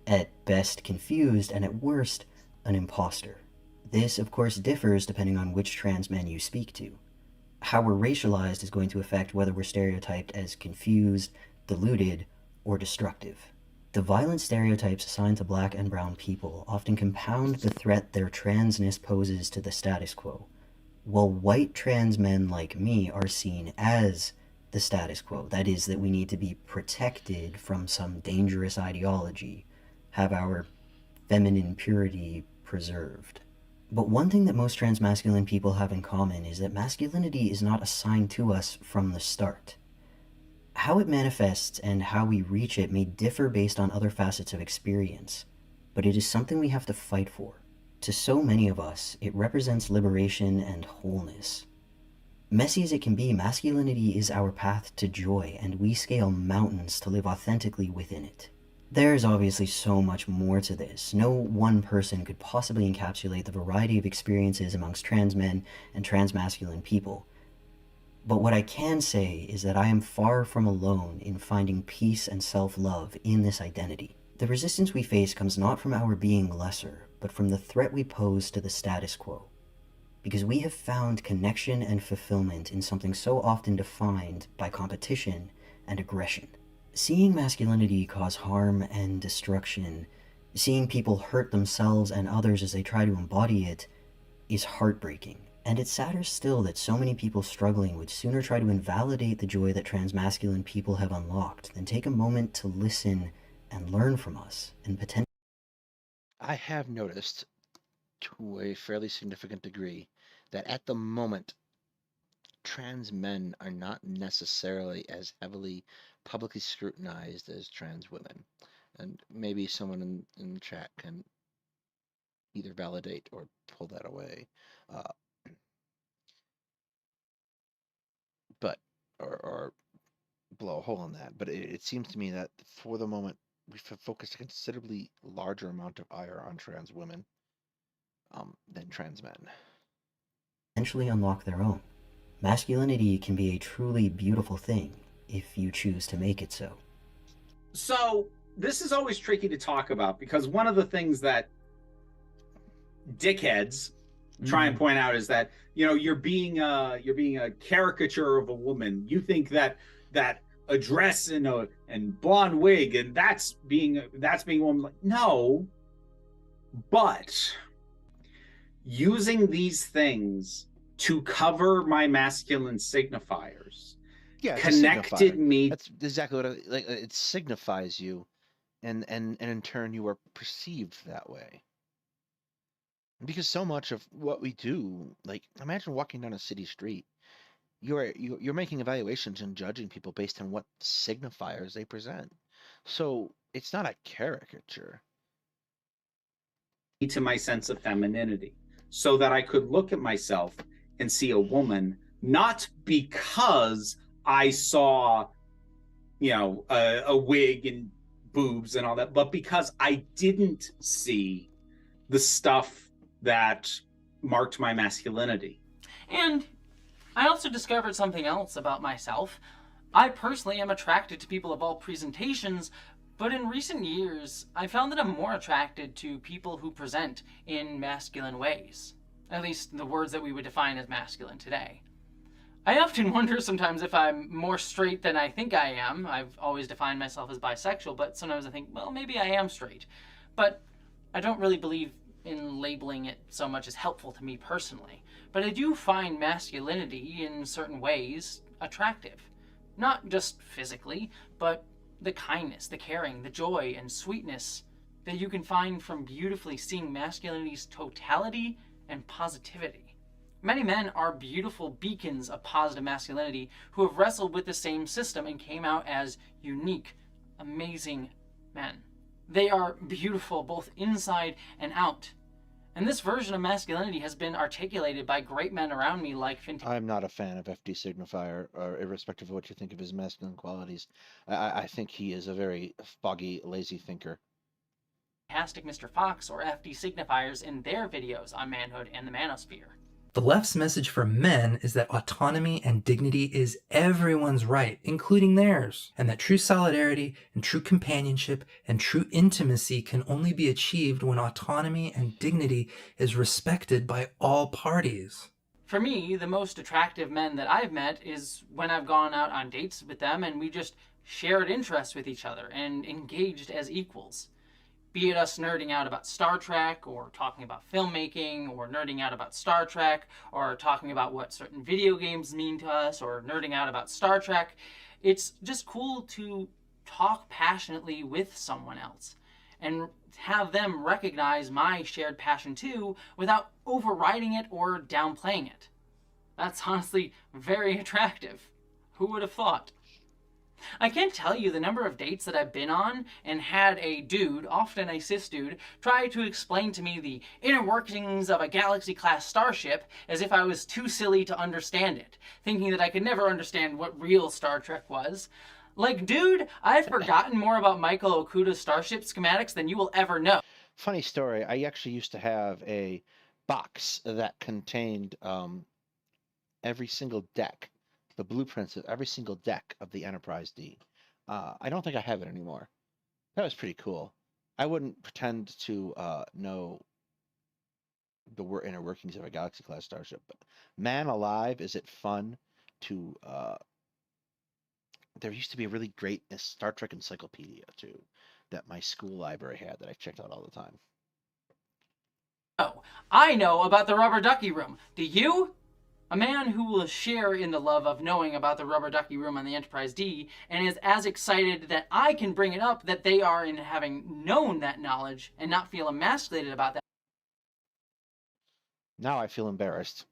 At best confused, and at worst, an imposter. This, of course, differs depending on which trans men you speak to. How we're racialized is going to affect whether we're stereotyped as confused, deluded, or destructive. The violent stereotypes assigned to black and brown people often compound the threat their transness poses to the status quo, while white trans men like me are seen as the status quo. That is, that we need to be protected from some dangerous ideology, have our feminine purity preserved. But one thing that most transmasculine people have in common is that masculinity is not assigned to us from the start. How it manifests and how we reach it may differ based on other facets of experience, but it is something we have to fight for. To so many of us, it represents liberation and wholeness. Messy as it can be, masculinity is our path to joy, and we scale mountains to live authentically within it. There's obviously so much more to this. No one person could possibly encapsulate the variety of experiences amongst trans men and transmasculine people. But what I can say is that I am far from alone in finding peace and self-love in this identity. The resistance we face comes not from our being lesser, but from the threat we pose to the status quo. Because we have found connection and fulfillment in something so often defined by competition and aggression. Seeing masculinity cause harm and destruction, seeing people hurt themselves and others as they try to embody it, is heartbreaking. And it's sadder still that so many people struggling would sooner try to invalidate the joy that transmasculine people have unlocked than take a moment to listen and learn from us and potentially. I have noticed, to a fairly significant degree, that at the moment, trans men are not necessarily as heavily publicly scrutinized as trans women. And maybe someone in the chat can either validate or pull that away. Or blow a hole in that. But it seems to me that for the moment, we've focused a considerably larger amount of ire on trans women than trans men. Potentially unlock their own. Masculinity can be a truly beautiful thing if you choose to make it so. So this is always tricky to talk about because one of the things that dickheads try and point out is that, you know, you're being a caricature of a woman. You think that a dress and blonde wig and that's being a woman. Like, no, but using these things to cover my masculine signifiers connected me. That's exactly what it signifies you, and in turn you are perceived that way. Because so much of what we do, like imagine walking down a city street, you're making evaluations and judging people based on what signifiers they present. So it's not a caricature. To my sense of femininity. so that I could look at myself and see a woman, not because I saw, a wig and boobs and all that, but because I didn't see the stuff that marked my masculinity. And I also discovered something else about myself. I personally am attracted to people of all presentations, but in recent years, I found that I'm more attracted to people who present in masculine ways. At least the words that we would define as masculine today. I often wonder sometimes if I'm more straight than I think I am. I've always defined myself as bisexual, but sometimes I think, well, maybe I am straight. But I don't really believe in labeling it so much as helpful to me personally. But I do find masculinity in certain ways attractive. Not just physically, but the kindness, the caring, the joy, and sweetness that you can find from beautifully seeing masculinity's totality and positivity. Many men are beautiful beacons of positive masculinity who have wrestled with the same system and came out as unique, amazing men. They are beautiful both inside and out. And this version of masculinity has been articulated by great men around me like I'm not a fan of FD Signifier, or irrespective of what you think of his masculine qualities. I think he is a very foggy, lazy thinker. Fantastic Mr. Fox or FD Signifiers in their videos on manhood and the manosphere. The left's message for men is that autonomy and dignity is everyone's right, including theirs, and that true solidarity and true companionship and true intimacy can only be achieved when autonomy and dignity is respected by all parties. For me, the most attractive men that I've met is when I've gone out on dates with them and we just shared interests with each other and engaged as equals. Be it us nerding out about Star Trek, or talking about filmmaking, or nerding out about Star Trek, or talking about what certain video games mean to us, or nerding out about Star Trek. It's just cool to talk passionately with someone else and have them recognize my shared passion too without overriding it or downplaying it. That's honestly very attractive. Who would have thought? I can't tell you the number of dates that I've been on and had a dude, often a cis dude, try to explain to me the inner workings of a Galaxy-class starship as if I was too silly to understand it, thinking that I could never understand what real Star Trek was. Like, dude, I've forgotten more about Michael Okuda's starship schematics than you will ever know. Funny story, I actually used to have a box that contained every single deck. The blueprints of every single deck of the Enterprise D. I don't think I have it anymore. That was pretty cool. I wouldn't pretend to know the inner workings of a Galaxy-class starship, but man alive, is it fun to... There used to be a really great Star Trek encyclopedia, too, that my school library had that I checked out all the time. Oh, I know about the rubber ducky room. Do you? A man who will share in the love of knowing about the rubber ducky room on the Enterprise D and is as excited that I can bring it up that they are in having known that knowledge and not feel emasculated about that. Now I feel embarrassed.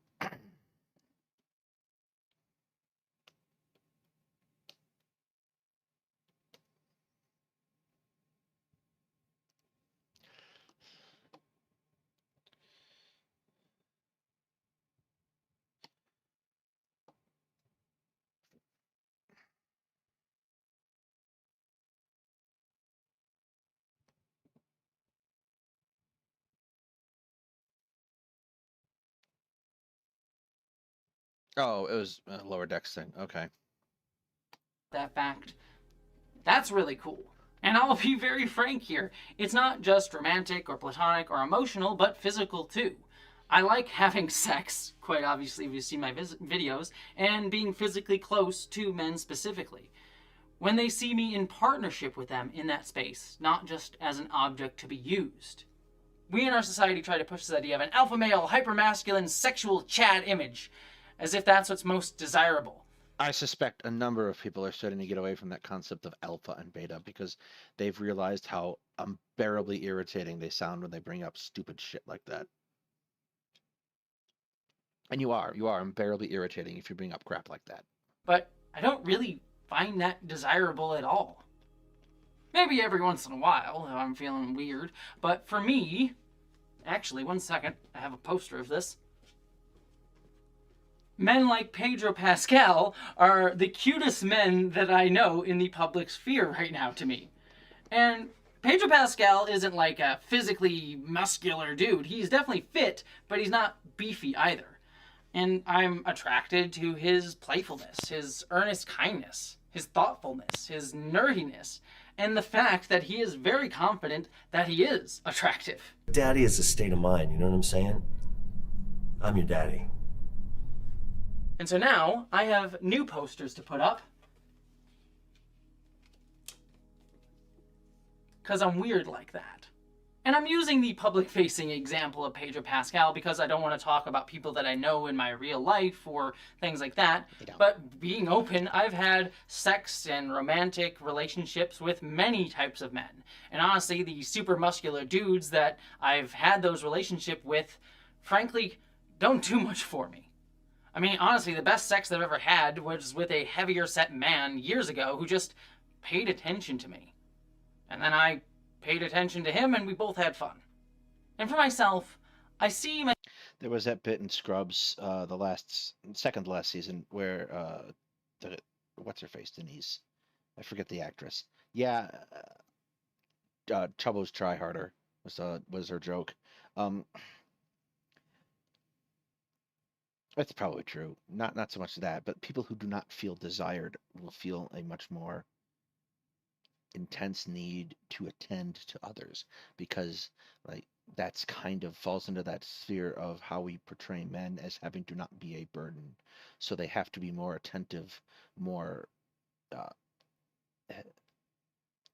Oh, it was a lower decks thing. Okay. That fact. That's really cool. And I'll be very frank here. It's not just romantic or platonic or emotional, but physical too. I like having sex, quite obviously if you see my videos, and being physically close to men specifically. When they see me in partnership with them in that space, not just as an object to be used. We in our society try to push this idea of an alpha male, hypermasculine, sexual Chad image, as if that's what's most desirable. I suspect a number of people are starting to get away from that concept of alpha and beta because they've realized how unbearably irritating they sound when they bring up stupid shit like that. And you are unbearably irritating if you bring up crap like that. But I don't really find that desirable at all. Maybe every once in a while if I'm feeling weird, but for me, Actually, one second. I have a poster of this. Men like Pedro Pascal are the cutest men that I know in the public sphere right now to me. And Pedro Pascal isn't like a physically muscular dude. He's definitely fit, but he's not beefy either. And I'm attracted to his playfulness, his earnest kindness, his thoughtfulness, his nerdiness, and the fact that he is very confident that he is attractive. Daddy is a state of mind, you know what I'm saying? I'm your daddy. And so now I have new posters to put up. Because I'm weird like that. And I'm using the public-facing example of Pedro Pascal because I don't want to talk about people that I know in my real life or things like that. But being open, I've had sex and romantic relationships with many types of men. And honestly, the super muscular dudes that I've had those relationships with, frankly, don't do much for me. I mean, honestly, the best sex I've ever had was with a heavier set man years ago who just paid attention to me. And then I paid attention to him and we both had fun. And for myself, I see my... There was that bit in Scrubs, second to last season, where what's her face, Denise? I forget the actress. Yeah, Chubbo's Try Harder was her joke. That's probably true. Not so much that, but people who do not feel desired will feel a much more intense need to attend to others, because like that's kind of falls into that sphere of how we portray men as having to not be a burden. So they have to be more attentive, more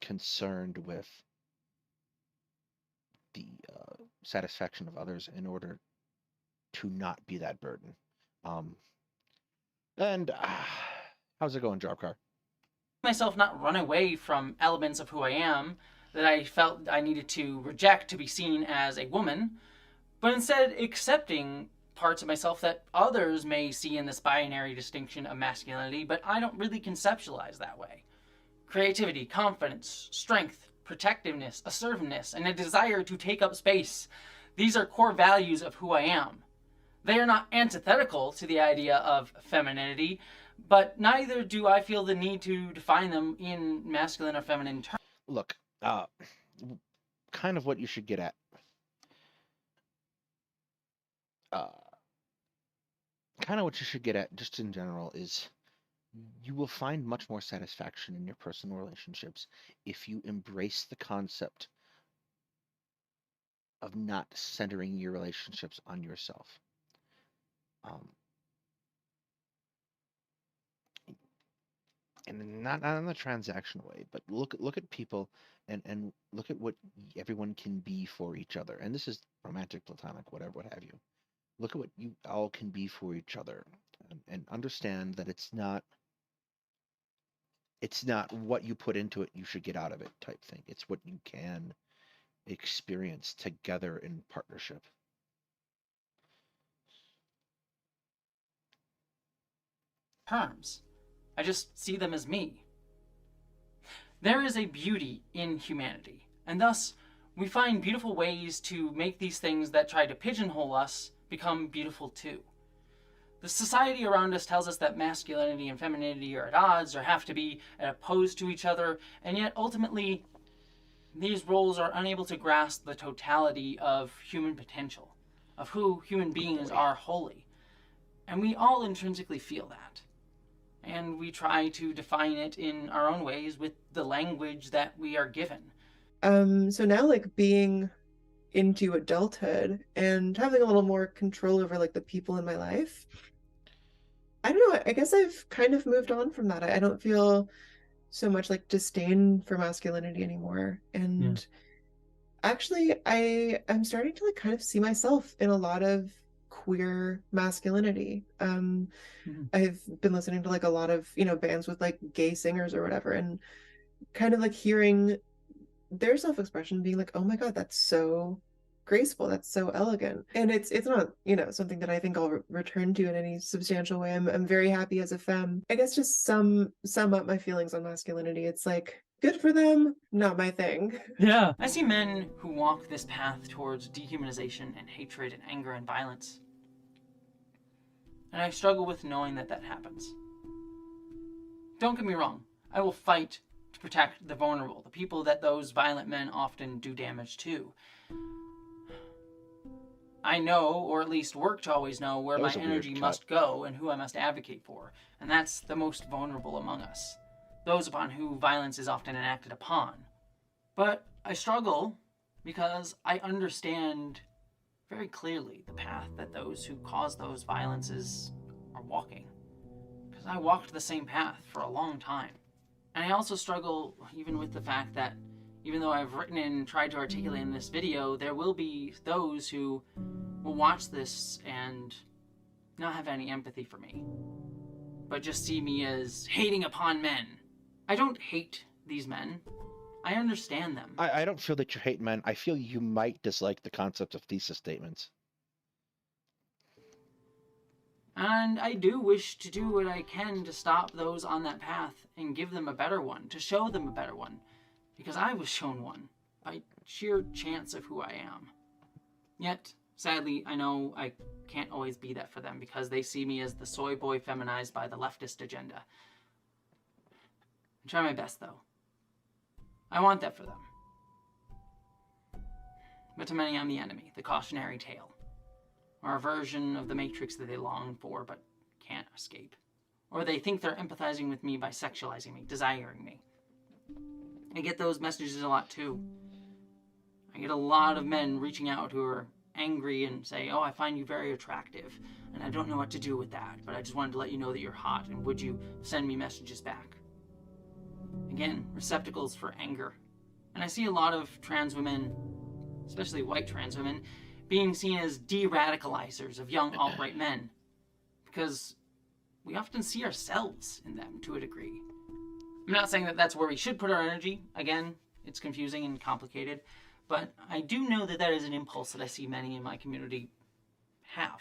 concerned with the satisfaction of others in order to not be that burden. And how's it going, Job Car? Myself not run away from elements of who I am that I felt I needed to reject to be seen as a woman, but instead accepting parts of myself that others may see in this binary distinction of masculinity, but I don't really conceptualize that way. Creativity, confidence, strength, protectiveness, assertiveness, and a desire to take up space. These are core values of who I am. They are not antithetical to the idea of femininity, but neither do I feel the need to define them in masculine or feminine terms. Look, kind of what you should get at. Kind of what you should get at, just in general, is you will find much more satisfaction in your personal relationships if you embrace the concept of not centering your relationships on yourself. And not in the transactional way, but look at people and look at what everyone can be for each other. And this is romantic, platonic, whatever, what have you. Look at what you all can be for each other, and understand that it's not what you put into it you should get out of it type thing. It's what you can experience together in partnership. Terms. I just see them as me. There is a beauty in humanity, and thus we find beautiful ways to make these things that try to pigeonhole us become beautiful too. The society around us tells us that masculinity and femininity are at odds or have to be opposed to each other, and yet ultimately these roles are unable to grasp the totality of human potential, of who human beings are wholly. And we all intrinsically feel that. And we try to define it in our own ways with the language that we are given. So now, like, being into adulthood and having a little more control over like the people in my life, I don't know, I guess I've kind of moved on from that. I don't feel so much like disdain for masculinity anymore. And actually I'm starting to like kind of see myself in a lot of queer masculinity. I've been listening to like a lot of, bands with like gay singers or whatever, and kind of like hearing their self-expression being like, oh my God, that's so graceful, that's so elegant. And it's not, something that I think I'll return to in any substantial way. I'm very happy as a femme. I guess just sum up my feelings on masculinity. It's like Good for them, not my thing. Yeah. I see men who walk this path towards dehumanization and hatred and anger and violence. And I struggle with knowing that that happens. Don't get me wrong, I will fight to protect the vulnerable, the people that those violent men often do damage to. I know, or at least work to always know, where my energy must go and who I must advocate for, and that's the most vulnerable among us, those upon whom violence is often enacted upon. But I struggle because I understand very clearly the path that those who cause those violences are walking. Because I walked the same path for a long time. And I also struggle even with the fact that even though I've written and tried to articulate in this video, there will be those who will watch this and not have any empathy for me, but just see me as hating upon men. I don't hate these men. I understand them. I don't feel that you hate men. I feel you might dislike the concept of thesis statements. And I do wish to do what I can to stop those on that path and give them a better one, to show them a better one, because I was shown one by sheer chance of who I am. Yet, sadly, I know I can't always be that for them because they see me as the soy boy feminized by the leftist agenda. I try my best, though. I want that for them. But to many, I'm the enemy, the cautionary tale, or a version of the Matrix that they long for but can't escape. Or they think they're empathizing with me by sexualizing me, desiring me. I get those messages a lot, too. I get a lot of men reaching out who are angry and say, oh, I find you very attractive, and I don't know what to do with that, but I just wanted to let you know that you're hot, and would you send me messages back? Again, receptacles for anger. And I see a lot of trans women, especially white trans women, being seen as de-radicalizers of young alt-right men, because we often see ourselves in them to a degree. I'm not saying that that's where we should put our energy. Again, it's confusing and complicated, but I do know that that is an impulse that I see many in my community have.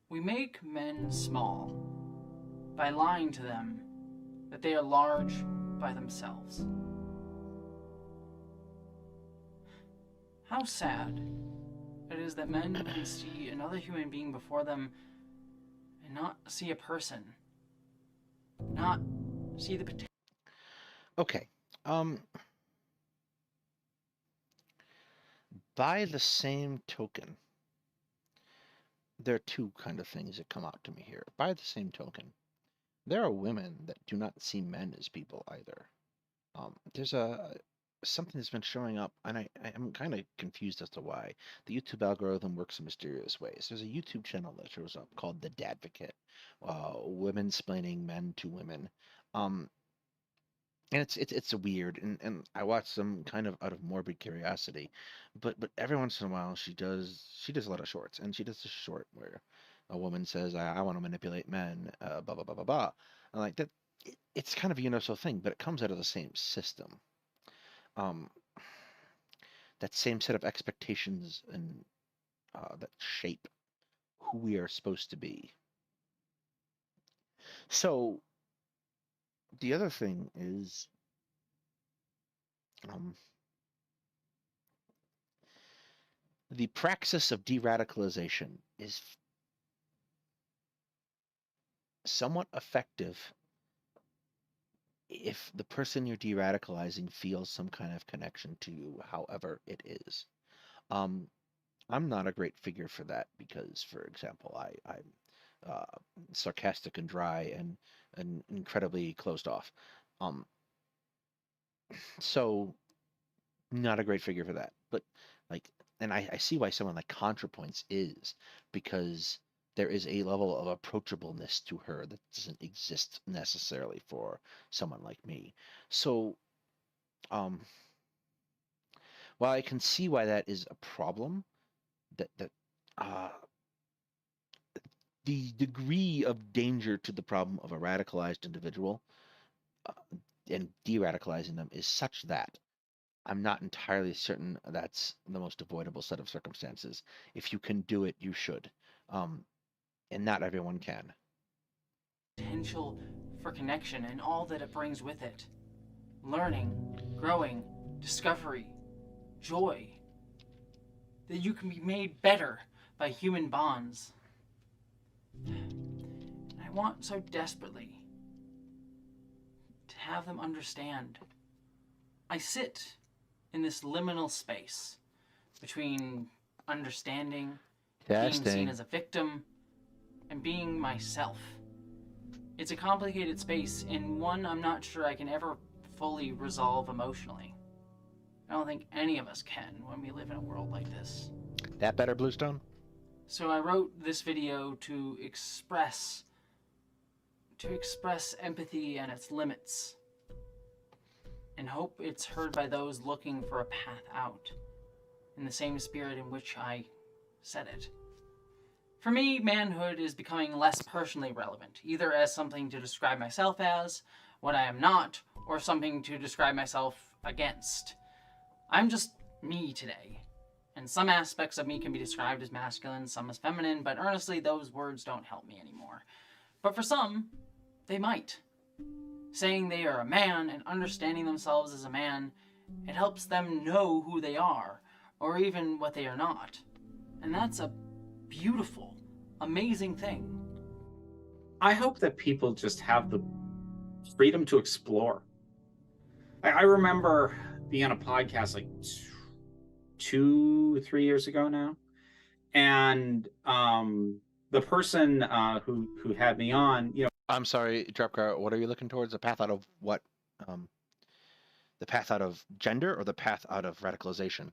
We make men small by lying to them that they are large by themselves. How sad it is that men can see another human being before them and not see a person, not see the potential. Okay. By the same token, there are two kind of things that come out to me here. By the same token, there are women that do not see men as people either. There's something that's been showing up, and I'm kind of confused as to why. The YouTube algorithm works in mysterious ways. There's a YouTube channel that shows up called The Dadvocate, women splaining men to women. And it's a weird, and I watch them kind of out of morbid curiosity, but every once in a while she does a lot of shorts, and she does a short where a woman says, I want to manipulate men, blah blah blah blah blah. And like that, it's kind of a universal thing, but it comes out of the same system. That same set of expectations and that shape who we are supposed to be. So the other thing is the praxis of de-radicalization is somewhat effective if the person you're de-radicalizing feels some kind of connection to you, however it is. I'm not a great figure for that because, for example, I'm sarcastic and dry and incredibly closed off. So not a great figure for that. But like, and I see why someone like ContraPoints is, because there is a level of approachableness to her that doesn't exist necessarily for someone like me. So while I can see why that is a problem, that the degree of danger to the problem of a radicalized individual and de-radicalizing them is such that I'm not entirely certain that's the most avoidable set of circumstances. If you can do it, you should. And not everyone can. Potential for connection and all that it brings with it. learning, growing, discovery, joy. That you can be made better by human bonds. I want so desperately to have them understand. I sit in this liminal space between understanding, being seen as a victim, and being myself. It's a complicated space, and one I'm not sure I can ever fully resolve emotionally. I don't think any of us can when we live in a world like this. That better, Bluestone? So I wrote this video to express empathy and its limits, and hope it's heard by those looking for a path out, in the same spirit in which I said it. For me, manhood is becoming less personally relevant, either as something to describe myself as, what I am not, or something to describe myself against. I'm just me today, and some aspects of me can be described as masculine, some as feminine, but honestly, those words don't help me anymore. But for some, they might. Saying they are a man and understanding themselves as a man, it helps them know who they are, or even what they are not. And that's a beautiful, amazing thing. I hope that people just have the freedom to explore. I remember being on a podcast like 2-3 years ago now, and the person who had me on, you know. I'm sorry, Drepka, what are you looking towards? The path out of what? The path out of gender or the path out of radicalization?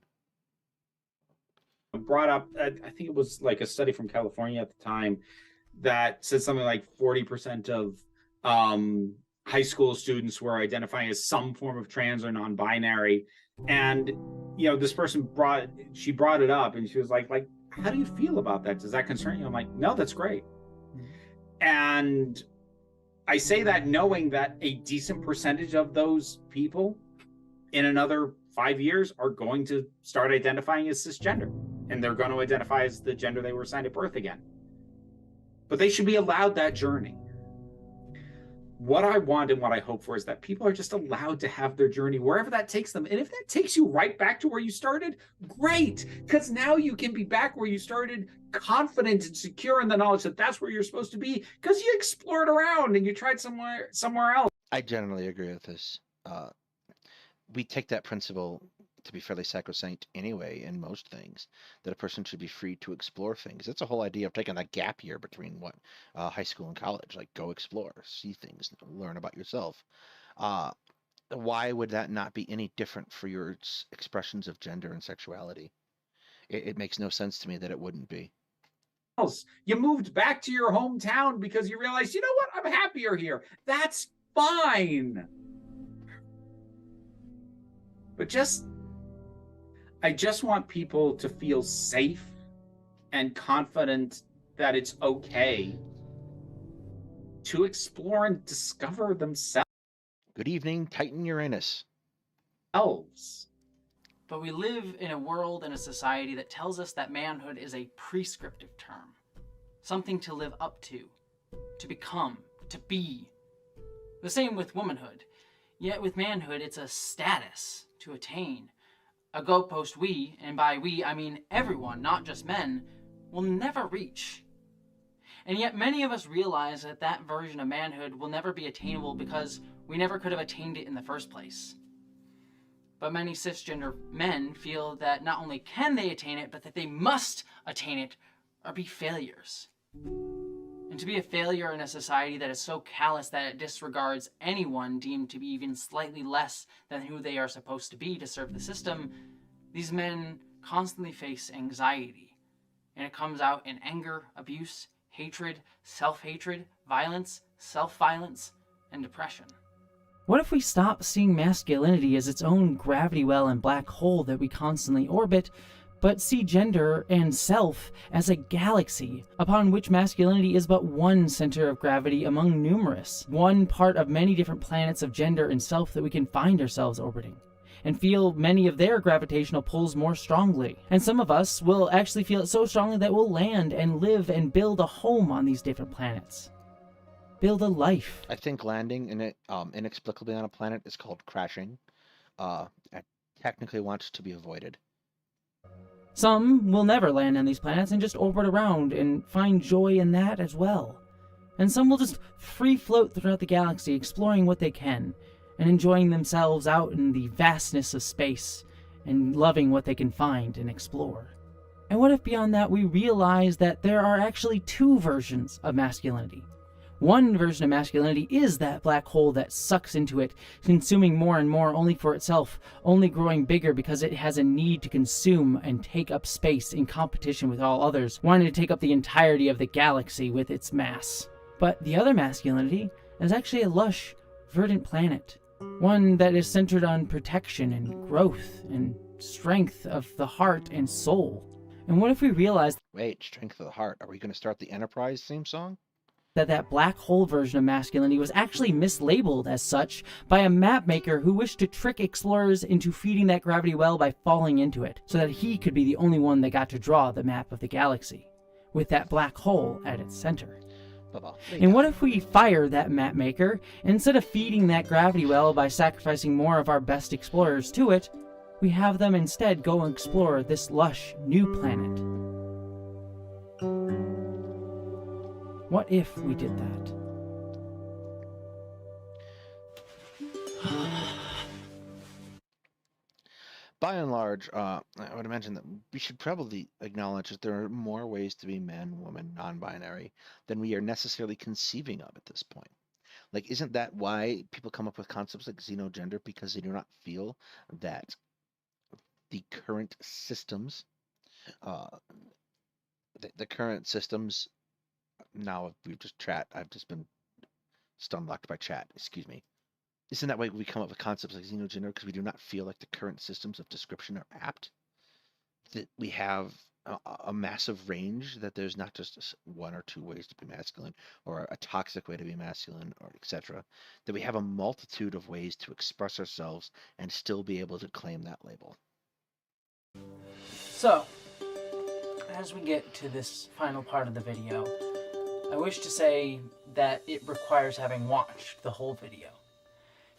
Brought up, I think it was like a study from California at the time that said something like 40% of high school students were identifying as some form of trans or non-binary. And, you know, this person brought it up, and she was like, how do you feel about that? Does that concern you? I'm like, no, that's great. And I say that knowing that a decent percentage of those people in another 5 years are going to start identifying as cisgender, and they're going to identify as the gender they were assigned at birth again. But they should be allowed that journey. What I want and what I hope for is that people are just allowed to have their journey wherever that takes them. And if that takes you right back to where you started, great, because now you can be back where you started, confident and secure in the knowledge that that's where you're supposed to be, because you explored around and you tried somewhere else. I generally agree with this. We take that principle to be fairly sacrosanct anyway in most things, that a person should be free to explore things. It's a whole idea of taking that gap year between high school and college, like go explore, see things, learn about yourself. Why would that not be any different for your expressions of gender and sexuality? It makes no sense to me that it wouldn't be. You moved back to your hometown because you realized, you know what, I'm happier here. That's fine. But I just want people to feel safe and confident that it's okay to explore and discover themselves. Good evening, Titan Uranus. Elves. But we live in a world and a society that tells us that manhood is a prescriptive term. Something to live up to become, to be. The same with womanhood. Yet with manhood, it's a status to attain. A goalpost we, and by we I mean everyone, not just men, will never reach. And yet many of us realize that that version of manhood will never be attainable because we never could have attained it in the first place. But many cisgender men feel that not only can they attain it, but that they must attain it or be failures. And to be a failure in a society that is so callous that it disregards anyone deemed to be even slightly less than who they are supposed to be to serve the system, these men constantly face anxiety. And it comes out in anger, abuse, hatred, self-hatred, violence, self-violence, and depression. What if we stop seeing masculinity as its own gravity well and black hole that we constantly orbit, but see gender and self as a galaxy upon which masculinity is but one center of gravity among numerous, one part of many different planets of gender and self that we can find ourselves orbiting, and feel many of their gravitational pulls more strongly. And some of us will actually feel it so strongly that we'll land and live and build a home on these different planets. build a life. I think landing in it inexplicably on a planet is called crashing. It technically wants to be avoided. Some will never land on these planets and just orbit around and find joy in that as well. And some will just free float throughout the galaxy, exploring what they can, and enjoying themselves out in the vastness of space, and loving what they can find and explore. And what if beyond that we realize that there are actually two versions of masculinity? One version of masculinity is that black hole that sucks into it, consuming more and more only for itself, only growing bigger because it has a need to consume and take up space in competition with all others, wanting to take up the entirety of the galaxy with its mass. But the other masculinity is actually a lush, verdant planet. One that is centered on protection and growth and strength of the heart and soul. And what if we realize... Wait, strength of the heart. Are we going to start the Enterprise theme song? That black hole version of masculinity was actually mislabeled as such by a map maker who wished to trick explorers into feeding that gravity well by falling into it, so that he could be the only one that got to draw the map of the galaxy, with that black hole at its center. And what if we fire that map maker, and instead of feeding that gravity well by sacrificing more of our best explorers to it, we have them instead go and explore this lush new planet? What if we did that? By and large, I would imagine that we should probably acknowledge that there are more ways to be man, woman, non-binary than we are necessarily conceiving of at this point. Like, isn't that why people come up with concepts like xenogender? Because they do not feel that the current systems, now we've just chat. I've just been stunlocked by chat. Excuse me. Isn't that why we come up with concepts like xenogender? Because we do not feel like the current systems of description are apt. That we have a massive range. That there's not just one or two ways to be masculine, or a toxic way to be masculine, or etc. That we have a multitude of ways to express ourselves and still be able to claim that label. So, as we get to this final part of the video, I wish to say that it requires having watched the whole video.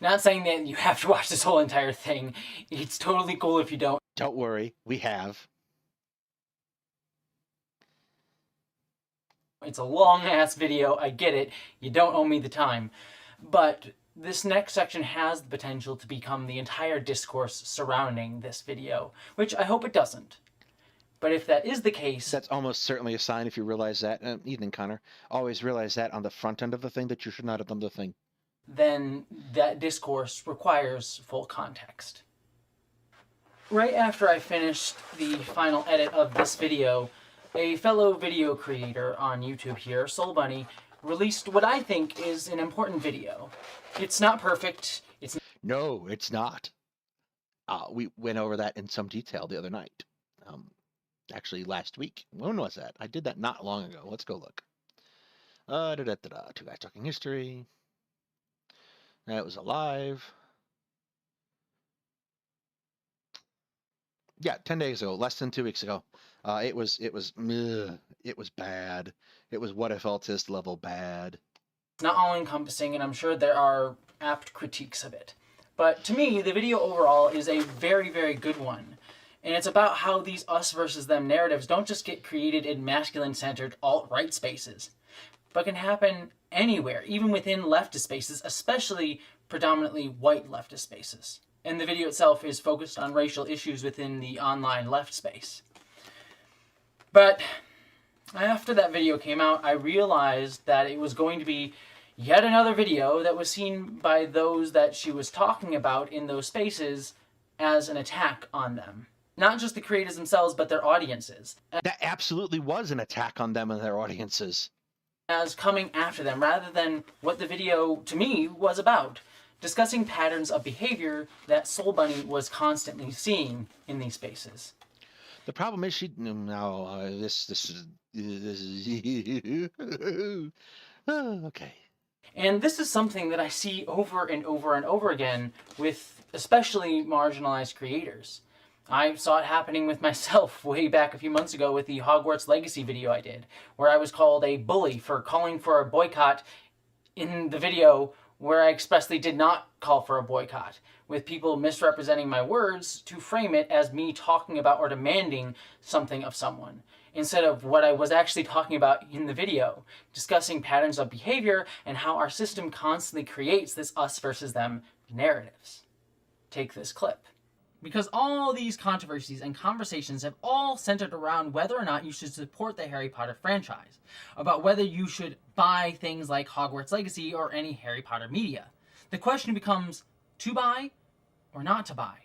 Not saying that you have to watch this whole entire thing. It's totally cool if you don't. Don't worry, we have. It's a long-ass video, I get it. You don't owe me the time. But this next section has the potential to become the entire discourse surrounding this video, which I hope it doesn't. But if that is the case... That's almost certainly a sign if you realize that. Evening, Connor. Always realize that on the front end of the thing that you should not have done the thing. Then that discourse requires full context. Right after I finished the final edit of this video, a fellow video creator on YouTube here, Soul Bunny, released what I think is an important video. It's not perfect. No, it's not. We went over that in some detail the other night. Actually, last week. When was that? I did that not long ago. Let's go look. Two Guys Talking History. That was alive. Yeah, 10 days ago, less than 2 weeks ago. It was bad. It was what if autist level bad. It's not all-encompassing, and I'm sure there are apt critiques of it. But to me, the video overall is a very, very good one. And it's about how these us versus them narratives don't just get created in masculine-centered alt-right spaces, but can happen anywhere, even within leftist spaces, especially predominantly white leftist spaces. And the video itself is focused on racial issues within the online left space. But after that video came out, I realized that it was going to be yet another video that was seen by those that she was talking about in those spaces as an attack on them. Not just the creators themselves, but their audiences. That absolutely was an attack on them and their audiences. As coming after them, rather than what the video, to me, was about. Discussing patterns of behavior that Soul Bunny was constantly seeing in these spaces. The problem is okay. And this is something that I see over and over and over again with especially marginalized creators. I saw it happening with myself way back a few months ago with the Hogwarts Legacy video I did, where I was called a bully for calling for a boycott in the video where I expressly did not call for a boycott, with people misrepresenting my words to frame it as me talking about or demanding something of someone, instead of what I was actually talking about in the video, discussing patterns of behavior and how our system constantly creates this us versus them narratives. Take this clip. Because all these controversies and conversations have all centered around whether or not you should support the Harry Potter franchise, about whether you should buy things like Hogwarts Legacy or any Harry Potter media. The question becomes, to buy or not to buy?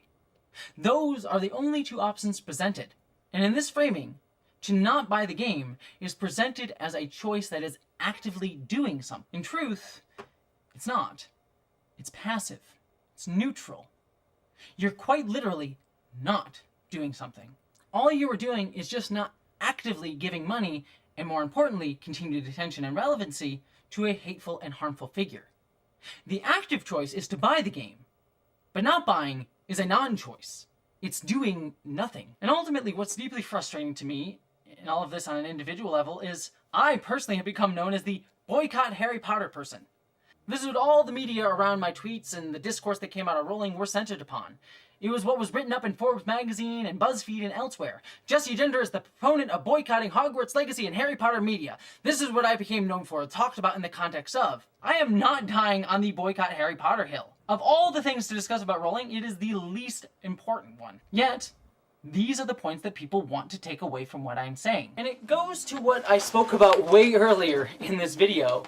Those are the only two options presented, and in this framing, to not buy the game is presented as a choice that is actively doing something. In truth, it's not. It's passive. It's neutral. You're quite literally not doing something. All you are doing is just not actively giving money, and more importantly, continued attention and relevancy to a hateful and harmful figure. The active choice is to buy the game, but not buying is a non-choice. It's doing nothing. And ultimately, what's deeply frustrating to me in all of this on an individual level is I personally have become known as the boycott Harry Potter person. This is what all the media around my tweets and the discourse that came out of Rowling were centered upon. It was what was written up in Forbes magazine and BuzzFeed and elsewhere. Jessie Gender is the proponent of boycotting Hogwarts Legacy and Harry Potter media. This is what I became known for, talked about in the context of. I am not dying on the boycott Harry Potter hill. Of all the things to discuss about Rowling, it is the least important one. Yet, these are the points that people want to take away from what I'm saying. And it goes to what I spoke about way earlier in this video,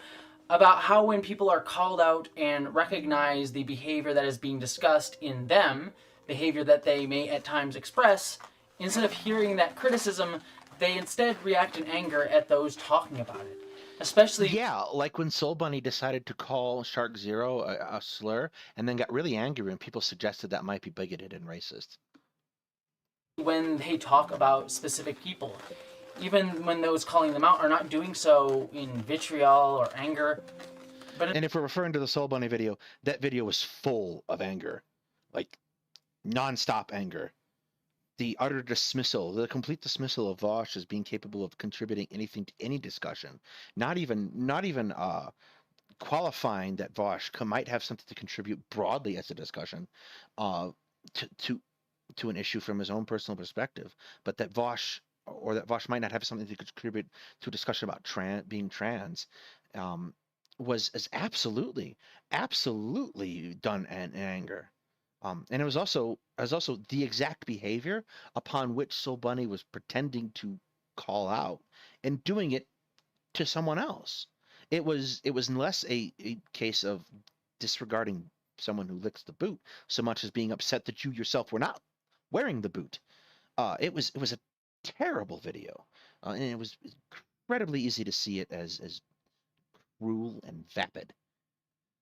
about how when people are called out and recognize the behavior that is being discussed in them, behavior that they may at times express, instead of hearing that criticism, they instead react in anger at those talking about it. Especially... Yeah, like when Soul Bunny decided to call Shark Zero a slur, and then got really angry when people suggested that might be bigoted and racist. When they talk about specific people. Even when those calling them out are not doing so in vitriol or anger. And if we're referring to the Soul Bunny video, that video was full of anger. Like, non-stop anger. The utter dismissal, the complete dismissal of Vosh as being capable of contributing anything to any discussion. Not even qualifying that Vosh might have something to contribute broadly as a discussion to an issue from his own personal perspective, but that Vosh might not have something to contribute to a discussion about being trans, was absolutely done in anger. And it was also the exact behavior upon which Soul Bunny was pretending to call out and doing it to someone else. It was less a case of disregarding someone who licks the boot so much as being upset that you yourself were not wearing the boot. It was a terrible video, and it was incredibly easy to see it as cruel and vapid.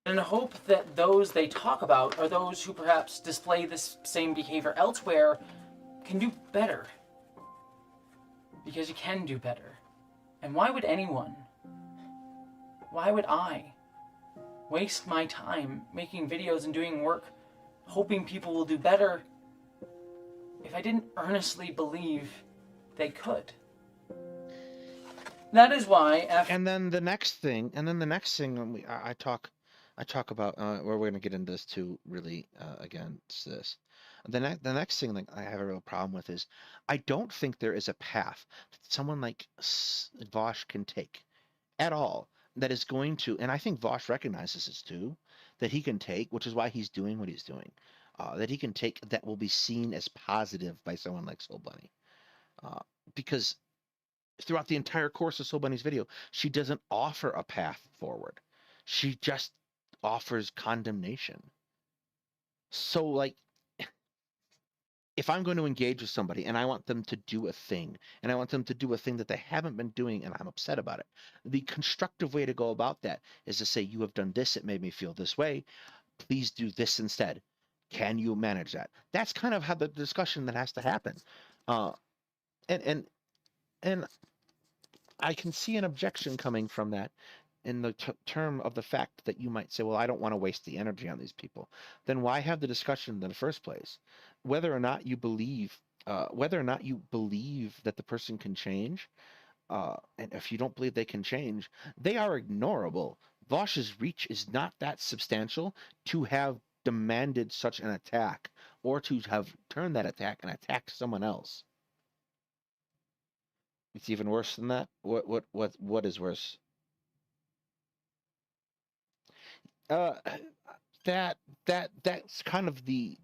And hope that those they talk about are those who perhaps display this same behavior elsewhere can do better. Because you can do better. And why would anyone, why would I waste my time making videos and doing work hoping people will do better if I didn't earnestly believe they could? That is why And then the next thing I talk about, we're going to get into this too, really, against this. The next thing that I have a real problem with is I don't think there is a path that someone like Vosh can take at all that is going to, and I think Vosh recognizes this too, that he can take, which is why he's doing what he's doing, that he can take that will be seen as positive by someone like Soul Bunny. Because throughout the entire course of Soul Bunny's video, she doesn't offer a path forward. She just offers condemnation. So, like, if I'm going to engage with somebody and I want them to do a thing, and I want them to do a thing that they haven't been doing and I'm upset about it, the constructive way to go about that is to say, you have done this, it made me feel this way, please do this instead. Can you manage that? That's kind of how the discussion that has to happen. And I can see an objection coming from that in the term of the fact that you might say, well, I don't want to waste the energy on these people. Then why have the discussion in the first place? Whether or not you believe that the person can change, and if you don't believe they can change, they are ignorable Vosh's reach is not that substantial to have demanded such an attack, or to have turned that attack and attacked someone else. It's even worse than that. What is worse? That's kind of the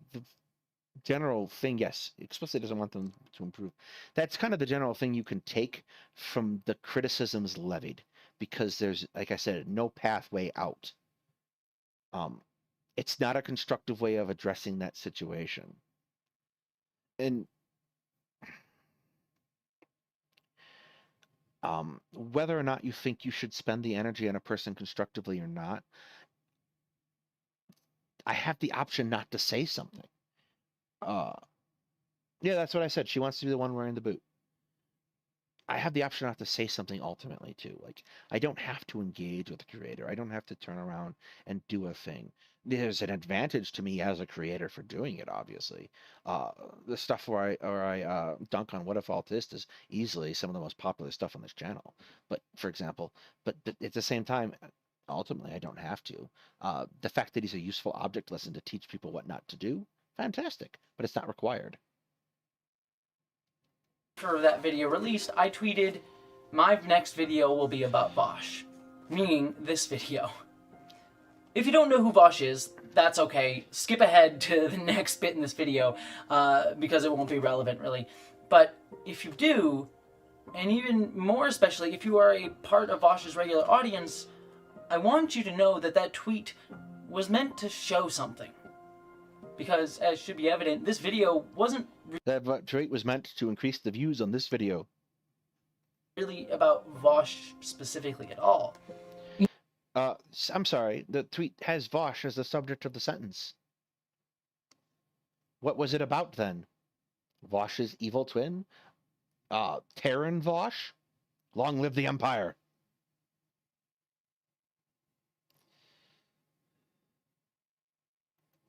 general thing. Yes, explicitly doesn't want them to improve. That's kind of the general thing you can take from the criticisms levied, because there's, like I said, no pathway out. It's not a constructive way of addressing that situation. And whether or not you think you should spend the energy on a person constructively or not, I have the option not to say something. Yeah, that's what I said. She wants to be the one wearing the boot. I have the option not to say something ultimately too. Like, I don't have to engage with the creator. I don't have to turn around and do a thing. There's an advantage to me as a creator for doing it, obviously. The stuff where I dunk on What If Autist is easily some of the most popular stuff on this channel. But, for example, but at the same time, ultimately, I don't have to. The fact that he's a useful object lesson to teach people what not to do, fantastic, but it's not required. After that video released, I tweeted, my next video will be about Vosh, meaning this video. If you don't know who Vosh is, that's okay. Skip ahead to the next bit in this video, because it won't be relevant, really. But if you do, and even more especially if you are a part of Vosh's regular audience, I want you to know that that tweet was meant to show something. Because, as should be evident, this video wasn't... That tweet was meant to increase the views on this video. ...really about Vosh specifically at all. I'm sorry, the tweet has Vosh as the subject of the sentence. What was it about then? Vosh's evil twin? Terran Vosh? Long live the Empire.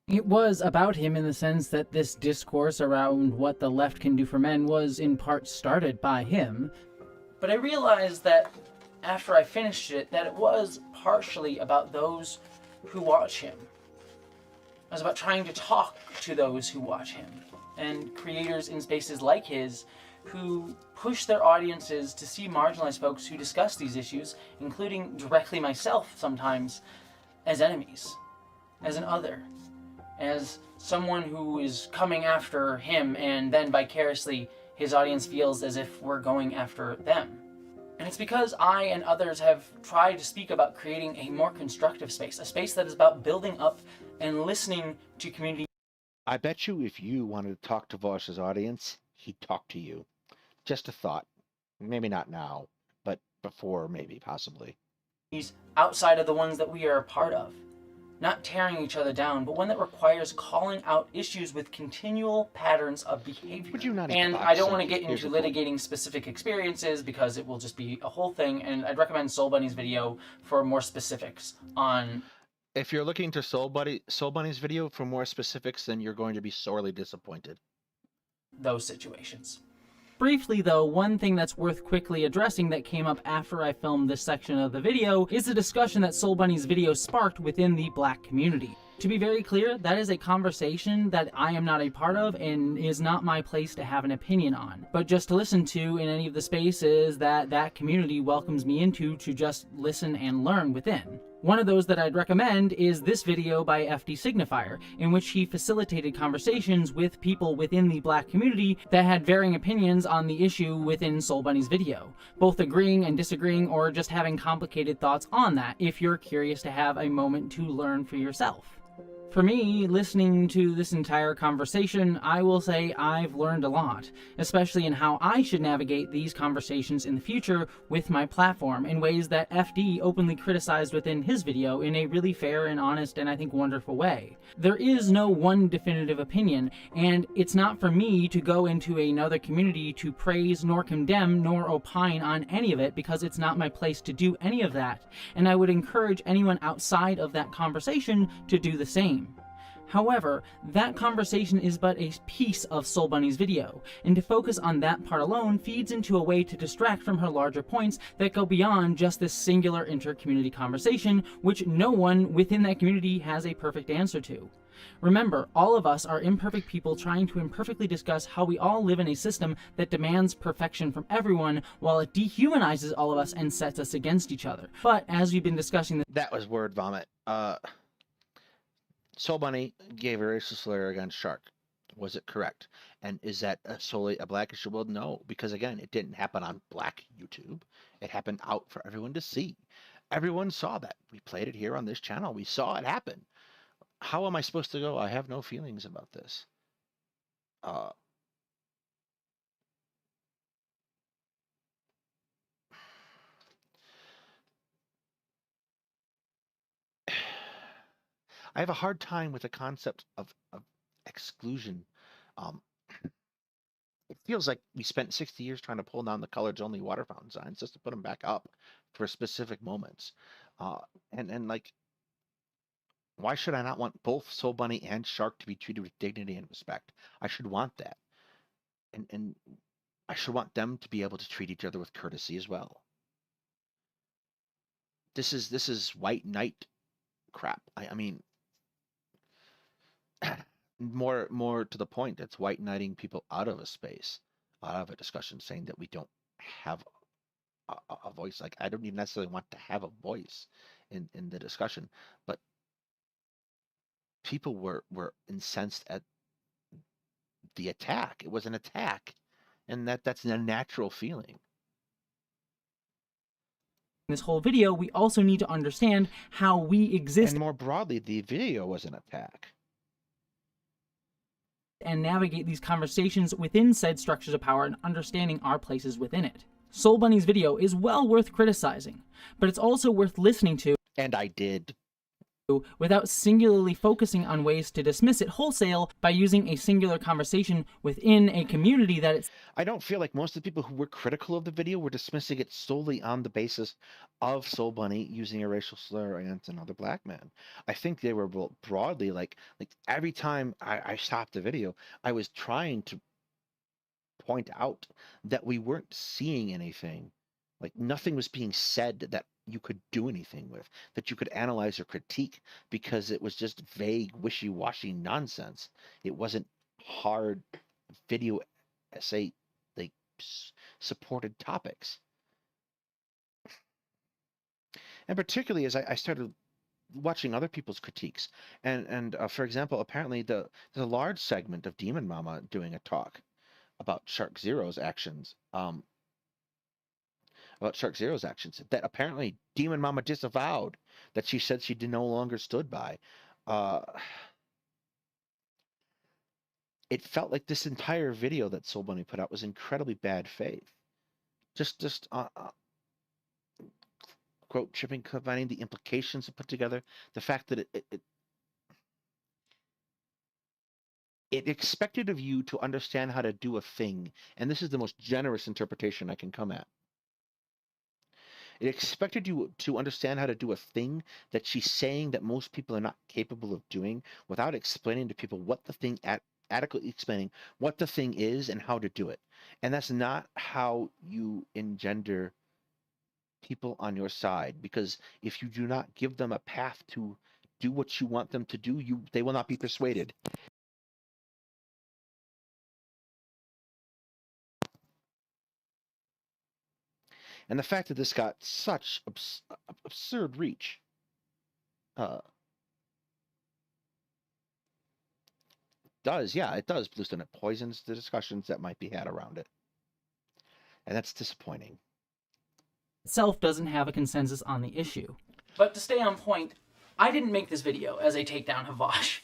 It was about him in the sense that this discourse around what the left can do for men was in part started by him. But I realized that after I finished it, that it was partially about those who watch him. It was about trying to talk to those who watch him, and creators in spaces like his who push their audiences to see marginalized folks who discuss these issues, including directly myself sometimes, as enemies, as an other, as someone who is coming after him, and then vicariously his audience feels as if we're going after them. And it's because I and others have tried to speak about creating a more constructive space, a space that is about building up and listening to community. I bet you if you wanted to talk to Vosh's audience, he'd talk to you. Just a thought. Maybe not now, but before, maybe, possibly. He's outside of the ones that we are a part of. Not tearing each other down, but one that requires calling out issues with continual patterns of behavior. Would you not and I don't want to get into litigating specific experiences because it will just be a whole thing, and I'd recommend Soul Bunny's video for more specifics on... If you're looking to Soul Bunny's video for more specifics, then you're going to be sorely disappointed. Those situations. Briefly though, one thing that's worth quickly addressing that came up after I filmed this section of the video is the discussion that Soul Bunny's video sparked within the Black community. To be very clear, that is a conversation that I am not a part of and is not my place to have an opinion on, but just to listen to in any of the spaces that that community welcomes me into to just listen and learn within. One of those that I'd recommend is this video by FD Signifier, in which he facilitated conversations with people within the Black community that had varying opinions on the issue within Soul Bunny's video, both agreeing and disagreeing or just having complicated thoughts on that if you're curious to have a moment to learn for yourself. For me, listening to this entire conversation, I will say I've learned a lot, especially in how I should navigate these conversations in the future with my platform in ways that FD openly criticized within his video in a really fair and honest and I think wonderful way. There is no one definitive opinion, and it's not for me to go into another community to praise nor condemn nor opine on any of it because it's not my place to do any of that, and I would encourage anyone outside of that conversation to do the same. However, that conversation is but a piece of Soul Bunny's video, and to focus on that part alone feeds into a way to distract from her larger points that go beyond just this singular inter-community conversation, which no one within that community has a perfect answer to. Remember, all of us are imperfect people trying to imperfectly discuss how we all live in a system that demands perfection from everyone while it dehumanizes all of us and sets us against each other. But as we've been discussing... That was word vomit. Soul Bunny gave a racial slur against Shark. Was it correct? And is that solely a black issue? Well, no, because again, it didn't happen on black YouTube. It happened out for everyone to see. Everyone saw that. We played it here on this channel. We saw it happen. How am I supposed to go? I have no feelings about this. I have a hard time with the concept of exclusion. It feels like we spent 60 years trying to pull down the colors only water fountain signs just to put them back up for specific moments. And like, why should I not want both Soul Bunny and Shark to be treated with dignity and respect? I should want that. And I should want them to be able to treat each other with courtesy as well. This is white knight crap. I mean, more to the point, it's white knighting people out of a space, out of a discussion, saying that we don't have a voice. Like, I don't even necessarily want to have a voice in the discussion, but people were incensed at the attack. It was an attack, and that's a natural feeling. In this whole video, we also need to understand how we exist. And more broadly, the video was an attack. And navigate these conversations within said structures of power and understanding our places within it. Soul Bunny's video is well worth criticizing, but it's also worth listening to. And I did. Without singularly focusing on ways to dismiss it wholesale by using a singular conversation within a community that it's... I don't feel like most of the people who were critical of the video were dismissing it solely on the basis of Soul Bunny using a racial slur against another black man. I think they were broadly like every time I stopped the video, I was trying to point out that we weren't seeing anything. Like, nothing was being said that you could do anything with, that you could analyze or critique, because it was just vague, wishy-washy nonsense. It wasn't hard video essay, like, supported topics. And particularly as I started watching other people's critiques, and for example, apparently there's a large segment of Demon Mama doing a talk about Shark Zero's actions. That apparently Demon Mama disavowed, that she said she no longer stood by. It felt like this entire video that Soul Bunny put out was incredibly bad faith. Just quote, tripping, combining the implications it put together, the fact that it expected of you to understand how to do a thing, and this is the most generous interpretation I can come at. It expected you to understand how to do a thing that she's saying that most people are not capable of doing, without explaining to people what the thing, adequately explaining what the thing is and how to do it. And that's not how you engender people on your side, because if you do not give them a path to do what you want them to do, they will not be persuaded. And the fact that this got such absurd reach, it does Bluestone. It poisons the discussions that might be had around it. And that's disappointing. Itself doesn't have a consensus on the issue. But to stay on point, I didn't make this video as a takedown of Vosh.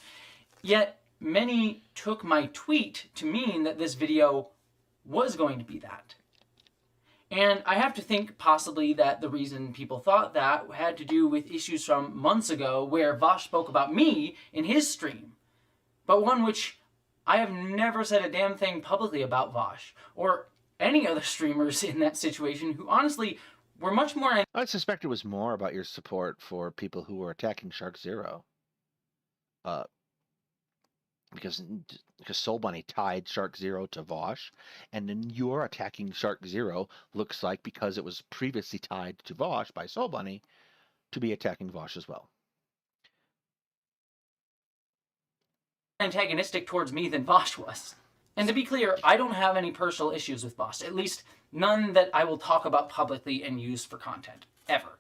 Yet, many took my tweet to mean that this video was going to be that. And I have to think possibly that the reason people thought that had to do with issues from months ago where Vosh spoke about me in his stream. But one which I have never said a damn thing publicly about Vosh, or any other streamers in that situation who honestly were much more... I suspect it was more about your support for people who were attacking Shark Zero. because Soul Bunny tied Shark Zero to Vosh, and then you're attacking Shark Zero, looks like, because it was previously tied to Vosh by Soul Bunny, to be attacking Vosh as well. Antagonistic towards me than Vosh was. And to be clear, I don't have any personal issues with Vosh, at least none that I will talk about publicly and use for content, ever.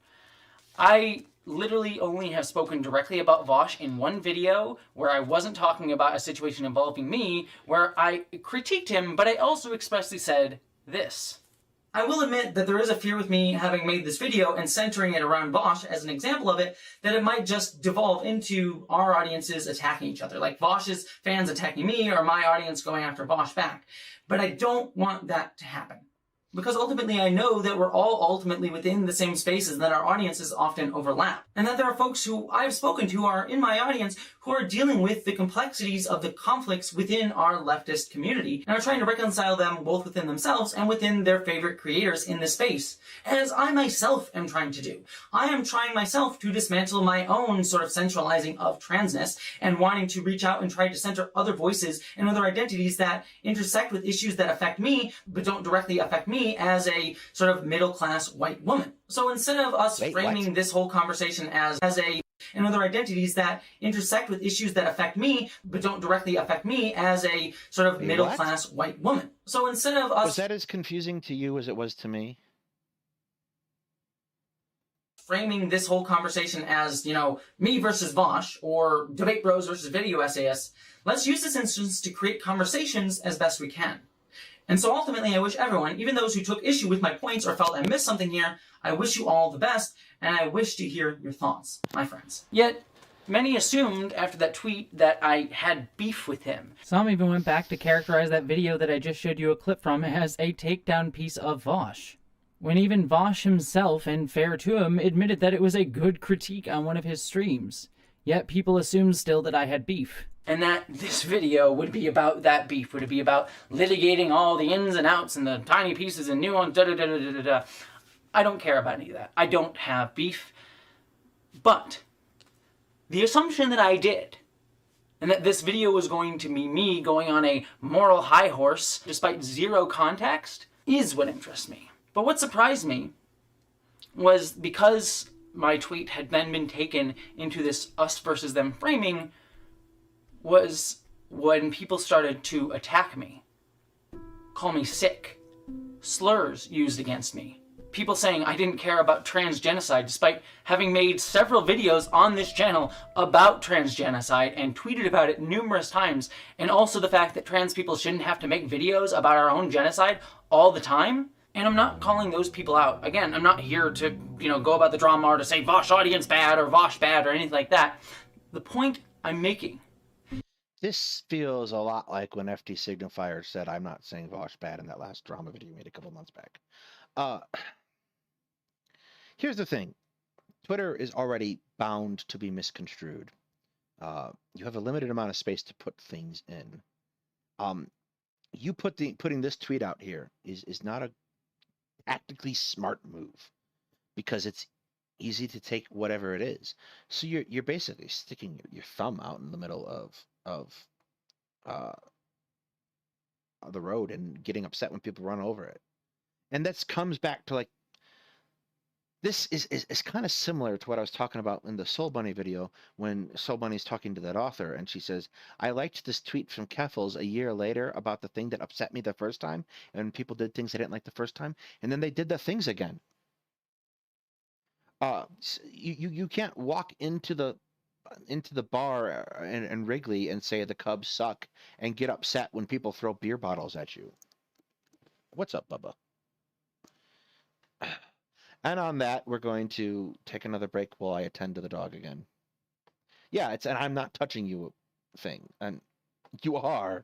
I literally only have spoken directly about Vosh in one video where I wasn't talking about a situation involving me, where I critiqued him, but I also expressly said this. I will admit that there is a fear with me having made this video and centering it around Vosh as an example of it, that it might just devolve into our audiences attacking each other, like Vosh's fans attacking me or my audience going after Vosh back. But I don't want that to happen. Because ultimately I know that we're all ultimately within the same spaces and that our audiences often overlap. And that there are folks who I've spoken to are in my audience who are dealing with the complexities of the conflicts within our leftist community and are trying to reconcile them both within themselves and within their favorite creators in this space. As I myself am trying to do. I am trying myself to dismantle my own sort of centralizing of transness and wanting to reach out and try to center other voices and other identities that intersect with issues that affect me but don't directly affect me as a sort of middle-class white woman. So instead of us framing this whole conversation as and other identities that intersect with issues that affect me but don't directly affect me as a sort of middle-class white woman. So instead of us... Was that as confusing to you as it was to me? Framing this whole conversation as, you know, me versus Vosh or debate bros versus video essayists, let's use this instance to create conversations as best we can. And so ultimately, I wish everyone, even those who took issue with my points or felt I missed something here, I wish you all the best, and I wish to hear your thoughts, my friends. Yet, many assumed after that tweet that I had beef with him. Some even went back to characterize that video that I just showed you a clip from as a takedown piece of Vosh. When even Vosh himself, and fair to him, admitted that it was a good critique on one of his streams. Yet people assumed still that I had beef. And that this video would be about that beef, would it be about litigating all the ins and outs and the tiny pieces and nuance, da-da-da-da-da-da. I don't care about any of that. I don't have beef. But the assumption that I did, and that this video was going to be me going on a moral high horse despite zero context, is what interests me. But what surprised me was because my tweet had then been taken into this us versus them framing, was when people started to attack me, call me sick, slurs used against me, people saying I didn't care about transgenocide despite having made several videos on this channel about transgenocide and tweeted about it numerous times, and also the fact that trans people shouldn't have to make videos about our own genocide all the time. And I'm not calling those people out. Again, I'm not here to, go about the drama or to say Vosh audience bad or Vosh bad or anything like that. The point I'm making. This feels a lot like when FT Signifier said, I'm not saying Vosh bad in that last drama video you made a couple months back. Here's the thing. Twitter is already bound to be misconstrued. You have a limited amount of space to put things in. Putting this tweet out here is not a tactically smart move because it's easy to take whatever it is. So you're basically sticking your thumb out in the middle of the road and getting upset when people run over it. And that comes back to this is kind of similar to what I was talking about in the Soul Bunny video when Soul Bunny's talking to that author and she says, I liked this tweet from Keffels a year later about the thing that upset me the first time and people did things they didn't like the first time and then they did the things again. You can't walk into the bar and Wrigley and say the Cubs suck and get upset when people throw beer bottles at you. What's up, Bubba? And on that, we're going to take another break while I attend to the dog again. Yeah, it's an I'm not touching you thing, and you are.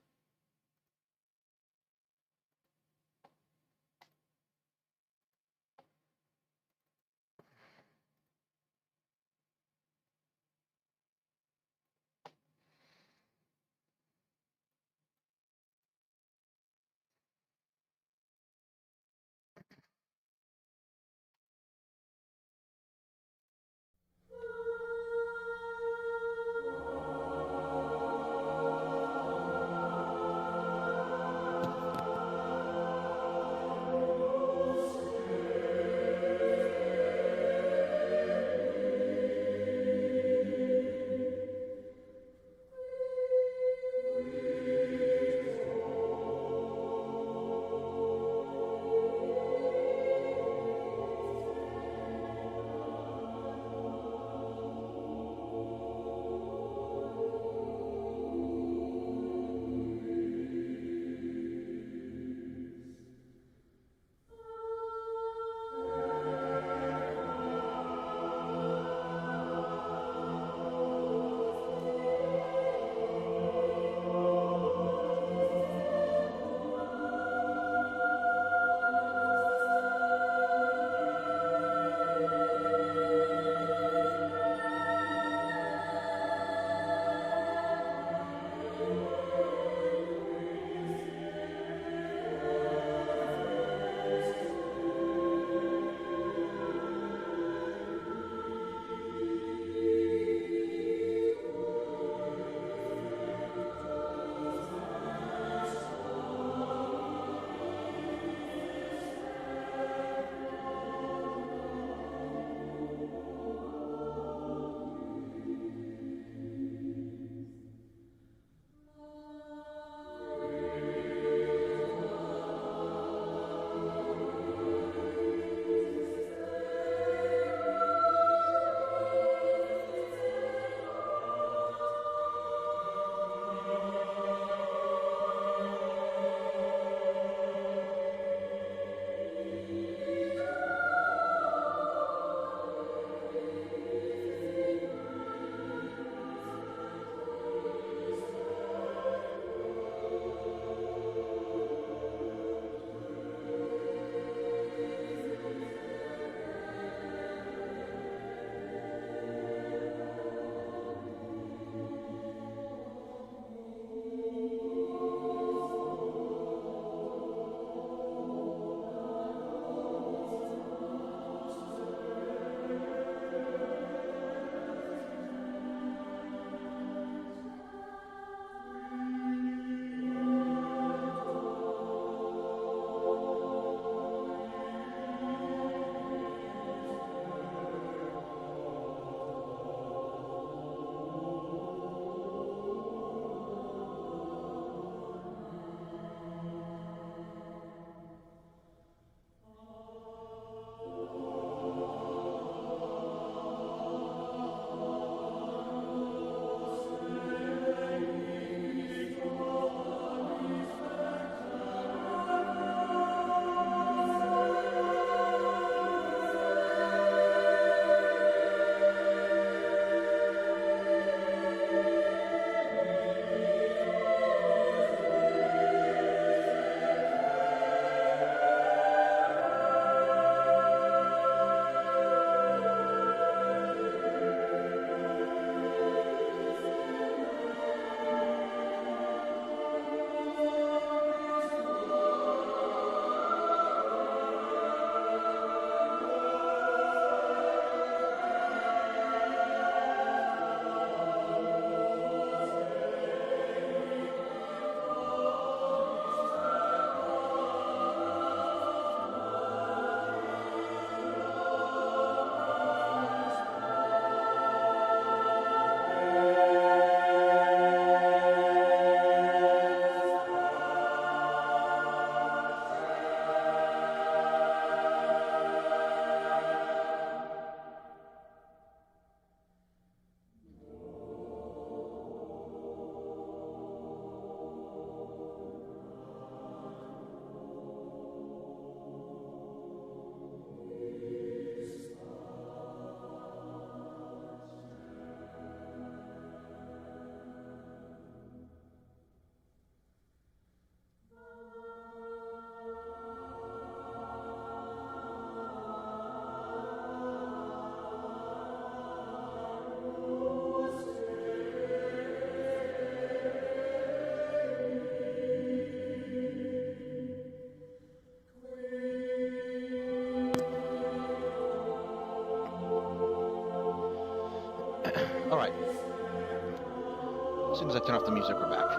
right. As soon as I turn off the music, we're back.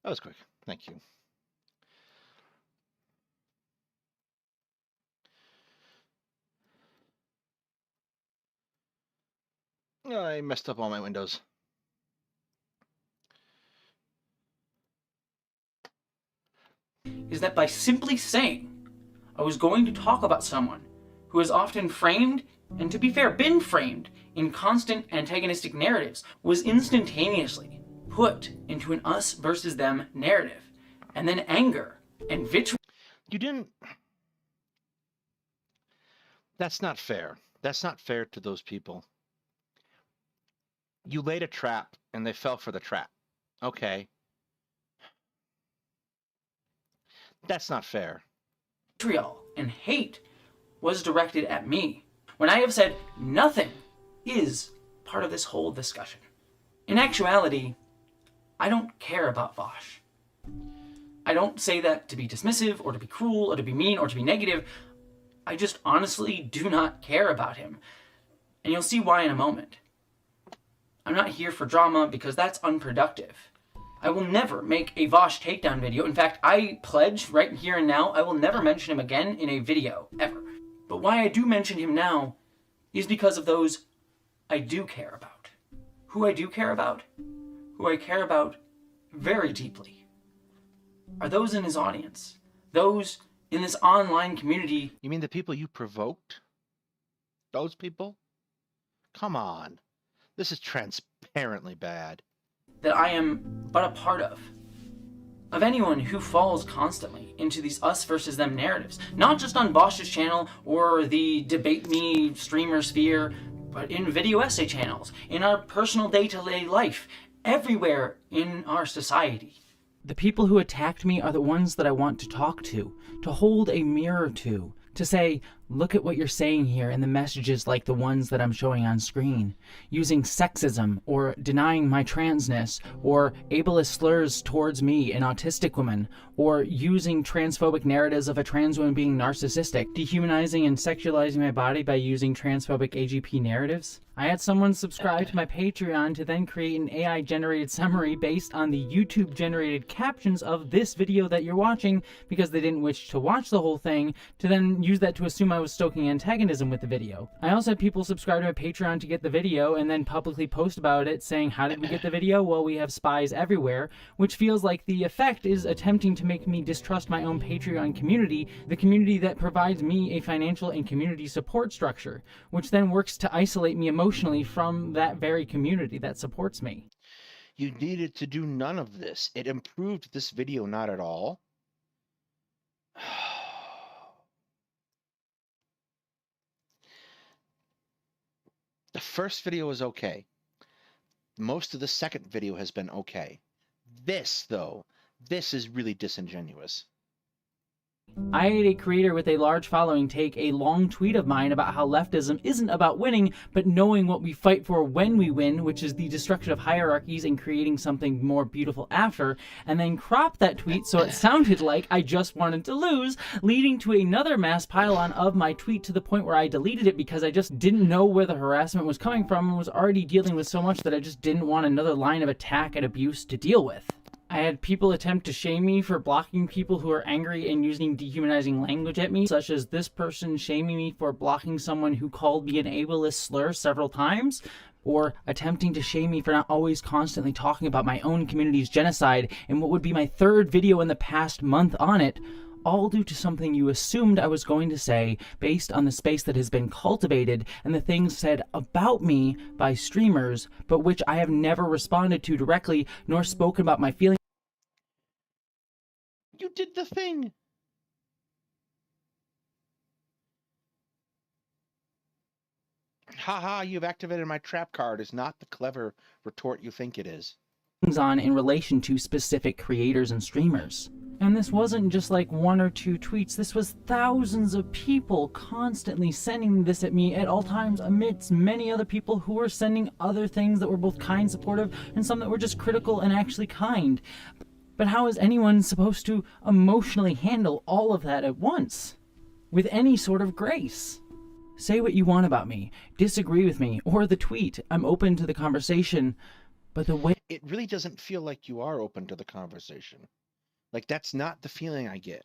That was quick. Thank you. I messed up all my windows. Is that by simply saying I was going to talk about someone who has often framed, and to be fair, been framed in constant antagonistic narratives, was instantaneously put into an us versus them narrative, and then anger and vitriol. You didn't... That's not fair. That's not fair to those people. You laid a trap, and they fell for the trap. Okay. That's not fair. Vitriol and hate was directed at me, when I have said nothing is part of this whole discussion. In actuality, I don't care about Vosh. I don't say that to be dismissive, or to be cruel, or to be mean, or to be negative. I just honestly do not care about him. And you'll see why in a moment. I'm not here for drama because that's unproductive. I will never make a Vosh takedown video. In fact, I pledge right here and now, I will never mention him again in a video, ever. But why I do mention him now is because of those I do care about. Who I do care about, who I care about very deeply, are those in his audience. Those in this online community. You mean the people you provoked? Those people? Come on. This is transparently bad. That I am but a part of. Of anyone who falls constantly into these us versus them narratives. Not just on Bosch's channel or the Debate Me streamer sphere, but in video essay channels, in our personal day-to-day life, everywhere in our society. The people who attacked me are the ones that I want to talk to hold a mirror to say, look at what you're saying here in the messages like the ones that I'm showing on screen, using sexism or denying my transness or ableist slurs towards me, an autistic woman, or using transphobic narratives of a trans woman being narcissistic, dehumanizing and sexualizing my body by using transphobic AGP narratives. I had someone subscribe to my Patreon to then create an AI-generated summary based on the YouTube-generated captions of this video that you're watching because they didn't wish to watch the whole thing, to then use that to assume I was stoking antagonism with the video. I also had people subscribe to my Patreon to get the video and then publicly post about it saying, how did we get the video? Well, we have spies everywhere, which feels like the effect is attempting to make me distrust my own Patreon community, the community that provides me a financial and community support structure, which then works to isolate me emotionally from that very community that supports me. You needed to do none of this. It improved this video not at all. The first video was okay. Most of the second video has been okay. This, though, this is really disingenuous. I had a creator with a large following take a long tweet of mine about how leftism isn't about winning, but knowing what we fight for when we win, which is the destruction of hierarchies and creating something more beautiful after, and then crop that tweet so it sounded like I just wanted to lose, leading to another mass pile-on of my tweet to the point where I deleted it because I just didn't know where the harassment was coming from and was already dealing with so much that I just didn't want another line of attack and abuse to deal with. I had people attempt to shame me for blocking people who are angry and using dehumanizing language at me, such as this person shaming me for blocking someone who called me an ableist slur several times, or attempting to shame me for not always constantly talking about my own community's genocide in what would be my third video in the past month on it, all due to something you assumed I was going to say based on the space that has been cultivated and the things said about me by streamers, but which I have never responded to directly nor spoken about my feelings. You did the thing. Haha, you've activated my trap card is not the clever retort you think it is. On in relation to specific creators and streamers. And this wasn't just like 1 or 2 tweets, this was thousands of people constantly sending this at me at all times amidst many other people who were sending other things that were both kind, supportive, and some that were just critical and actually kind. But how is anyone supposed to emotionally handle all of that at once? With any sort of grace? Say what you want about me, disagree with me, or the tweet. I'm open to the conversation, but the way... It really doesn't feel like you are open to the conversation. Like, that's not the feeling I get.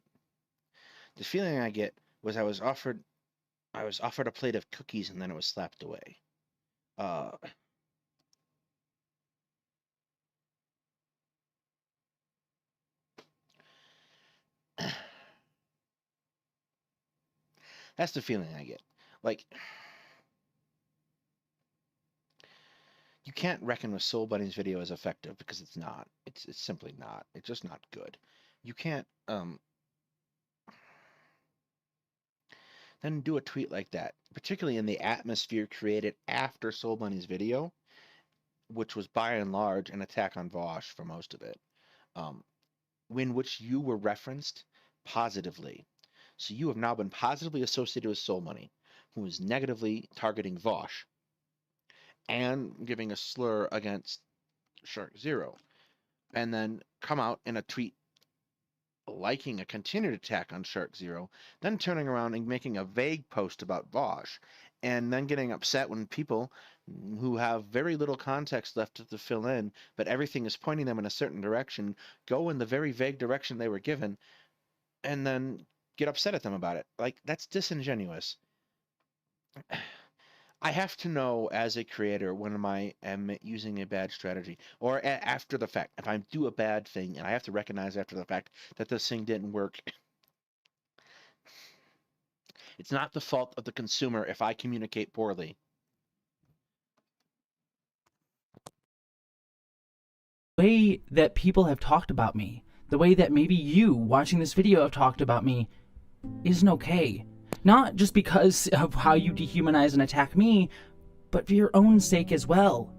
The feeling I get was I was offered a plate of cookies and then it was slapped away. That's the feeling I get. Like, you can't reckon with Soul Bunny's video as effective because it's not. It's simply not. It's just not good. You can't then do a tweet like that, particularly in the atmosphere created after Soul Bunny's video, which was by and large an attack on Vosh for most of it, in which you were referenced positively. So you have now been positively associated with Soul Bunny, who is negatively targeting Vosh and giving a slur against Shark Zero, and then come out in a tweet liking a continued attack on Shark Zero, then turning around and making a vague post about Vosh, and then getting upset when people who have very little context left to fill in, but everything is pointing them in a certain direction, go in the very vague direction they were given, and then get upset at them about it. Like, that's disingenuous. I have to know as a creator when I am using a bad strategy, or after the fact. If I do a bad thing and I have to recognize after the fact that this thing didn't work, it's not the fault of the consumer if I communicate poorly. The way that people have talked about me, the way that maybe you watching this video have talked about me, isn't okay. Not just because of how you dehumanize and attack me, but for your own sake as well.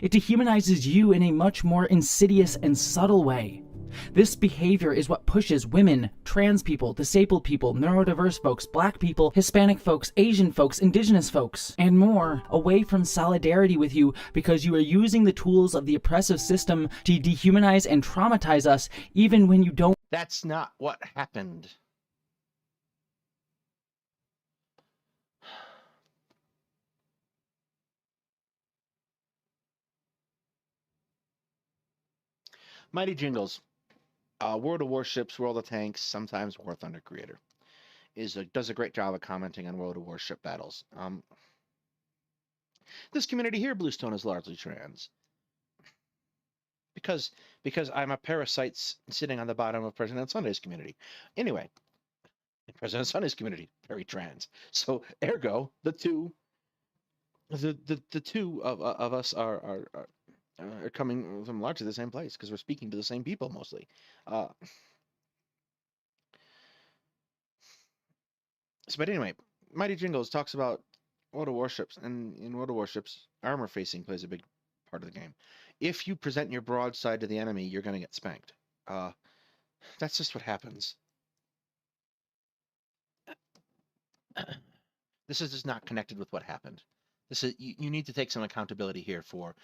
It dehumanizes you in a much more insidious and subtle way. This behavior is what pushes women, trans people, disabled people, neurodiverse folks, black people, Hispanic folks, Asian folks, indigenous folks, and more away from solidarity with you because you are using the tools of the oppressive system to dehumanize and traumatize us even when you don't. That's not what happened. Mighty Jingles, World of Warships, World of Tanks, sometimes War Thunder creator, does a great job of commenting on World of Warship battles. This community here, Bluestone, is largely trans. Because I'm a parasite sitting on the bottom of President Sunday's community. Anyway, President Sunday's community, very trans. So ergo, the two of us are coming from largely the same place because we're speaking to the same people mostly. But anyway, Mighty Jingles talks about World of Warships, and in World of Warships, armor facing plays a big part of the game. If you present your broadside to the enemy, you're going to get spanked. That's just what happens. This is just not connected with what happened. This is you need to take some accountability here for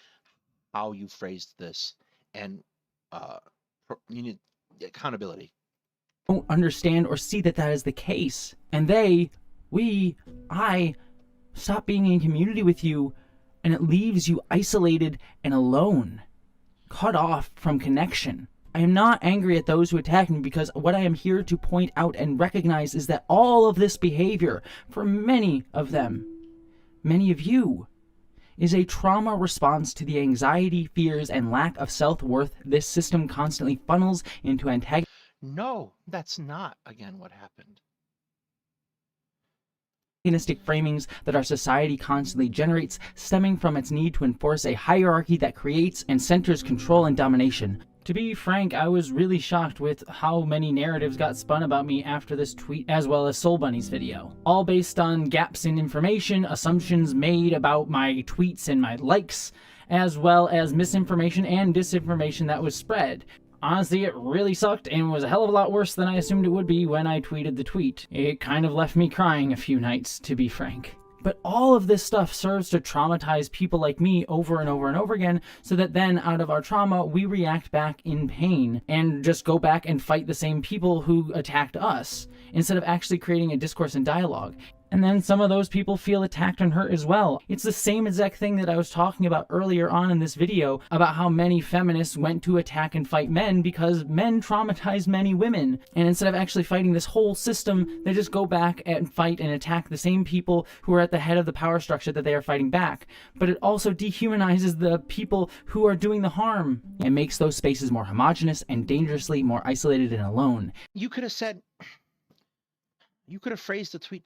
how you phrased this, and you need accountability. Don't understand or see that that is the case, and I stop being in community with you, and it leaves you isolated and alone, cut off from connection. I am not angry at those who attack me, because what I am here to point out and recognize is that all of this behavior, for many of them, many of you, is a trauma response to the anxiety, fears, and lack of self-worth this system constantly funnels into antagonism. No, that's not, again, what happened. Antagonistic framings that our society constantly generates, stemming from its need to enforce a hierarchy that creates and centers control and domination. To be frank, I was really shocked with how many narratives got spun about me after this tweet, as well as Soul Bunny's video. All based on gaps in information, assumptions made about my tweets and my likes, as well as misinformation and disinformation that was spread. Honestly, it really sucked and was a hell of a lot worse than I assumed it would be when I tweeted the tweet. It kind of left me crying a few nights, to be frank. But all of this stuff serves to traumatize people like me over and over and over again, so that then out of our trauma, we react back in pain and just go back and fight the same people who attacked us, instead of actually creating a discourse and dialogue. And then some of those people feel attacked and hurt as well. It's the same exact thing that I was talking about earlier on in this video about how many feminists went to attack and fight men because men traumatize many women. And instead of actually fighting this whole system, they just go back and fight and attack the same people who are at the head of the power structure that they are fighting back. But it also dehumanizes the people who are doing the harm. It makes those spaces more homogenous and dangerously more isolated and alone. You could have said, you could have phrased the tweet.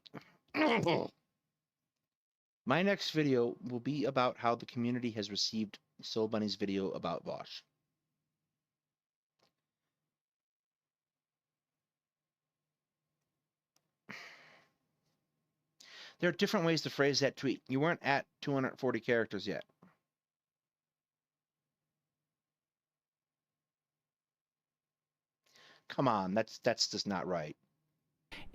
My next video will be about how the community has received Soul Bunny's video about Vosh. There are different ways to phrase that tweet. You weren't at 240 characters yet. Come on, that's just not right.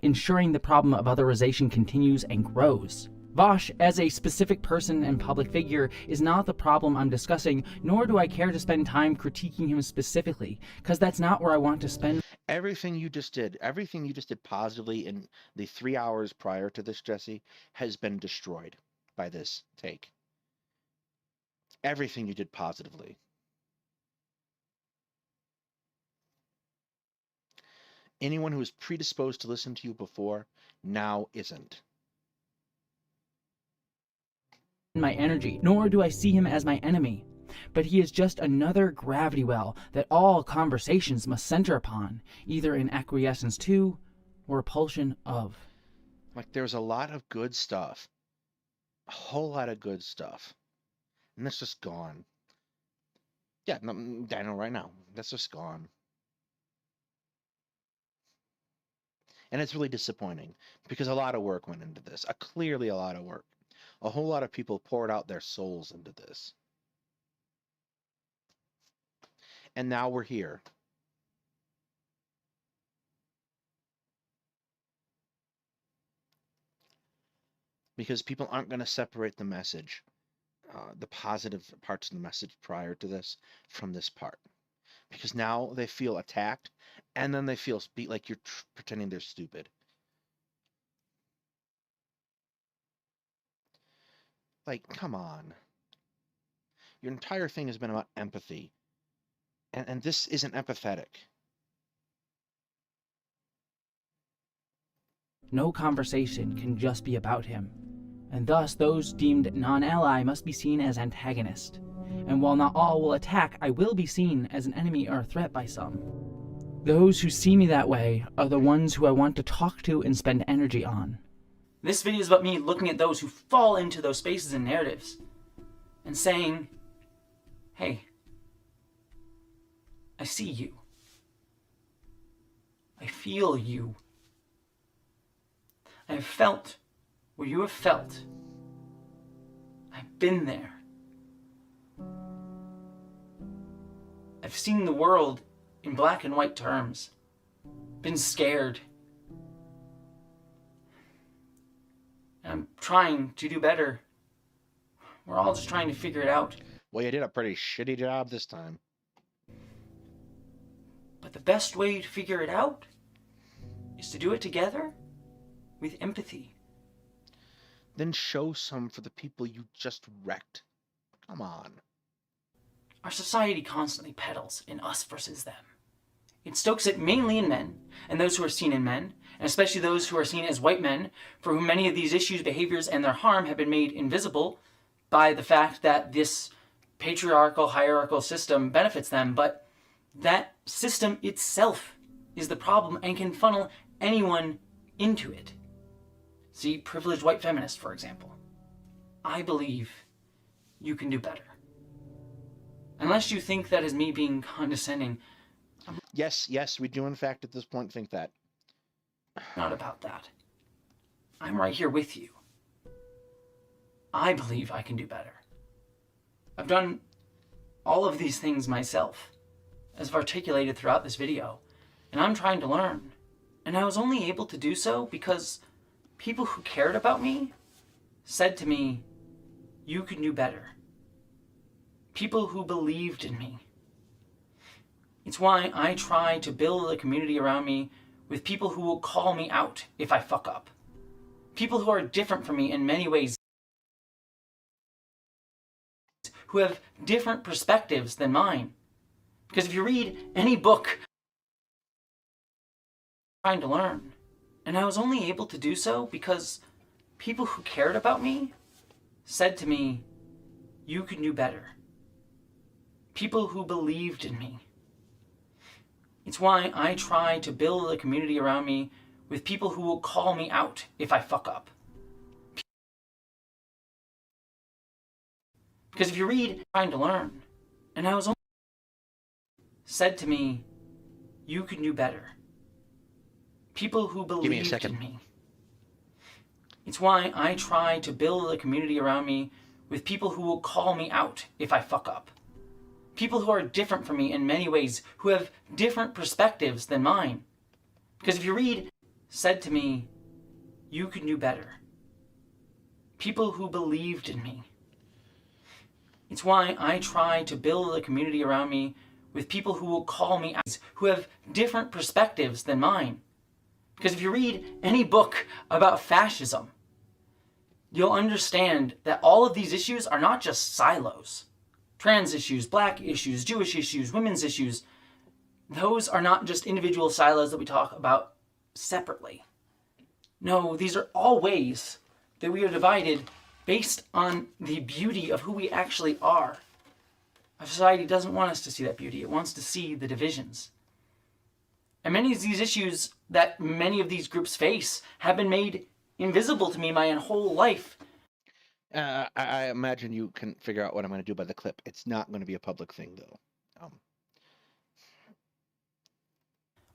Ensuring the problem of otherization continues and grows. Vosh, as a specific person and public figure, is not the problem I'm discussing, nor do I care to spend time critiquing him specifically, because that's not where I want to spend. Everything you just did positively in the 3 hours prior to this, Jesse, has been destroyed by this take. Everything you did positively. Anyone who was predisposed to listen to you before now isn't. My energy, nor do I see him as my enemy. But he is just another gravity well that all conversations must center upon, either in acquiescence to or repulsion of. Like, there's a lot of good stuff. A whole lot of good stuff. And that's just gone. Yeah, no, Daniel, right now. That's just gone. And it's really disappointing because a lot of work went into this. Clearly a lot of work. A whole lot of people poured out their souls into this. And now we're here. Because people aren't going to separate the message, the positive parts of the message prior to this, from this part. Because now they feel attacked, and then they feel like you're pretending they're stupid. Like, come on. Your entire thing has been about empathy. And this isn't empathetic. No conversation can just be about him, and thus those deemed non-ally must be seen as antagonist. And while not all will attack, I will be seen as an enemy or a threat by some. Those who see me that way are the ones who I want to talk to and spend energy on. This video is about me looking at those who fall into those spaces and narratives and saying, hey, I see you. I feel you. I have felt where you have felt. I've been there. I've seen the world in black and white terms. Been scared. I'm trying to do better. We're all just trying to figure it out. Well, you did a pretty shitty job this time. But the best way to figure it out is to do it together with empathy. Then show some for the people you just wrecked. Come on. Our society constantly peddles in us versus them. It stokes it mainly in men, and those who are seen in men, and especially those who are seen as white men, for whom many of these issues, behaviors, and their harm have been made invisible by the fact that this patriarchal, hierarchical system benefits them, but that system itself is the problem and can funnel anyone into it. See, privileged white feminists, for example. I believe you can do better. Unless you think that is me being condescending. Yes, we do in fact at this point think that. Not about that. I'm right here with you. I believe I can do better. I've done all of these things myself, as I've articulated throughout this video, and I'm trying to learn. And I was only able to do so because people who cared about me said to me, you can do better. People who believed in me. It's why I try to build a community around me with people who will call me out if I fuck up. people who are different from me in many ways, who have different perspectives than mine. Because if you read any book, I'm trying to learn. And I was only able to do so because people who cared about me said to me, you can do better. People who believed in me. It's why I try to build a community around me with people who will call me out if I fuck up. Because if you read Trying to Learn, and I was only said to me, you can do better. People who believed in me. It's why I try to build a community around me with people who will call me out if I fuck up. People who are different from me in many ways, who have different perspectives than mine. Because if you read, said to me, you can do better. People who believed in me. It's why I try to build a community around me with people who will call me out, who have different perspectives than mine. Because if you read any book about fascism, you'll understand that all of these issues are not just silos. Trans issues, black issues, Jewish issues, women's issues, those are not just individual silos that we talk about separately. No, these are all ways that we are divided based on the beauty of who we actually are. Our society doesn't want us to see that beauty. It wants to see the divisions. And many of these issues that many of these groups face have been made invisible to me my whole life. I imagine you can figure out what I'm going to do by the clip. It's not going to be a public thing, though.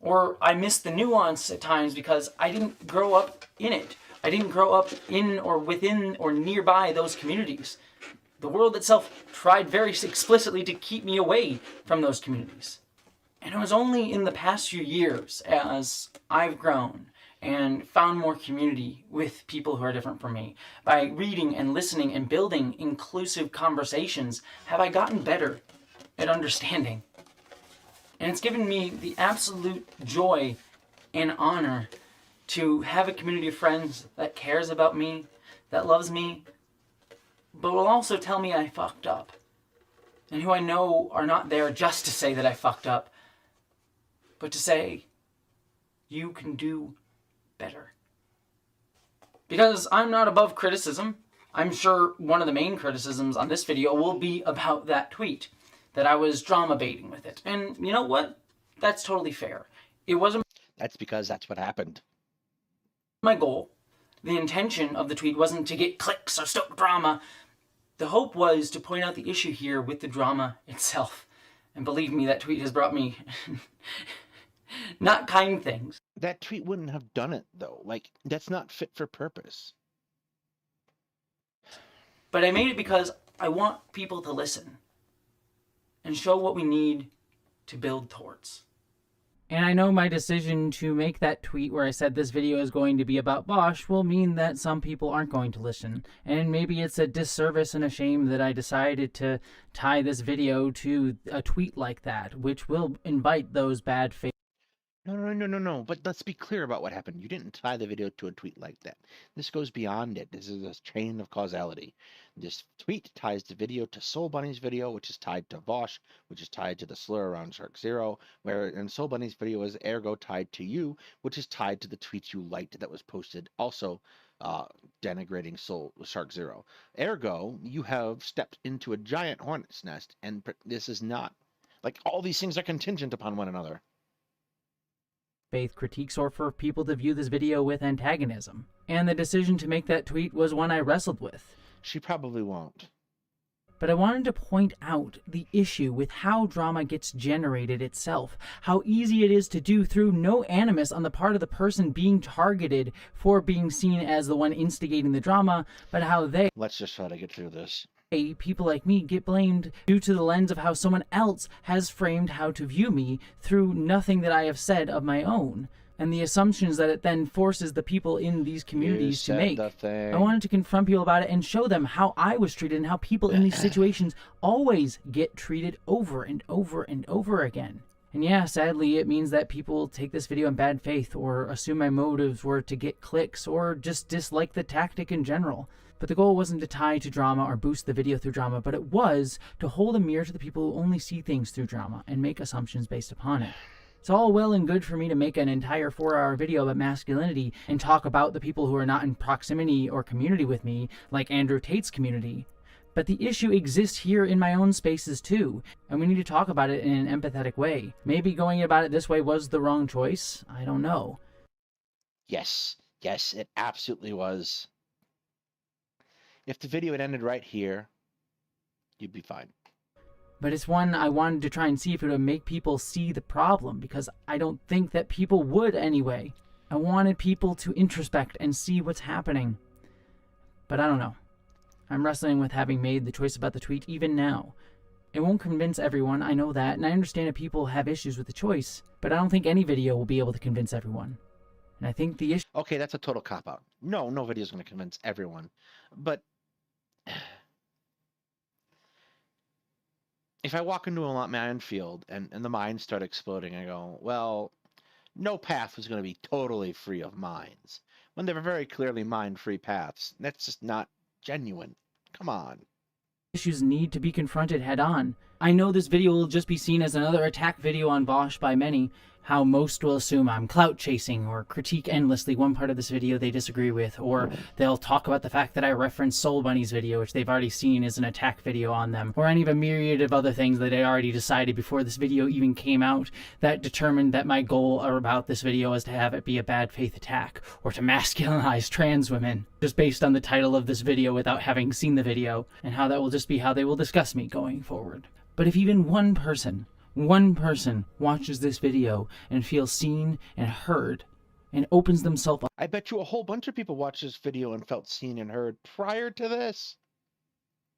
Or I miss the nuance at times because I didn't grow up in it. I didn't grow up in or within or nearby those communities. The world itself tried very explicitly to keep me away from those communities. And it was only in the past few years, as I've grown and found more community with people who are different from me, by reading and listening and building inclusive conversations, have I gotten better at understanding. And it's given me the absolute joy and honor to have a community of friends that cares about me, that loves me, but will also tell me I fucked up. And who I know are not there just to say that I fucked up, but to say, you can do better. Because I'm not above criticism. I'm sure one of the main criticisms on this video will be about that tweet, that I was drama baiting with it. And you know what? That's totally fair. It wasn't... That's because that's what happened. My goal. The intention of the tweet wasn't to get clicks or stoke drama. The hope was to point out the issue here with the drama itself. And believe me, that tweet has brought me not kind things. That tweet wouldn't have done it, though. Like, that's not fit for purpose. But I made it because I want people to listen and show what we need to build towards. And I know my decision to make that tweet where I said this video is going to be about Bosch will mean that some people aren't going to listen. And maybe it's a disservice and a shame that I decided to tie this video to a tweet like that, which will invite those bad faith. No. But let's be clear about what happened. You didn't tie the video to a tweet like that. This goes beyond it. This is a chain of causality. This tweet ties the video to Soul Bunny's video, which is tied to Vosh, which is tied to the slur around Shark Zero, and Soul Bunny's video is ergo tied to you, which is tied to the tweet you liked that was posted also denigrating Shark Zero. Ergo, you have stepped into a giant hornet's nest, and this is not, like, all these things are contingent upon one another. Faith critiques or for people to view this video with antagonism. And the decision to make that tweet was one I wrestled with. She probably won't. But I wanted to point out the issue with how drama gets generated itself. How easy it is to do through no animus on the part of the person being targeted for being seen as the one instigating the drama, but how they... Let's just try to get through this. People like me get blamed due to the lens of how someone else has framed how to view me through nothing that I have said of my own, and the assumptions that it then forces the people in these communities to make. I wanted to confront people about it and show them how I was treated and how people in these situations always get treated over and over and over again. And yeah, sadly, it means that people take this video in bad faith or assume my motives were to get clicks or just dislike the tactic in general. But the goal wasn't to tie to drama or boost the video through drama, but it was to hold a mirror to the people who only see things through drama and make assumptions based upon it. It's all well and good for me to make an entire 4-hour video about masculinity and talk about the people who are not in proximity or community with me, like Andrew Tate's community. But the issue exists here in my own spaces too, and we need to talk about it in an empathetic way. Maybe going about it this way was the wrong choice. I don't know. Yes, it absolutely was. If the video had ended right here, you'd be fine. But it's one I wanted to try and see if it would make people see the problem, because I don't think that people would anyway. I wanted people to introspect and see what's happening. But I don't know. I'm wrestling with having made the choice about the tweet even now. It won't convince everyone, I know that, and I understand that people have issues with the choice, but I don't think any video will be able to convince everyone. And I think the issue... Okay, that's a total cop-out. No video is going to convince everyone. But if I walk into a minefield and the mines start exploding, I go, well, no path was going to be totally free of mines. When they were very clearly mine-free paths. That's just not genuine. Come on. Issues need to be confronted head-on. I know this video will just be seen as another attack video on Bosch by many, how most will assume I'm clout chasing or critique endlessly one part of this video they disagree with, or they'll talk about the fact that I referenced Soul Bunny's video, which they've already seen as an attack video on them, or any of a myriad of other things that I already decided before this video even came out that determined that my goal about this video is to have it be a bad faith attack, or to masculinize trans women, just based on the title of this video without having seen the video, and how that will just be how they will discuss me going forward. But if even one person watches this video and feels seen and heard and opens themselves up. I bet you a whole bunch of people watched this video and felt seen and heard prior to this.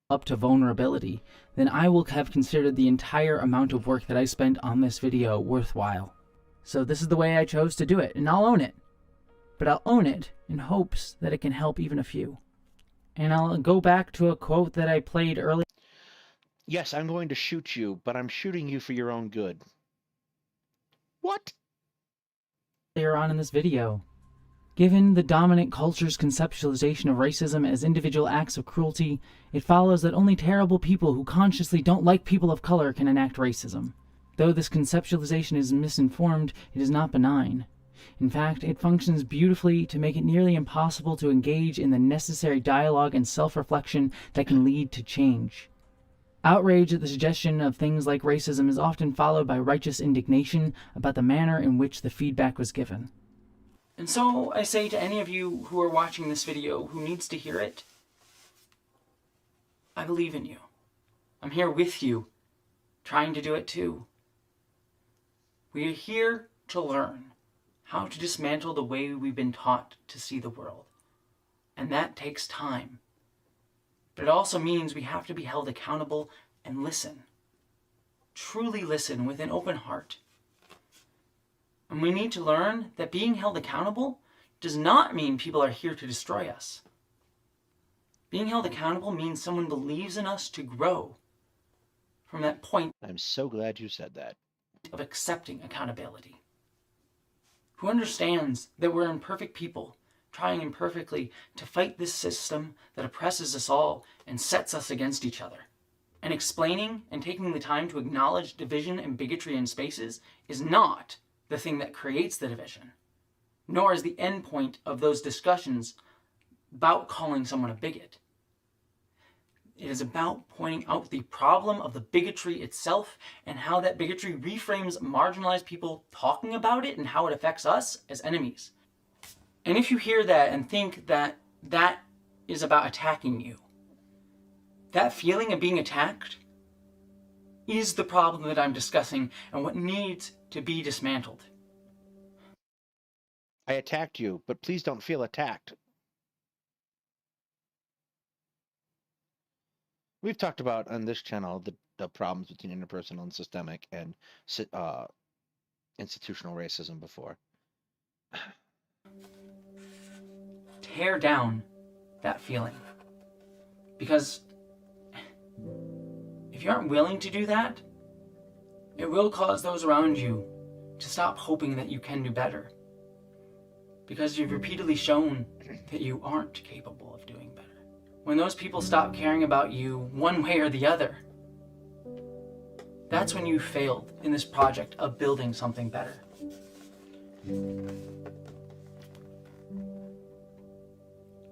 Up to vulnerability, then I will have considered the entire amount of work that I spent on this video worthwhile. So this is the way I chose to do it, and I'll own it. But I'll own it in hopes that it can help even a few. And I'll go back to a quote that I played earlier. Yes, I'm going to shoot you, but I'm shooting you for your own good. What? Later on in this video. Given the dominant culture's conceptualization of racism as individual acts of cruelty, it follows that only terrible people who consciously don't like people of color can enact racism. Though this conceptualization is misinformed, it is not benign. In fact, it functions beautifully to make it nearly impossible to engage in the necessary dialogue and self-reflection that can lead to change. Outrage at the suggestion of things like racism is often followed by righteous indignation about the manner in which the feedback was given. And so I say to any of you who are watching this video who needs to hear it, I believe in you. I'm here with you, trying to do it too. We are here to learn how to dismantle the way we've been taught to see the world. And that takes time. But it also means we have to be held accountable and listen. Truly listen with an open heart. And we need to learn that being held accountable does not mean people are here to destroy us. Being held accountable means someone believes in us to grow from that point. I'm so glad you said that. Of accepting accountability. Who understands that we're imperfect people trying imperfectly to fight this system that oppresses us all and sets us against each other. And explaining and taking the time to acknowledge division and bigotry in spaces is not the thing that creates the division, nor is the end point of those discussions about calling someone a bigot. It is about pointing out the problem of the bigotry itself and how that bigotry reframes marginalized people talking about it and how it affects us as enemies. And if you hear that and think that that is about attacking you, that feeling of being attacked is the problem that I'm discussing and what needs to be dismantled. I attacked you, but please don't feel attacked. We've talked about on this channel the problems between interpersonal and systemic and institutional racism before. Tear down that feeling. Because if you aren't willing to do that, It will cause those around you to stop hoping that you can do better, because you've repeatedly shown that you aren't capable of doing better. When those people stop caring about you one way or the other, that's when you failed in this project of building something better.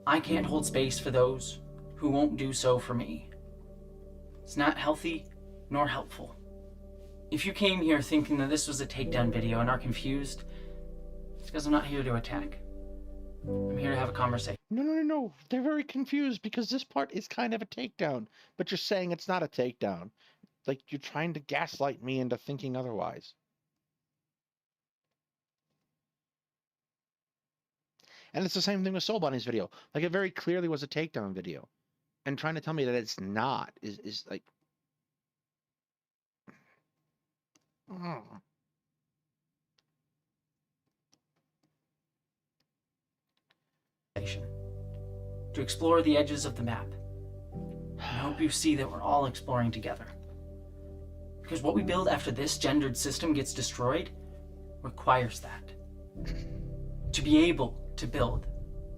I can't hold space for those who won't do so for me. It's not healthy nor helpful. If you came here thinking that this was a takedown video and are confused, it's because I'm not here to attack. I'm here to have a conversation. No. They're very confused because this part is kind of a takedown, but you're saying it's not a takedown. Like, you're trying to gaslight me into thinking otherwise. And it's the same thing with Soul Bunny's video. Like, it very clearly was a takedown video. And trying to tell me that it's not is like... To explore the edges of the map. I hope you see that we're all exploring together. Because what we build after this gendered system gets destroyed requires that. To be able to build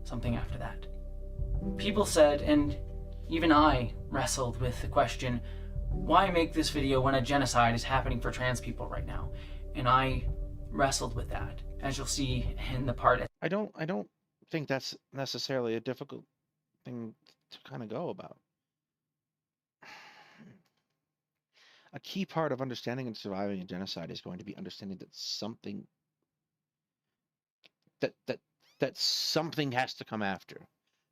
something after that. People said, and even I wrestled with the question, why make this video when a genocide is happening for trans people right now? And I wrestled with that, as you'll see in the part. I don't think that's necessarily a difficult thing to kind of go about. A key part of understanding and surviving a genocide is going to be understanding that something that something has to come after,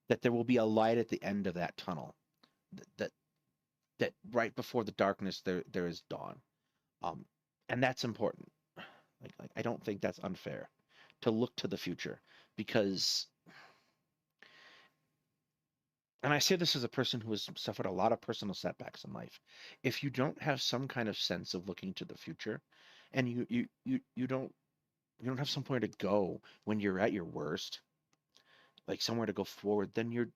that there will be a light at the end of that tunnel, that right before the darkness there is dawn, and that's important. Like I don't think that's unfair to look to the future, because, and I say this as a person who has suffered a lot of personal setbacks in life, if you don't have some kind of sense of looking to the future, and you don't have somewhere to go when you're at your worst, like somewhere to go forward, then you're,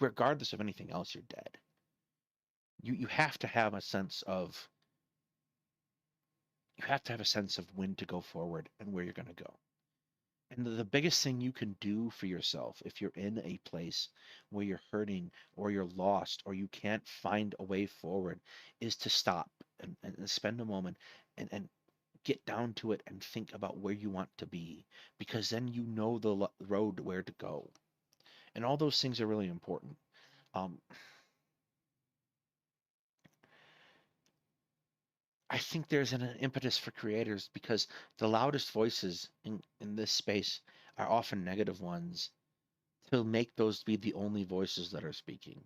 regardless of anything else, you're dead. You have to have a sense of, when to go forward and where you're going to go. And the biggest thing you can do for yourself, if you're in a place where you're hurting or you're lost or you can't find a way forward, is to stop and spend a moment and get down to it and think about where you want to be, because then you know the road where to go. And all those things are really important. I think there's an impetus for creators, because the loudest voices in this space are often negative ones, to make those be the only voices that are speaking.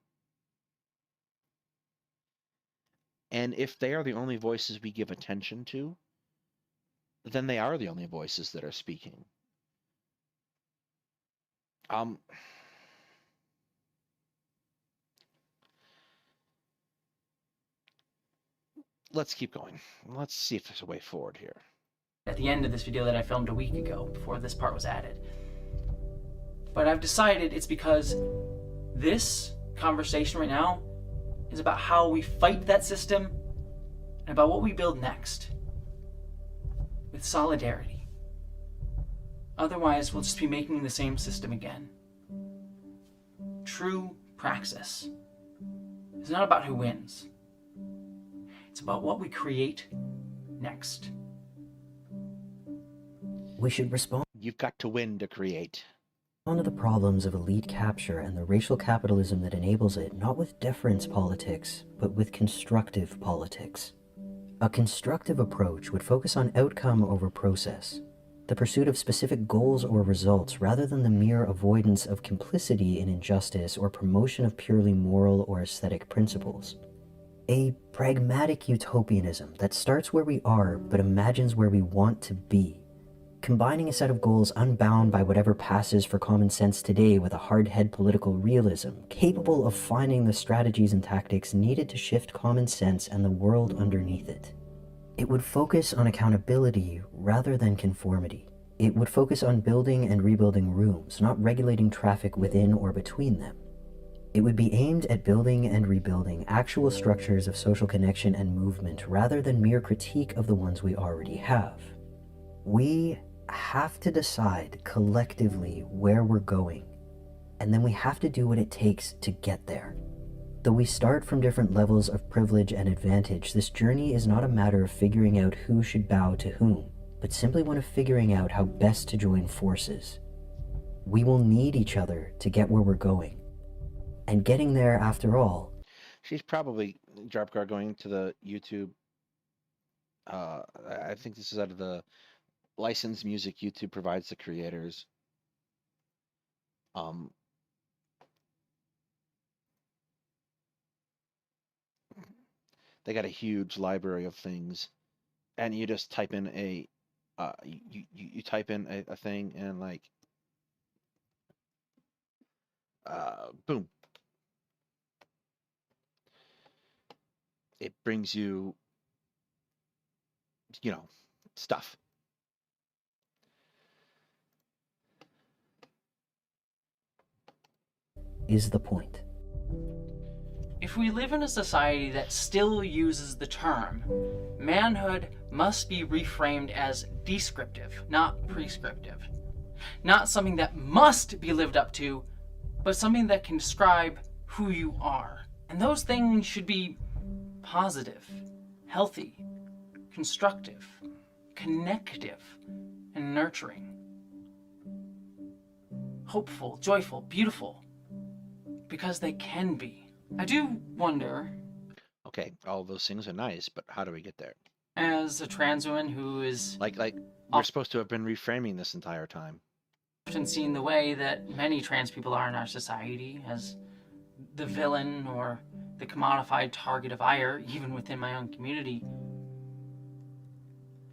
And if they are the only voices we give attention to, then they are the only voices that are speaking. Let's keep going. Let's see if there's a way forward here. At the end of this video that I filmed a week ago, before this part was added. But I've decided it's because this conversation right now is about how we fight that system and about what we build next. With solidarity. Otherwise, we'll just be making the same system again. True praxis is not about who wins. It's about what we create next. We should respond. You've got to win to create. To the problems of elite capture and the racial capitalism that enables it, not with deference politics, but with constructive politics. A constructive approach would focus on outcome over process, the pursuit of specific goals or results rather than the mere avoidance of complicity in injustice or promotion of purely moral or aesthetic principles. A pragmatic utopianism that starts where we are but imagines where we want to be, combining a set of goals unbound by whatever passes for common sense today with a hard-head political realism, capable of finding the strategies and tactics needed to shift common sense and the world underneath it. It would focus on accountability rather than conformity. It would focus on building and rebuilding rooms, not regulating traffic within or between them. It would be aimed at building and rebuilding actual structures of social connection and movement rather than mere critique of the ones we already have. We have to decide collectively where we're going, and then we have to do what it takes to get there. Though we start from different levels of privilege and advantage, this journey is not a matter of figuring out who should bow to whom, but simply one of figuring out how best to join forces. We will need each other to get where we're going. And getting there, after all... She's probably, Jarpgar, going to the YouTube, I think this is out of the licensed music YouTube provides the creators. They got a huge library of things, and you just type in a, you type in a thing, and like, boom. It brings you, you know, stuff. Is the point. If we live in a society that still uses the term, manhood must be reframed as descriptive, not prescriptive. Not something that must be lived up to, but something that can describe who you are. And those things should be positive, healthy, constructive, connective, and nurturing. Hopeful, joyful, beautiful, because they can be. I do wonder... Okay, all those things are nice, but how do we get there? As a trans woman who is... Like we're supposed to have been reframing this entire time. Often seen the way that many trans people are in our society, as the villain or the commodified target of ire, even within my own community.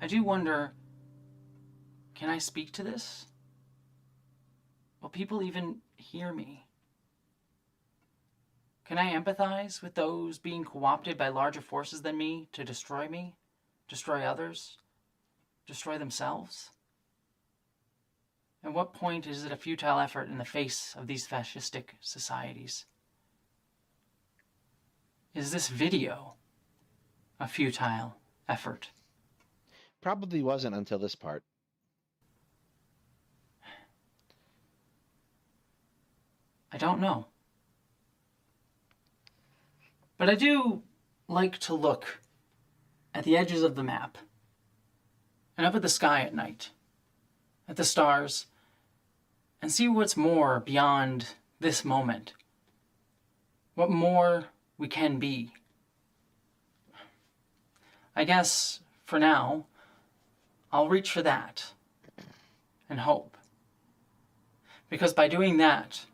I do wonder, can I speak to this? Will people even hear me? Can I empathize with those being co-opted by larger forces than me, destroy others, destroy themselves? At what point is it a futile effort in the face of these fascistic societies? Is this video a futile effort? Probably wasn't until this part. I don't know. But I do like to look at the edges of the map and up at the sky at night, at the stars, and see what's more beyond this moment. What more we can be. I guess, for now, I'll reach for that and hope. Because by doing that,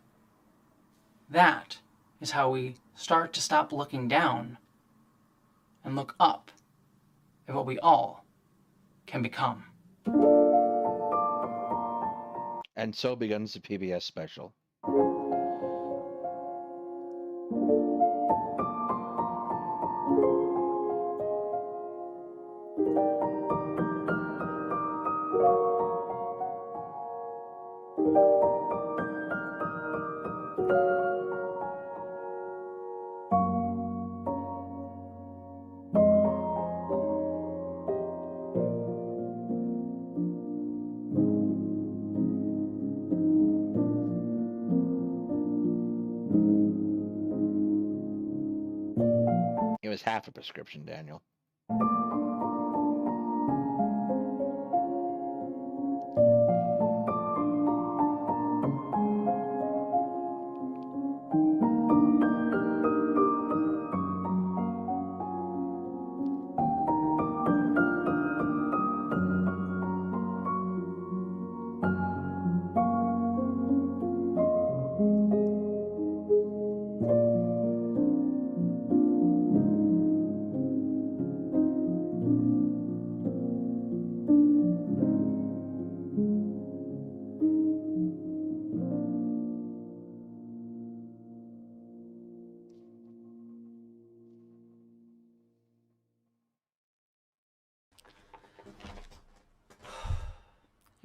that is how we start to stop looking down and look up at what we all can become. And so begins the PBS special. It was half a prescription, Daniel.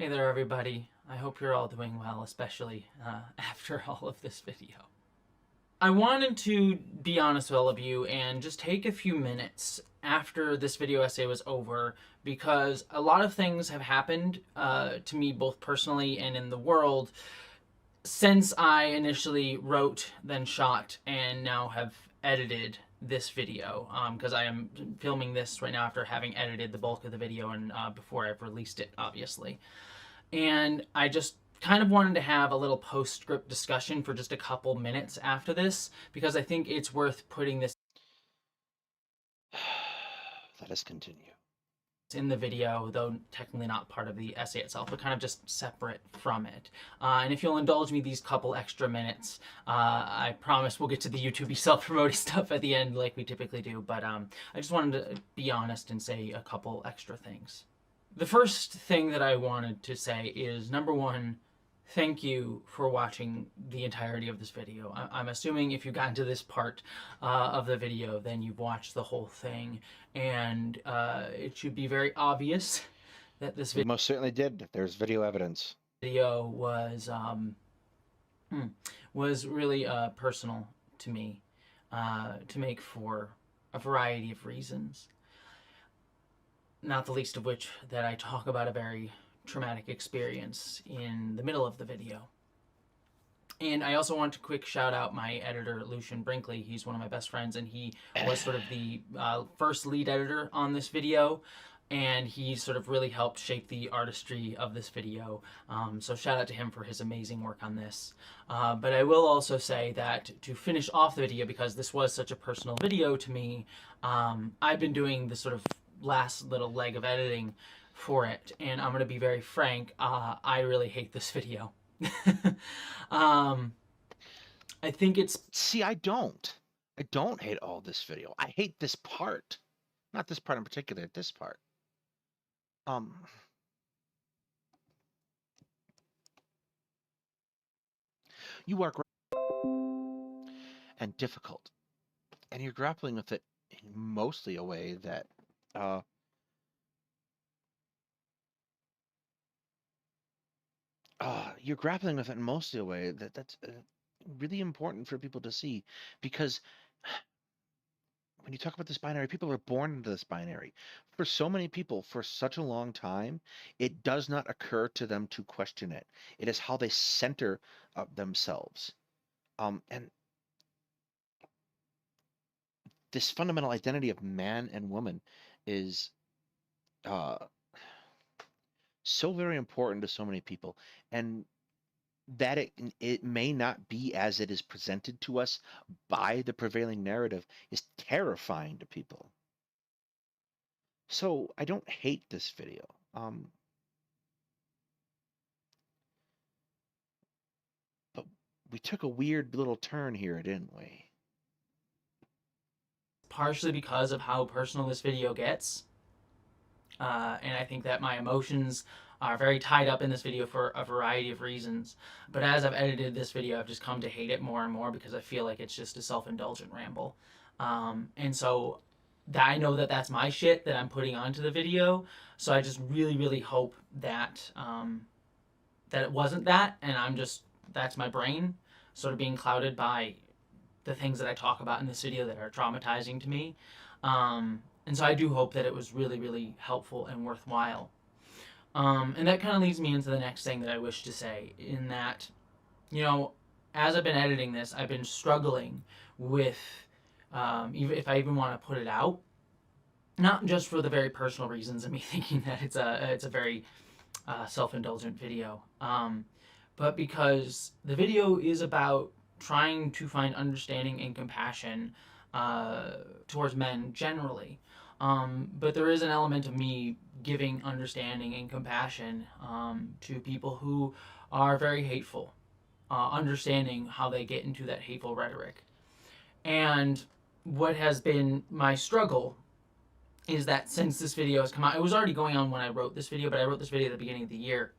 Hey there, everybody. I hope you're all doing well, especially after all of this video. I wanted to be honest with all of you and just take a few minutes after this video essay was over, because a lot of things have happened to me both personally and in the world since I initially wrote, then shot, and now have edited this video, because I am filming this right now after having edited the bulk of the video and before I've released it, obviously. And I just kind of wanted to have a little postscript discussion for just a couple minutes after this, because I think it's worth putting this Let us continue. in the video, though technically not part of the essay itself, but kind of just separate from it. And if you'll indulge me these couple extra minutes, I promise we'll get to the YouTube self-promoting stuff at the end like we typically do, but I just wanted to be honest and say a couple extra things. The first thing that I wanted to say is, number one, thank you for watching the entirety of this video. I'm assuming if you got into this part of the video, then you've watched the whole thing, and it should be very obvious that this We most certainly did. There's video evidence. video was really personal to me, to make for a variety of reasons. Not the least of which that I talk about a very traumatic experience in the middle of the video. And I also want to quick shout out my editor, Lucian Brinkley. He's one of my best friends, and he was sort of the first lead editor on this video, and he sort of really helped shape the artistry of this video. So shout out to him for his amazing work on this. But I will also say that to finish off the video, because this was such a personal video to me, I've been doing this sort of last little leg of editing for it, and I'm going to be very frank, I really hate this video. I think it's... See, I don't hate all this video. I hate this part. Not this part in particular, this part. You are and difficult, and you're grappling with it in mostly a way that you're grappling with it in mostly a way that's really important for people to see, because when you talk about this binary, people are born into this binary. For so many people, for such a long time, it does not occur to them to question it. It is how they center themselves. And this fundamental identity of man and woman is so very important to so many people, and that it may not be as it is presented to us by the prevailing narrative is terrifying to people. So I don't hate this video. But we took a weird little turn here, didn't we? Partially because of how personal this video gets. And I think that my emotions are very tied up in this video for a variety of reasons. But as I've edited this video, I've just come to hate it more and more, because I feel like it's just a self-indulgent ramble. And so I know that that's my shit that I'm putting onto the video. So I just really, really hope that that it wasn't that, and that's my brain sort of being clouded by the things that I talk about in this video that are traumatizing to me. And so I do hope that it was really, really helpful and worthwhile. And that kind of leads me into the next thing that I wish to say, in that, you know, as I've been editing this, I've been struggling with, even if I even want to put it out, not just for the very personal reasons of me thinking that it's a very self-indulgent video, but because the video is about trying to find understanding and compassion towards men generally. But there is an element of me giving understanding and compassion to people who are very hateful, understanding how they get into that hateful rhetoric. And what has been my struggle is that since this video has come out, it was already going on when I wrote this video, but I wrote this video at the beginning of the year.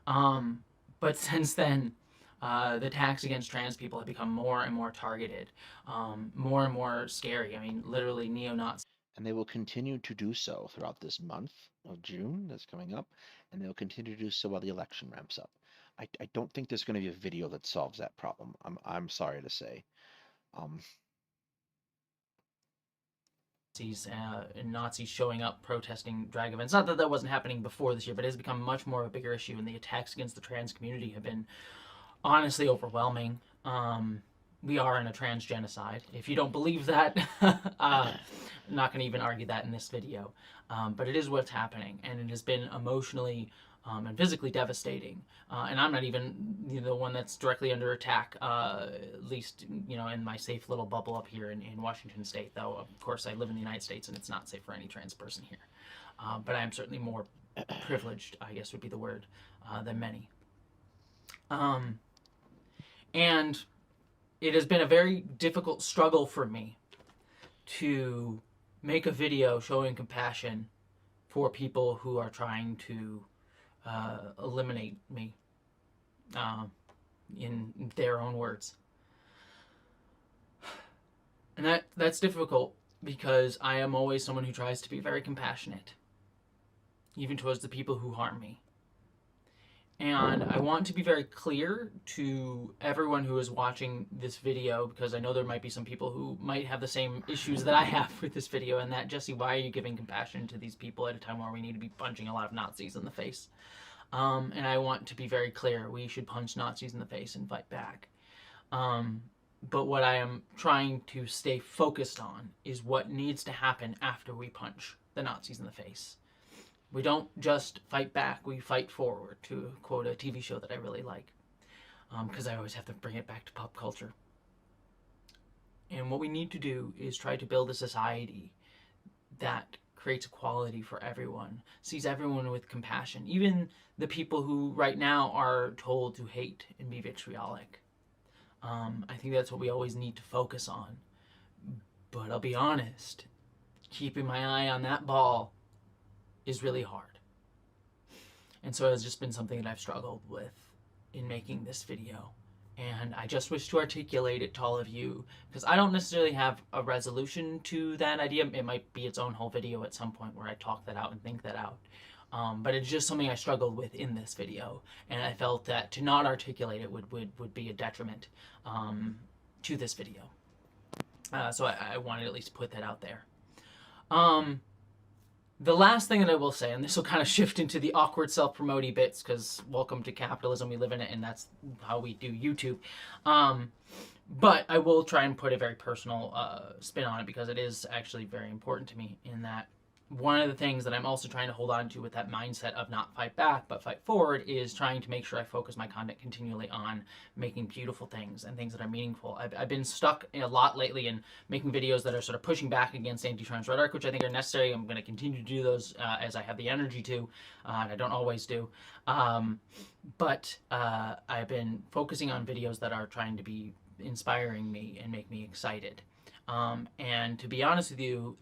But since then, the attacks against trans people have become more and more targeted, more and more scary. I mean, literally neo-Nazis. And they will continue to do so throughout this month of June that's coming up, and they'll continue to do so while the election ramps up. I don't think there's going to be a video that solves that problem. I'm sorry to say. And Nazis showing up protesting drag events. Not that that wasn't happening before this year, but it has become much more of a bigger issue, and the attacks against the trans community have been honestly overwhelming. We are in a trans genocide. If you don't believe that, I'm not going to even argue that in this video. But it is what's happening, and it has been emotionally and physically devastating. And I'm not even the one that's directly under attack, at least in my safe little bubble up here in Washington State. Though, of course, I live in the United States, and it's not safe for any trans person here. But I am certainly more privileged, I guess would be the word, than many. And it has been a very difficult struggle for me to make a video showing compassion for people who are trying to eliminate me, in their own words. And that's difficult because I am always someone who tries to be very compassionate, even towards the people who harm me. And I want to be very clear to everyone who is watching this video, because I know there might be some people who might have the same issues that I have with this video, and that, Jesse, why are you giving compassion to these people at a time where we need to be punching a lot of Nazis in the face? And I want to be very clear, we should punch Nazis in the face and fight back. But what I am trying to stay focused on is what needs to happen after we punch the Nazis in the face. We don't just fight back, we fight forward, to quote a TV show that I really like, because I always have to bring it back to pop culture. And what we need to do is try to build a society that creates equality for everyone, sees everyone with compassion, even the people who right now are told to hate and be vitriolic. I think that's what we always need to focus on. But I'll be honest, keeping my eye on that ball is really hard. And so it's just been something that I've struggled with in making this video. And I just wish to articulate it to all of you, because I don't necessarily have a resolution to that idea. It might be its own whole video at some point where I talk that out and think that out. But it's just something I struggled with in this video. And I felt that to not articulate it would be a detriment to this video. So I wanted to at least put that out there. The last thing that I will say, and this will kind of shift into the awkward self-promoting bits, because welcome to capitalism, we live in it, and that's how we do YouTube. But I will try and put a very personal spin on it, because it is actually very important to me, in that one of the things that I'm also trying to hold on to with that mindset of not fight back, but fight forward, is trying to make sure I focus my content continually on making beautiful things and things that are meaningful. I've been stuck a lot lately in making videos that are sort of pushing back against anti-trans rhetoric, which I think are necessary. I'm going to continue to do those as I have the energy to, and I don't always do. But I've been focusing on videos that are trying to be inspiring me and make me excited. And to be honest with you,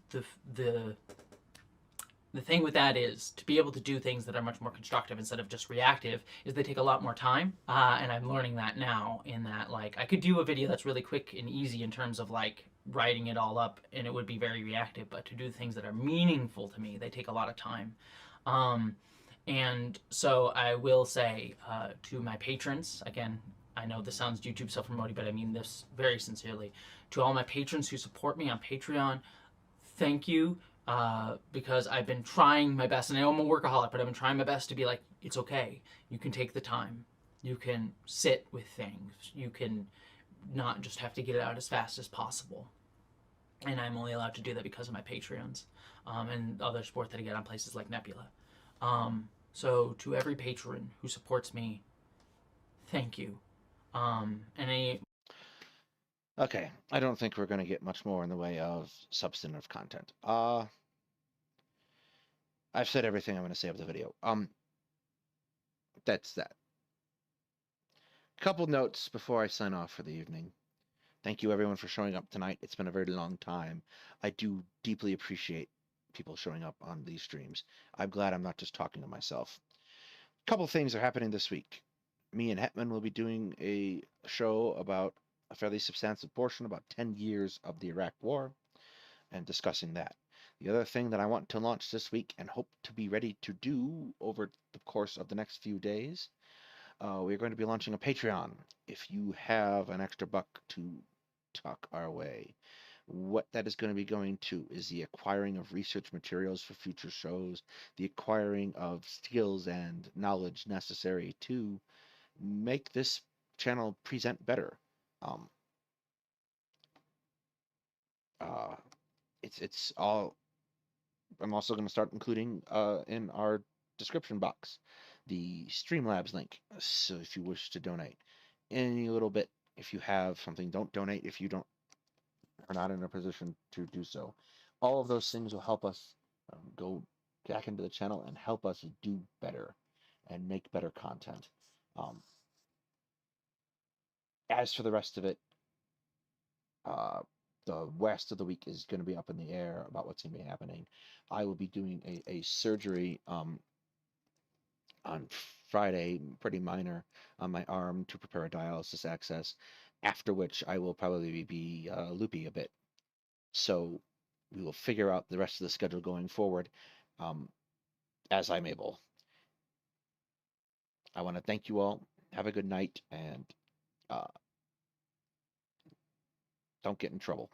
the thing with that is, to be able to do things that are much more constructive instead of just reactive, is they take a lot more time. And I'm learning that now, in that, like, I could do a video that's really quick and easy in terms of, like, writing it all up, and it would be very reactive, but to do things that are meaningful to me, they take a lot of time. And so I will say to my patrons, again, I know this sounds YouTube self-promoting, but I mean this very sincerely, to all my patrons who support me on Patreon, thank you. Because I've been trying my best, and I know I'm a workaholic, but I've been trying my best to be like, it's okay. You can take the time. You can sit with things. You can not just have to get it out as fast as possible. And I'm only allowed to do that because of my Patreons and other support that I get on places like Nebula. So to every patron who supports me, thank you. Okay, I don't think we're going to get much more in the way of substantive content. I've said everything I'm going to say of the video. That's that. Couple notes before I sign off for the evening. Thank you everyone for showing up tonight. It's been a very long time. I do deeply appreciate people showing up on these streams. I'm glad I'm not just talking to myself. Couple things are happening this week. Me and Hetman will be doing a show about a fairly substantial portion, about 10 years of the Iraq War, and discussing that. The other thing that I want to launch this week and hope to be ready to do over the course of the next few days, we're going to be launching a Patreon. If you have an extra buck to tuck our way. What that is going to be going to is the acquiring of research materials for future shows, the acquiring of skills and knowledge necessary to make this channel present better. Um, it's all. I'm also going to start including in our description box the Streamlabs link. So if you wish to donate any little bit, if you have something, don't donate if you are not in a position to do so. All of those things will help us go back into the channel and help us do better and make better content. As for the rest of it, the rest of the week is going to be up in the air about what's going to be happening. I will be doing a surgery on Friday, pretty minor, on my arm to prepare a dialysis access, after which I will probably be loopy a bit. So we will figure out the rest of the schedule going forward as I'm able. I want to thank you all. Have a good night, and don't get in trouble.